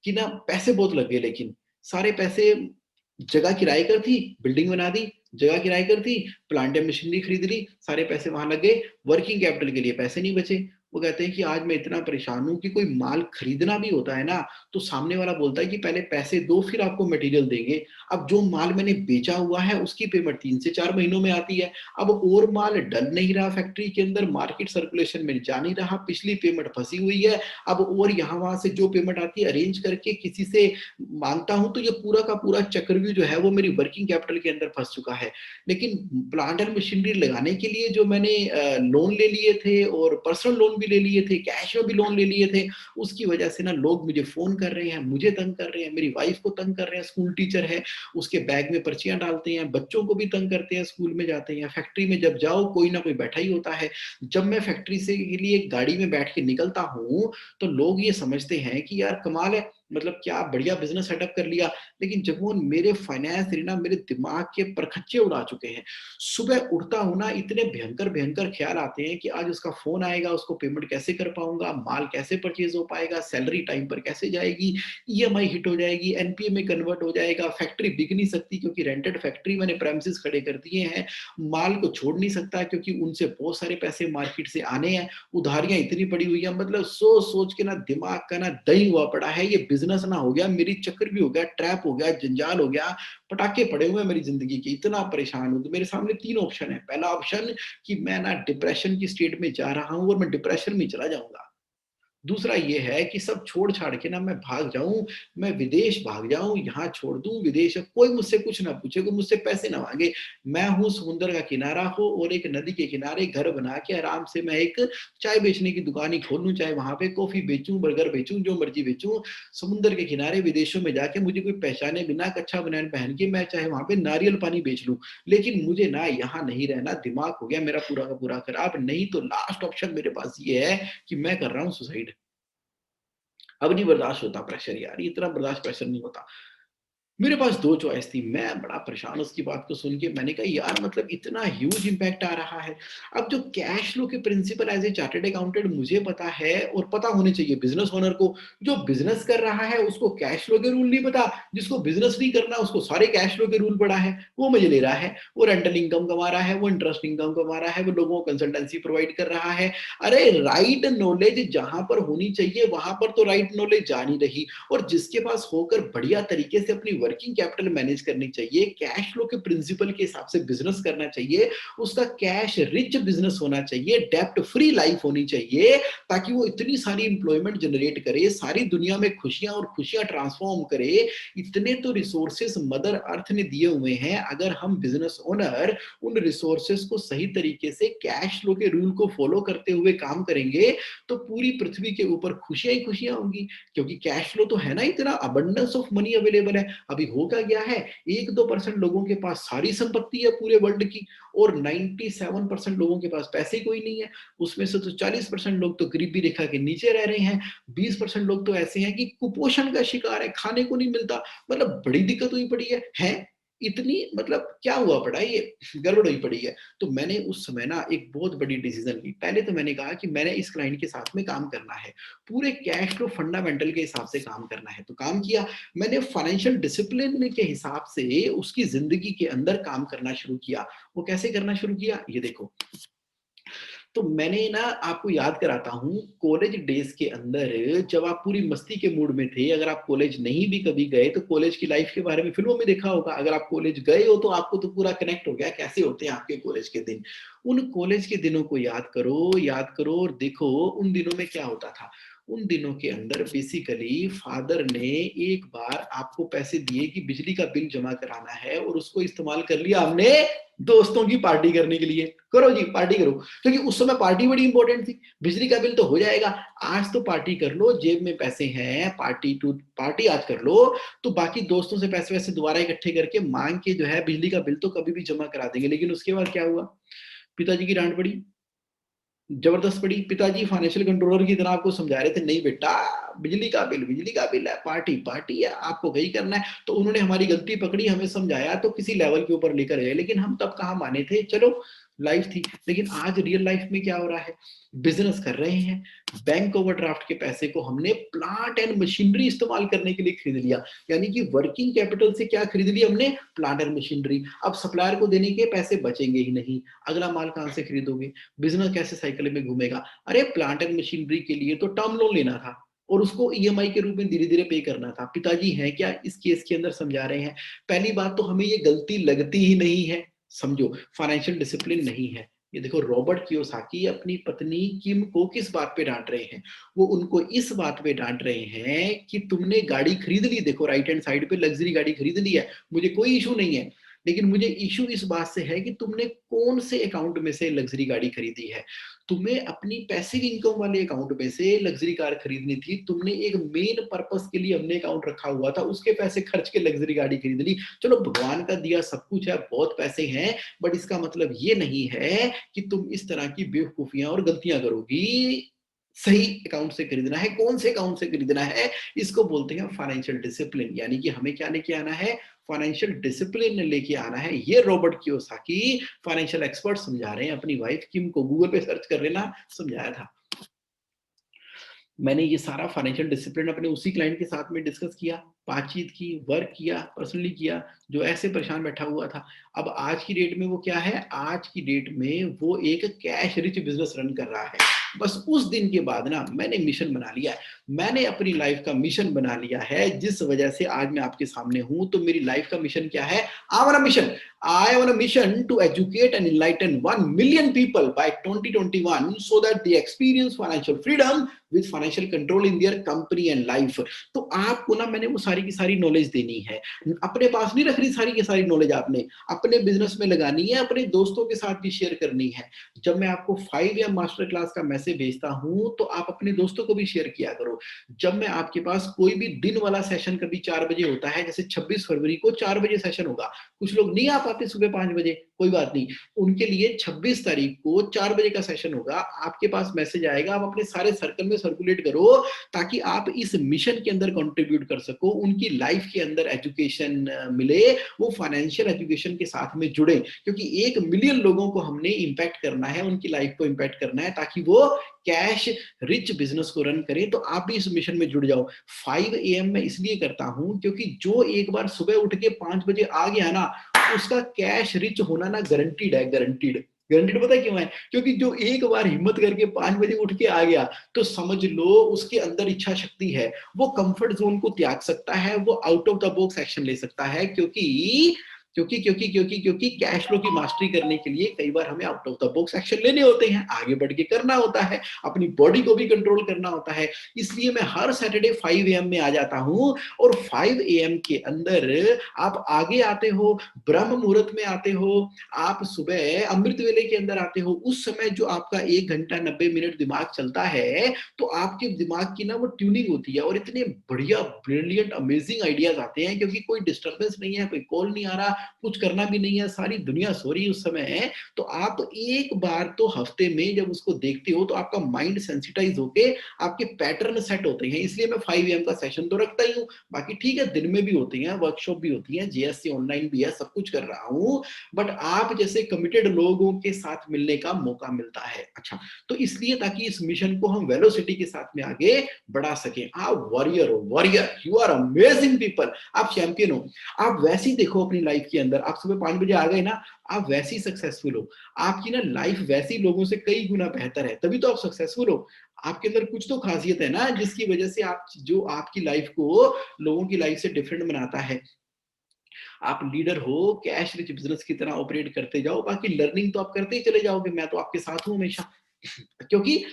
A: कि ना पैसे बहुत लग गए लेकिन। सारे पैसे जगह किराए कर थी, बिल्डिंग बना दी, जगह किराए कर थी, प्लांट एंड मशीनरी खरीद ली, सारे पैसे वहाँ लग गए, वर्किंग कैपिटल के लिए पैसे नहीं बचे। वो कहते हैं कि आज मैं इतना परेशान हूँ कि कोई माल खरीदना भी होता है ना, तो सामने वाला बोलता है कि पहले पैसे दो फिर आपको मटेरियल देंगे। अब जो माल मैंने बेचा हुआ है उसकी पेमेंट 3 से 4 महीनों में आती है। अब और माल डल नहीं रहा फैक्ट्री के अंदर, मार्केट सर्कुलेशन में जा नहीं रहा, पिछली पेमेंट फँसी हुई है। अब और यहाँ-वहाँ से जो पेमेंट आती है अरेंज करके किसी से माँगता हूँ, तो ये पूरा का पूरा चक्रव्यूह जो है वो मेरी वर्किंग कैपिटल के अंदर फँस चुका है। लेकिन प्लांट एंड मशीनरी लगाने के लिए जो मैंने लोन ले लिए थे और पर्सनल लोन भी ले लिए थे, कैश में भी लोन ले लिए थे, उसकी वजह से ना लोग मुझे फ़ोन कर रहे हैं, मुझे तंग कर रहे हैं, मेरी वाइफ़ को तंग कर रहे हैं, स्कूल टीचर है, उसके बैग में पर्चियाँ डालते हैं, बच्चों को भी तंग करते हैं, स्कूल में जाते हैं, फैक्ट्री में जब जाओ कोई ना कोई बैठा ही होता है। जब मैं फैक्ट्री से के लिए गाड़ी में बैठ के निकलता हूँ, तो लोग ये समझते हैं कि यार कमाल है, मतलब क्या बढ़िया बिज़नेस सेटअप कर लिया। लेकिन जब वो मेरे फाइनेंस ना मेरे दिमाग के परखच्चे उड़ा चुके हैं। सुबह उठता हूँ ना इतने भयंकर-भयंकर ख़्याल आते हैं कि आज उसका फ़ोन आएगा, उसको पेमेंट कैसे कर पाऊँगा, माल कैसे परचेज़ हो पाएगा, सैलरी टाइम पर कैसे जाएगी, ईएमआई हिट हो जाएगी, एनपीए में कन्वर्ट हो जाएगा, फैक्ट्री बिक नहीं सकती क्योंकि रेंटेड फैक्ट्री मैंने प्रेमिसेस खड़े कर दिए हैं, माल को छोड़ नहीं सकता क्योंकि उनसे बहुत सारे पैसे मार्केट से आने हैं, उधारियाँ इतनी पड़ी हुई हैं, मतलब सोच-सोच के ना दिमाग का ना दही हुआ पड़ा है, ये बिज़नेस ना हो गया, मेरी चक्कर भी हो गया, ट्रैप हो गया, जंजाल हो गया, पटाखे पड़े हुए हैं मेरी ज़िंदगी के, इतना परेशान हूँ। तो मेरे सामने 3 ऑप्शन है। पहला ऑप्शन कि मैं ना डिप्रेशन की स्टेट में जा रहा हूँ और मैं डिप्रेशन में चला जाऊँगा। दूसरा ये है कि सब छोड़-छाड़ के ना मैं भाग जाऊँ, मैं विदेश भाग जाऊँ, यहाँ छोड़ दूँ, विदेश कोई मुझसे कुछ ना पूछे, कोई मुझसे पैसे ना माँगे। मैं हूँ समुद्र का किनारा हो और एक नदी के किनारे घर बना के आराम से मैं एक चाय बेचने की दुकान ही खोल लूँ, चाहे वहाँ पे कॉफ़ी बेचूँ, बर्गर बेचूँ, जो मर्ज़ी बेचूँ। समुद्र के किनारे विदेशों में जाके मुझे कोई पहचाने बिना कच्छा बनियान पहन के मैं चाहे वहाँ पे नारियल पानी बेच लूँ। लेकिन मुझे ना यहाँ नहीं रहना, दिमाग हो गया मेरा पूरा का पूरा खराब। नहीं तो लास्ट ऑप्शन मेरे पास ये है कि मैं कर रहा हूँ सुसाइड। अब नहीं बर्दाश्त होता प्रेशर यार, ये इतना बर्दाश्त प्रेशर नहीं होता। मेरे पास 2 चॉइस थी, मैं बड़ा परेशान उसकी बात को सुन के मैंने कहा यार मतलब इतना ह्यूज इम्पैक्ट आ रहा है। अब जो कैश फ्लो के principle as a chartered accountant मुझे पता है और पता होने चाहिए बिज़नेस ओनर को, जो बिज़नेस कर रहा है उसको कैश फ्लो के रूल नहीं पता, जिसको बिज़नेस नहीं करना उसको सारे कैश फ्लो के रूल पड़ा है, वो मज़े ले रहा है, वो रेंटल इनकम कमा रहा है, वो इंटरेस्ट इनकम कमा रहा है, वो लोगों को कंसल्टेंसी प्रोवाइड कर रहा है। अरे राइट नॉलेज जहाँ पर होनी चाहिए वहाँ पर तो राइट नॉलेज जा नहीं रही। और जिसके पास होकर बढ़िया तरीके से अपनी वर्किंग कैपिटल मैनेज करनी चाहिए, कैश फ्लो के प्रिंसिपल के हिसाब से बिज़नेस करना चाहिए, उसका कैश रिच बिज़नेस होना चाहिए, डेब्ट फ्री लाइफ होनी चाहिए, ताकि वो इतनी सारी एम्प्लॉयमेंट जनरेट करे, सारी दुनिया में खुशियाँ और खुशियाँ ट्रांसफ़ॉर्म करे। इतने तो रिसोर्सेज़ मदर अर्थ ने दिए हुए हैं, अगर हम बिज़नेस ओनर उन रिसोर्सेज़ को सही तरीके से कैश फ्लो के रूल को फ़ॉलो करते हुए काम करेंगे, तो पूरी पृथ्वी के ऊपर खुशियाँ ही खुशियाँ होंगी। क्योंकि कैश फ्लो तो है ना इतना अबंडेंस ऑफ मनी अवेलेबल है। अभी होगा क्या है 1-2% लोगों के पास सारी संपत्ति है पूरे वर्ल्ड की और 97% लोगों के पास पैसे कोई नहीं है। उसमें से तो 40% लोग तो गरीबी रेखा के नीचे रह रहे हैं। 20% लोग तो ऐसे हैं कि कुपोषण का शिकार है, खाने को नहीं मिलता। मतलब बड़ी दिक्कत हुई पड़ी है। हैं? इतनी मतलब क्या हुआ पड़ा है ये गड़बड़ हुई पड़ी है। तो मैंने उस समय ना एक बहुत बड़ी डिसीज़न ली। पहले तो मैंने कहा कि मैंने इस क्लाइंट के साथ में काम करना है। पूरे कैश फ्लो फंडामेंटल के हिसाब से काम करना है, तो काम किया। मैंने फाइनेंशियल डिसिप्लिन के हिसाब से उसकी ज़िंदगी के अंदर काम करना शुरू किया। वो कैसे करना शुरू किया? ये देखो, तो मैंने ना आपको याद कराता हूँ, कॉलेज डेज़ के अंदर जब आप पूरी मस्ती के मूड में थे, अगर आप कॉलेज नहीं भी कभी गए, तो कॉलेज की लाइफ़ के बारे में फ़िल्मों में देखा होगा। अगर आप कॉलेज गए हो, तो आपको तो पूरा कनेक्ट हो गया, कैसे होते हैं आपके कॉलेज के दिन। उन कॉलेज के दिनों को याद करो और देखो उन दिनों में क्या होता था। उन दिनों के अंदर बेसिकली फादर ने एक बार आपको पैसे दिए कि बिजली का बिल जमा कराना है और उसको इस्तेमाल कर लिया हमने दोस्तों की पार्टी करने के लिए। करो जी, पार्टी करो। क्योंकि उस समय पार्टी बड़ी इंपॉर्टेंट थी। बिजली का बिल तो हो जाएगा, आज तो पार्टी कर लो, जेब में पैसे हैं, पार्टी आज कर लो, तो बाकी दोस्तों से पैसे-वैसे दोबारा इकट्ठे करके माँग के जो है बिजली का बिल तो कभी भी जमा करा देंगे। लेकिन उसके बाद क्या हुआ? पिताजी की डाँट पड़ी, जबरदस्त पड़ी। पिताजी फाइनेंशियल कंट्रोलर की तरह आपको समझा रहे थे, नहीं बेटा बिजली का बिल है, पार्टी पार्टी है, आपको वही करना है। तो उन्होंने हमारी गलती पकड़ी, हमें समझाया तो किसी लेवल के ऊपर लेकर गए, लेकिन हम तब कहाँ माने थे, चलो लाइफ थी। लेकिन आज रियल लाइफ में क्या हो रहा है, बिजनेस कर रहे हैं, बैंक ओवरड्राफ्ट के पैसे को हमने प्लांट एंड मशीनरी इस्तेमाल करने के लिए खरीद लिया। यानी कि वर्किंग कैपिटल से क्या खरीद लिया हमने, प्लांट एंड मशीनरी। अब सप्लायर को देने के पैसे बचेंगे ही नहीं, अगला माल कहां से खरीदोगे, बिजनेस कैसे साइकिल में घूमेगा। अरे प्लांट एंड मशीनरी के लिए तो टर्म लोन लेना था और उसको ईएमआई के रूप में धीरे धीरे पे करना था। पिताजी हैं क्या इस केस के अंदर समझा रहे हैं। पहली बात तो हमें ये गलती लगती ही नहीं है, समझो फाइनेंशियल डिसिप्लिन नहीं है। ये देखो रॉबर्ट कियोसाकी अपनी पत्नी किम को किस बात पे डांट रहे हैं, वो उनको इस बात पे डांट रहे हैं कि तुमने गाड़ी खरीद ली, देखो राइट हैंड साइड पे लग्जरी गाड़ी खरीद ली है, मुझे कोई इशू नहीं है, लेकिन मुझे इशू इस बात से है कि तुमने कौन से अकाउंट में से लग्जरी गाड़ी खरीदी है। तुम्हें अपनी पैसिव इनकम वाले अकाउंट में से लग्जरी कार खरीदनी थी, तुमने एक मेन पर्पस के लिए हमने अकाउंट रखा हुआ था, उसके पैसे खर्च के लग्जरी गाड़ी खरीद ली। चलो भगवान का दिया सब कुछ है, बहुत पैसे हैं, बट इसका मतलब ये नहीं है कि तुम इस तरह की बेवकूफियां और गलतियां करोगी। सही अकाउंट से खरीदना है, कौन से अकाउंट से खरीदना है, इसको बोलते हैं फाइनेंशियल डिसिप्लिन। यानी कि हमें क्या लेके आना है, फाइनेंशियल डिसिप्लिन लेके आना है। ये रॉबर्ट कियोसाकी फाइनेंशियल एक्सपर्ट समझा रहे हैं अपनी वाइफ किम को, गूगल पे सर्च कर लेना, समझाया था। मैंने ये सारा फाइनेंशियल डिसिप्लिन अपने उसी क्लाइंट के साथ में डिस्कस किया, बातचीत की, वर्क किया, पर्सनली किया, जो ऐसे परेशान बैठा हुआ था। अब आज की डेट में वो क्या है, आज की डेट में वो एक कैश रिच बिजनेस रन कर रहा है। बस उस दिन के बाद ना मैंने मिशन बना लिया है, मैंने अपनी लाइफ का मिशन बना लिया है, जिस वजह से आज मैं आपके सामने हूं। तो मेरी लाइफ का मिशन क्या है, I am on a mission to educate and enlighten 1 million people by 2021 so that they experience financial freedom with financial control in their company and life। तो आपको ना मैंने वो सारी की सारी नॉलेज देनी है, अपने पास नहीं रखनी सारी की सारी नॉलेज, आपने अपने बिजनेस में लगानी है, अपने दोस्तों के साथ भी शेयर करनी है। जब मैं आपको 5 AM मास्टर क्लास का मैसेज भेजता हूं तो आप अपने दोस्तों को भी शेयर किया करो। जब मैं आपके पास कोई भी दिन वाला सेशन कभी 4 बजे होता है, जैसे 26 फरवरी को 4 बजे सेशन होगा, कुछ लोग नहीं आ पाते सुबह 5 बजे, कोई बात नहीं, उनके लिए 26 तारीख को 4 बजे का सेशन होगा, आपके पास मैसेज आएगा, आप अपने सारे सर्कल में सर्कुलेट करो ताकि आप इस मिशन के अंदर कंट्रीब्यूट कर सको, उनकी लाइफ के अंदर एजुकेशन मिले, वो फाइनेंशियल एजुकेशन के साथ में जुड़े। क्योंकि 1 मिलियन लोगों को हमने इंपैक्ट करना है, उनकी लाइफ को इंपैक्ट करना है, ताकि वो कैश रिच बिजनेस को रन करें। तो आप भी इस मिशन में जुड़ जाओ। 5 AM मैं इसलिए करता हूं क्योंकि जो एक बार सुबह उठ के 5 बजे आ गया ना, उसका कैश रिच होना ना गारंटीड है, गारंटीड। गारंटीड पता है क्यों है, क्योंकि जो एक बार हिम्मत करके 5 बजे उठ के आ गया, तो समझ लो उसके अंदर इच्छा शक्ति है, वो कंफर्ट जोन को त्याग सकता है, वो out of the box action ले सकता है। क्योंकि कैश फ्लो की मास्टरी करने के लिए कई बार हमें out of the box action लेने होते हैं, आगे बढ़ के करना होता है, अपनी बॉडी को भी कंट्रोल करना होता है। इसलिए मैं हर सैटरडे 5 AM में आ जाता हूं, और 5 AM के अंदर आप आगे आते हो, ब्रह्म मुहूर्त में आते हो, आप सुबह अमृत वेले के अंदर आते हो, उस समय जो आपका 1 घंटा 90 मिनट दिमाग चलता है, तो आपके दिमाग की ना वो ट्यूनिंग होती है, और इतने बढ़िया ब्रिलियंट अमेजिंग आइडियाज आते हैं, क्योंकि कोई डिस्टर्बेंस नहीं है, कोई कॉल नहीं आ रहा, कुछ करना भी नहीं है, सारी दुनिया सो रही है उस समय है। तो आप एक बार तो हफ्ते में जब उसको देखते हो, तो आपका माइंड सेंसिटाइज होके आपके पैटर्न सेट होते हैं। इसलिए मैं 5 AM का सेशन तो रखता ही हूँ, बाकी ठीक है दिन में भी होती है, वर्कशॉप भी होती है, जेएससी ऑनलाइन भी है, सब कुछ कर रहा हूँ, बट आप जैसे कमिटेड लोगों के साथ मिलने का मौका मिलता है। अच्छा, तो इसलिए ताकि इस मिशन को हम वेलोसिटी के साथ में आगे बढ़ा सकें। आप वॉरियर हो, warrior, you are amazing people, आप चैंपियन हो। आप वैसे ही देखो अपनी लाइफ के अंदर, आप सुबह 5 बजे आ गए ना, आप वैसी सक्सेसफुल हो, आपकी ना लाइफ वैसी लोगों से कई गुना बेहतर है, तभी तो आप सक्सेसफुल हो। आपके अंदर कुछ तो खासियत है ना, जिसकी वजह से आप, जो आपकी लाइफ को लोगों की लाइफ से डिफरेंट बनाता है। आप लीडर हो, कैश रिच बिजनेस की तरह ऑपरेट करते जाओ, बाकी लर्निंग तो आप करते ही चले जाओगे, मैं तो आपके साथ हूं हमेशा। क्योंकि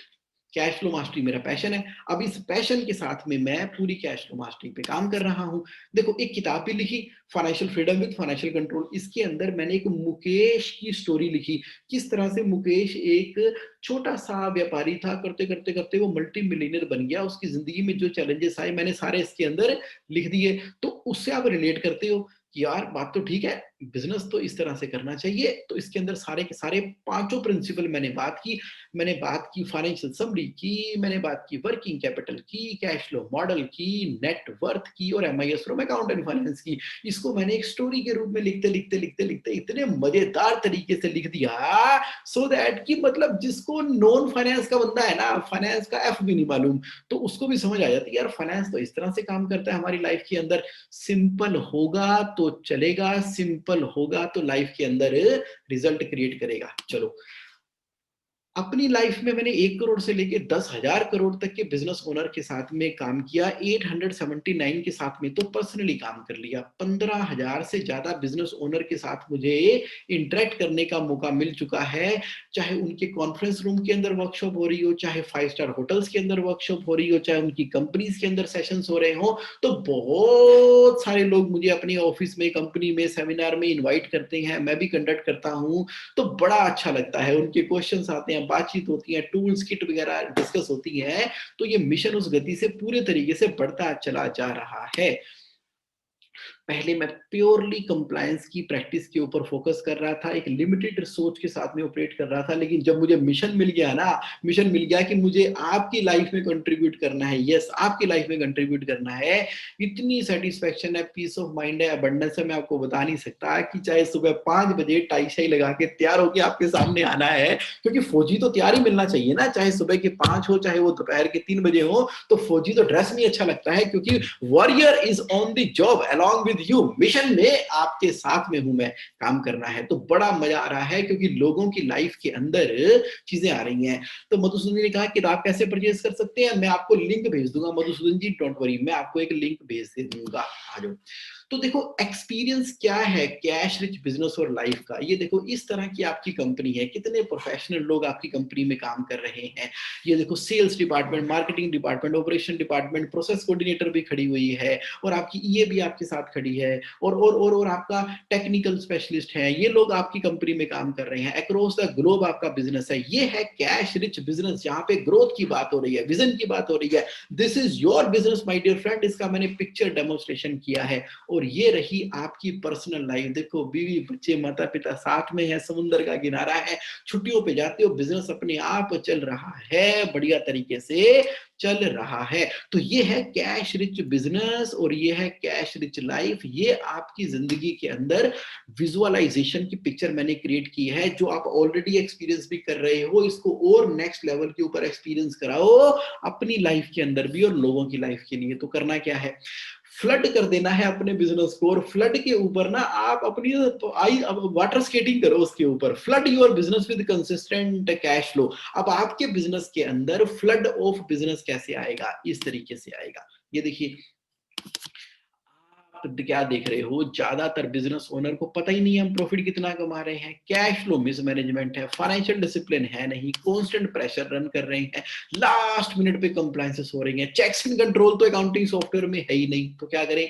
A: कैश फ्लो मास्टरी मेरा पैशन है। अब इस पैशन के साथ में मैं पूरी कैश फ्लो मास्टरी पे काम कर रहा हूं। देखो एक किताब भी लिखी, financial freedom with financial control, इसके अंदर मैंने एक मुकेश की स्टोरी लिखी, किस तरह से मुकेश एक छोटा सा व्यापारी था, करते करते करते वो मल्टी मिलियनर बन गया, उसकी जिंदगी में जो चैलेंजेस आए मैंने सारे इसके अंदर लिख दिए। तो उससे आप रिलेट करते हो कि यार बात तो ठीक है, बिज़नेस तो इस तरह से करना चाहिए। तो इसके अंदर सारे के सारे पाँचों प्रिंसिपल मैंने बात की। मैंने बात की फाइनेंशियल समरी की, मैंने बात की वर्किंग कैपिटल की, कैश फ्लो मॉडल की, नेट वर्थ की और MIS from account and finance की। इसको मैंने एक स्टोरी के रूप में लिखते इतने मज़ेदार तरीके से लिख दिया सो दैट कि मतलब जिसको नॉन फाइनेंस का बंदा है ना, फाइनेंस का एफ भी नहीं मालूम, तो उसको भी समझ आ जाती है यार फाइनेंस तो इस तरह से काम करता है हमारी लाइफ के अंदर। सिंपल होगा तो चलेगा, सिंपल होगा तो लाइफ के अंदर रिजल्ट क्रिएट करेगा। चलो, अपनी लाइफ में मैंने 1 करोड़ से लेके 10,000 करोड़ तक के बिज़नेस ओनर के साथ में काम किया, 879 के साथ में तो पर्सनली काम कर लिया। 15,000 से ज़्यादा बिज़नेस ओनर के साथ मुझे इंटरैक्ट करने का मौका मिल चुका है, चाहे उनके कॉन्फ्रेंस रूम के अंदर वर्कशॉप हो रही हो, चाहे 5 स्टार होटल्स के अंदर वर्कशॉप हो रही हो, चाहे उनकी कंपनीज़ के अंदर सेशंस हो रहे हों, तो बहुत सारे लोग मुझे अपनी ऑफ़िस में, कंपनी में, सेमिनार में इनवाइट करते हैं, मैं भी कंडक्ट करता हूँ। तो बड़ा अच्छा लगता है, उनके क्वेश्चंस आते हैं, बातचीत होती है, टूल्स किट वगैरह डिस्कस होती है, तो ये मिशन उस गति से पूरे तरीके से बढ़ता चला जा रहा है। पहले मैं प्योरली कंप्लायंस की प्रैक्टिस के ऊपर फोकस कर रहा था, एक लिमिटेड सोच के साथ में ऑपरेट कर रहा था, लेकिन जब मुझे मिशन मिल गया ना, मिशन मिल गया कि मुझे आपकी लाइफ में कंट्रीब्यूट करना है, यस आपकी लाइफ में कंट्रीब्यूट करना है, इतनी सेटिस्फेक्शन है, पीस ऑफ माइंड है, अबंडेंस है, मैं आपको बता नहीं सकता कि चाहे सुबह 5 बजे टाई शाई लगा के तैयार होके आपके सामने आना है, क्योंकि फौजी तो तैयार ही मिलना चाहिए ना, चाहे सुबह के 5 हो, चाहे वो दोपहर के 3 बजे हो, तो फौजी तो ड्रेस में अच्छा लगता है, क्योंकि warrior is on the job along with you, mission में आपके साथ में हूं मैं, काम करना है। तो बड़ा मजा आ रहा है क्योंकि लोगों की लाइफ के अंदर चीजें आ रही हैं। तो मधुसूदन जी ने कहा कि आप कैसे परचेज कर सकते हैं, मैं आपको लिंक भेज दूंगा मधुसूदन जी, डोंट वरी, मैं आपको एक लिंक भेज दे दूंगा, आ जाओ। तो देखो एक्सपीरियंस क्या है कैश रिच बिजनेस और लाइफ का, ये देखो इस तरह की आपकी कंपनी है, कितने प्रोफेशनल लोग आपकी कंपनी में काम कर रहे हैं, ये देखो sales department, marketing department, operation department, process coordinator भी खड़ी हुई है, और आपकी ईए भी आपके साथ खड़ी है, और आपका टेक्निकल स्पेशलिस्ट है, ये लोग आपकी कंपनी में काम कर रहे हैं, अक्रॉस द ग्लोब आपका बिजनेस है। ये है कैश रिच बिजनेस, जहां पे ग्रोथ की बात हो रही है, विजन की बात हो रही है। This is your business my dear friend, इसका मैंने पिक्चर डेमोन्स्ट्रेशन किया है। और ये रही आपकी पर्सनल लाइफ, देखो बीवी बच्चे माता पिता साथ में है, समुंदर का किनारा है, छुट्टियों पे जाते हो, बिजनेस अपने आप चल रहा है, बढ़िया तरीके से चल रहा है। तो ये है कैश रिच बिजनेस और ये है कैश रिच लाइफ। ये आपकी जिंदगी के अंदर विजुअलाइजेशन की पिक्चर मैंने क्रिएट की है, जो आप ऑलरेडी एक्सपीरियंस भी कर रहे हो, इसको और नेक्स्ट लेवल के ऊपर एक्सपीरियंस कराओ अपनी लाइफ के अंदर भी और लोगों की लाइफ के लिए। तो करना क्या है, फ्लड कर देना है अपने बिजनेस को, और फ्लड के ऊपर ना आप अपनी आई वाटर स्केटिंग करो उसके ऊपर, flood your business with consistent cash flow. अब आपके बिजनेस के अंदर फ्लड ऑफ बिजनेस कैसे आएगा, इस तरीके से आएगा। ये देखिए आप क्या देख रहे हो, ज्यादातर बिजनेस ओनर को पता ही नहीं है हम प्रॉफिट कितना कमा रहे हैं, कैश फ्लो मिसमैनेजमेंट है, फाइनेंशियल डिसिप्लिन है नहीं, कांस्टेंट प्रेशर रन कर रहे हैं, लास्ट मिनट पे कंप्लायंसेस हो रही हैं, चेक्स एंड कंट्रोल तो अकाउंटिंग सॉफ्टवेयर में है ही नहीं, तो क्या करें,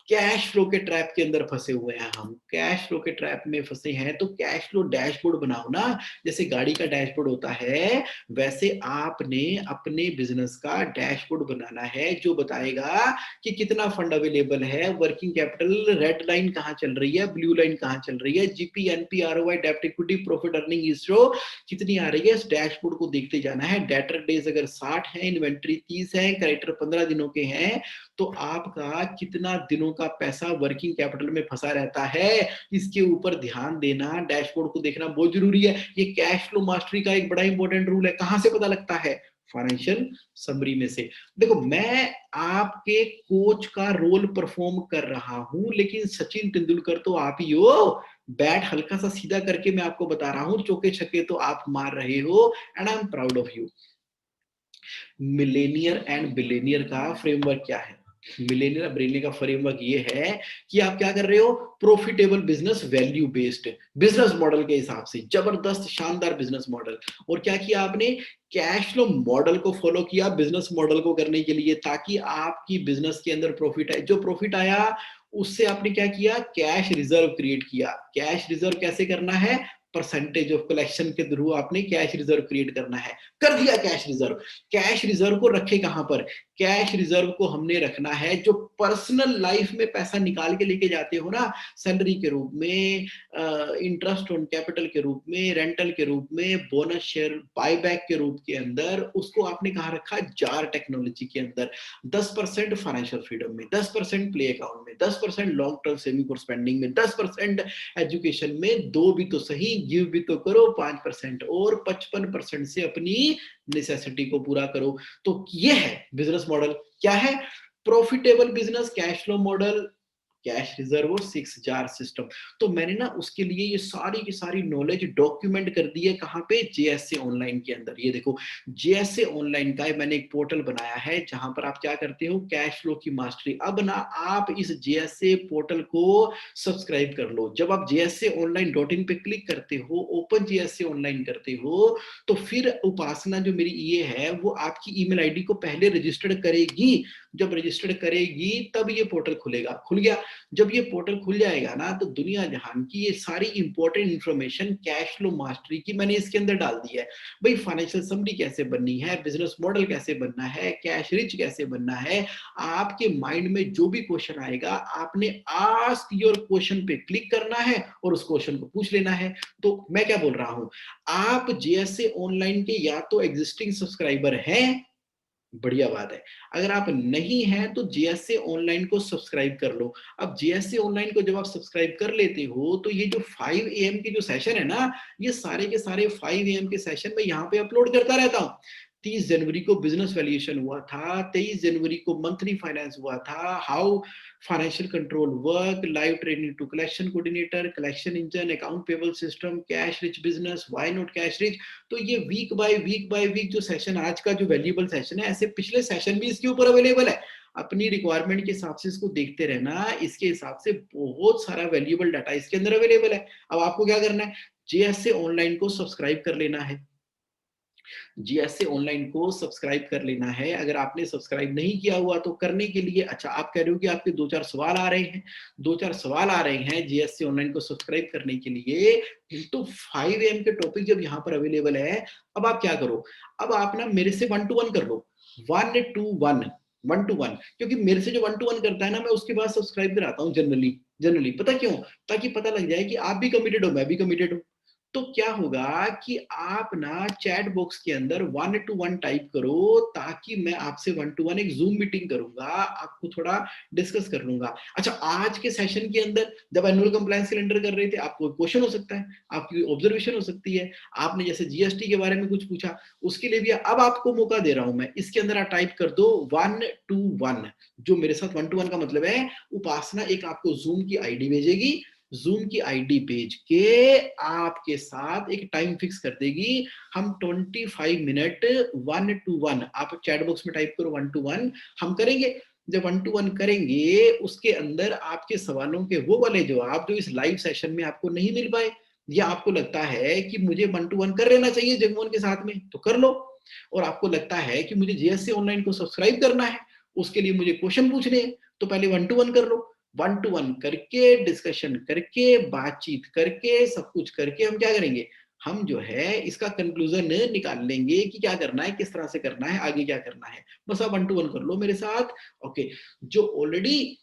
A: कैश फ्लो के ट्रैप के अंदर फंसे हुए हैं हम, कैश फ्लो के ट्रैप में फंसे हैं। तो कैश फ्लो डैशबोर्ड बनाओ ना, जैसे गाड़ी का डैशबोर्ड होता है, वैसे आपने अपने बिजनेस का डैशबोर्ड बनाना है, जो बताएगा कि कितना फंड अवेलेबल है, वर्किंग कैपिटल, रेड लाइन कहाँ चल रही है, ब्लू लाइन कहाँ चल रही है, जीपी, एनपी, आरओआई, डेब्ट इक्विटी, प्रॉफिट अर्निंग रेशियो कितनी आ रही है, इस डैशबोर्ड को देखते जाना है। डेटर डेज अगर 60 है, इन्वेंट्री 30 है, क्रेडिटर 15 दिनों के हैं, तो आपका कितना दिनों का पैसा वर्किंग कैपिटल में फंसा रहता है, इसके ऊपर ध्यान देना, डैशबोर्ड को देखना बहुत जरूरी है। ये कैश फ्लो मास्टरी का एक बड़ा इंपॉर्टेंट रूल है। कहां से पता लगता है, फाइनेंशियल समरी में से। देखो मैं आपके कोच का रोल परफॉर्म कर रहा हूं, लेकिन सचिन तेंदुलकर तो आप ही हो। बैट हल्का सा सीधा करके मैं आपको बता रहा हूं, चौके छक्के तो आप मार रहे हो, and I am proud of you. Millionaire and billionaire का फ्रेमवर्क क्या है, मिलेनियर बिलेनियर का फ्रेमवर्क ये है कि आप क्या कर रहे हो, profitable business, value based business model के हिसाब से, जबरदस्त शानदार बिजनेस मॉडल। और क्या किया आपने, कैश फ्लो मॉडल को फॉलो किया बिजनेस मॉडल को करने के लिए, ताकि आपकी बिजनेस के अंदर प्रॉफिट आए। जो प्रॉफिट आया उससे आपने क्या किया, कैश रिजर्व क्रिएट किया। कैश रिजर्व कैसे करना है, परसेंटेज ऑफ कलेक्शन के थ्रू आपने कैश रिजर्व क्रिएट करना है, कर दिया कैश रिजर्व। कैश रिजर्व को रखे कहां पर, कैश रिजर्व को हमने रखना है। जो पर्सनल लाइफ में पैसा निकाल के लेके जाते हो ना, सैलरी के रूप में, इंटरेस्ट ऑन कैपिटल के रूप में, रेंटल के रूप में, बोनस शेयर बायबैक के रूप के अंदर, उसको आपने कहाँ रखा? जार टेक्नोलॉजी के अंदर। 10% फाइनेंशियल फ्रीडम में, 10% प्ले अकाउंट में, 10% long term saving for spending में, 10% एजुकेशन में, दो भी तो सही, गिव भी तो करो 5% और 55% से अपनी नेसेसिटी को पूरा करो। तो ये है बिजनेस मॉडल। क्या है? Profitable business, cash flow model, cash reserve और 6 जार सिस्टम। तो मैंने ना उसके लिए ये सारी की सारी नॉलेज डॉक्यूमेंट कर दी है। कहाँ पे? जेएसए ऑनलाइन के अंदर। ये देखो, जेएसए ऑनलाइन का मैंने एक पोर्टल बनाया है जहां पर आप क्या करते हो? कैश फ्लो की मास्टरी। अब ना आप इस जेएसए पोर्टल को सब्सक्राइब कर लो। जब आप जेएसए ऑनलाइन .in पे क्लिक करते हो, ओपन जेएसए ऑनलाइन करते हो, तो फिर उपासना जो मेरी ये है वो आपकी ईमेल आईडी को पहले रजिस्टर्ड करेगी। जब रजिस्टर्ड करेगी तब ये पोर्टल खुलेगा। खुल गया। जब ये पोर्टल खुल जाएगा ना, तो दुनिया जहान की ये सारी important information cash flow mastery की मैंने इसके अंदर डाल दी है। भाई फाइनेंशियल समरी कैसे बननी है, बिजनेस मॉडल कैसे बनना है, कैश रिच कैसे बनना है, आपके माइंड में जो भी क्वेश्चन आएगा आपने आस्क योर क्वेश्चन पे क्लिक करना है और उस क्वेश्चन को पूछ लेना है। तो मैं क्या बोल रहा हूं, आप जेएसए ऑनलाइन के या तो एग्जिस्टिंग सब्सक्राइबर हैं, बढ़िया बात है। अगर आप नहीं हैं तो जेएसए ऑनलाइन को सब्सक्राइब कर लो। अब जेएसए ऑनलाइन को जब आप सब्सक्राइब कर लेते हो तो ये जो 5 AM के जो सेशन है ना, ये सारे के सारे 5 AM के सेशन में यहाँ पे अपलोड करता रहता हूँ। 30 जनवरी को बिजनेस वैल्यूएशन हुआ था, 23 जनवरी को मंथली फाइनेंस हुआ था, how financial control work, live training to collection coordinator, collection engine, account payable system, cash rich business, why not cash rich. तो ये वीक बाय वीक जो सेशन, आज का जो वैल्यूएबल सेशन है, ऐसे पिछले सेशन भी इसके ऊपर अवेलेबल है। अपनी रिक्वायरमेंट के हिसाब से इसको देखते रहना, इसके हिसाब से बहुत सारा वैल्यूएबल डाटा इसके अंदर अवेलेबल है। अब आपको क्या करना है? जेएसए ऑनलाइन को सब्सक्राइब कर लेना है। जीएसए ऑनलाइन को सब्सक्राइब कर लेना है। अगर आपने सब्सक्राइब नहीं किया हुआ तो करने के लिए, अच्छा आप कह रहे हो कि आपके 2-4 सवाल आ रहे हैं, 2-4 सवाल आ रहे हैं जीएसए ऑनलाइन को सब्सक्राइब करने के लिए, तो 5 AM के टॉपिक जब यहाँ पर अवेलेबल है, अब आप क्या करो? अब आप ना मेरे से 1 to 1 कर लो, 1 to 1, 1 to 1, क्योंकि मेरे से जो 1 to 1 करता है ना, मैं उसके बाद सब्सक्राइब कराता हूँ जनरली। जनरली पता क्यों? ताकि पता लग जाए कि आप भी कमिटेड हो, मैं भी कमिटेड हूँ। तो क्या होगा कि आप ना चैट बॉक्स के अंदर 1 to 1 टाइप करो, ताकि मैं आपसे 1 to 1 एक जूम मीटिंग करूंगा, आपको थोड़ा डिस्कस कर लूंगा। अच्छा, आज के सेशन के अंदर जब एनुअल कंप्लायंस कैलेंडर कर रहे थे, आपको क्वेश्चन हो सकता है, आपकी ऑब्जर्वेशन हो सकती है, आपने जैसे जीएसटी के बारे में कुछ पूछा, उसके लिए भी अब आपको मौका दे रहा हूं मैं। इसके अंदर आप टाइप कर दो 1 to 1। जो मेरे साथ 1 to 1 का मतलब है, उपासना एक आपको जूम की आईडी भेजेगी, जूम की आईडी भेज के आपके साथ एक टाइम फिक्स कर देगी। हम 25 मिनट 1 to 1, आप चैट बॉक्स में टाइप करो 1 to 1, हम करेंगे। जब 1 to 1 करेंगे, उसके अंदर आपके सवालों के वो वाले जवाब जो इस लाइव सेशन में आपको नहीं मिल पाए, या आपको लगता है कि मुझे 1 to 1 कर लेना चाहिए जगमोहन के साथ में, तो कर लो। और आपको लगता है कि मुझे जीएससी ऑनलाइन को सब्सक्राइब करना है, उसके लिए मुझे क्वेश्चन पूछने हैं, तो पहले 1 to 1 कर लो। 1 to 1 करके, डिस्कशन करके, बातचीत करके, सब कुछ करके हम क्या करेंगे? हम जो है इसका कंक्लूजन निकाल लेंगे कि क्या करना है, किस तरह से करना है, आगे क्या करना है। बस आप 1 to 1 कर लो मेरे साथ। ओके, जो ऑलरेडी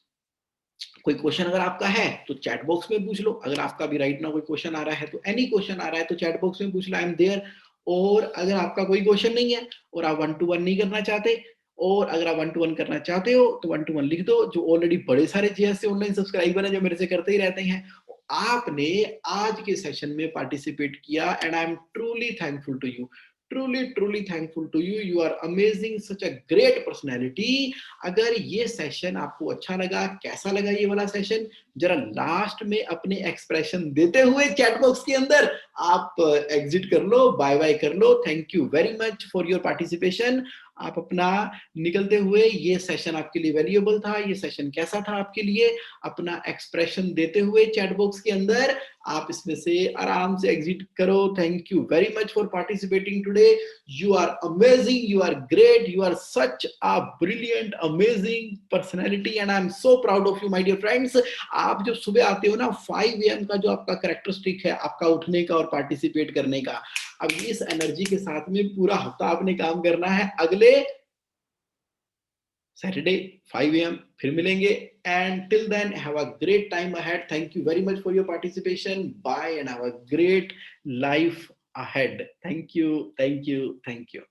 A: कोई क्वेश्चन अगर आपका है तो चैट बॉक्स में पूछ लो। अगर आपका भी राइट ना कोई क्वेश्चन आ रहा है, तो एनी क्वेश्चन आ रहा है तो चैट बॉक्स में पूछ लो, आई एम देयर। और अगर आपका कोई क्वेश्चन नहीं है और आप 1 to 1 नहीं करना चाहते, और अगर आप 1 to 1 करना चाहते हो तो 1 to 1 लिख दो। जो ऑलरेडी बड़े सारे जीएस से ऑनलाइन सब्सक्राइबर हैं, जो मेरे से करते ही रहते हैं, आपने आज के सेशन में पार्टिसिपेट किया, and I am truly thankful to you, truly thankful to you. You are amazing, such a great personality. अगर ये सेशन आपको अच्छा लगा, कैसा लगा ये वाला सेशन, जरा लास्ट में अपने एक्सप्रेशन देते हुए चैट बॉक्स के अंदर आप एग्जिट कर लो, बाय बाय कर लो। Thank you very much for your participation. आप अपना निकलते हुए, ये सेशन आपके लिए वैल्यूएबल था, ये सेशन कैसा था आपके लिए, अपना एक्सप्रेशन देते हुए चैट बॉक्स के अंदर आप इसमें से आराम से एग्जिट करो। Thank you very much for participating today. You are amazing, you are great, you are such a brilliant, amazing personality and I am so proud of you my dear friends. आप जब सुबह आते हो ना, 5 AM का जो आपका कैरेक्टरिस्टिक है, आपका उठने का और पार्टिसिपेट करने का, अब इस एनर्जी के साथ में पूरा हफ्ता आपने काम करना है। अगले सैटरडे 5 AM फिर मिलेंगे and till then have a great time ahead thank you very much for your participation bye and have a great life ahead thank you thank you thank you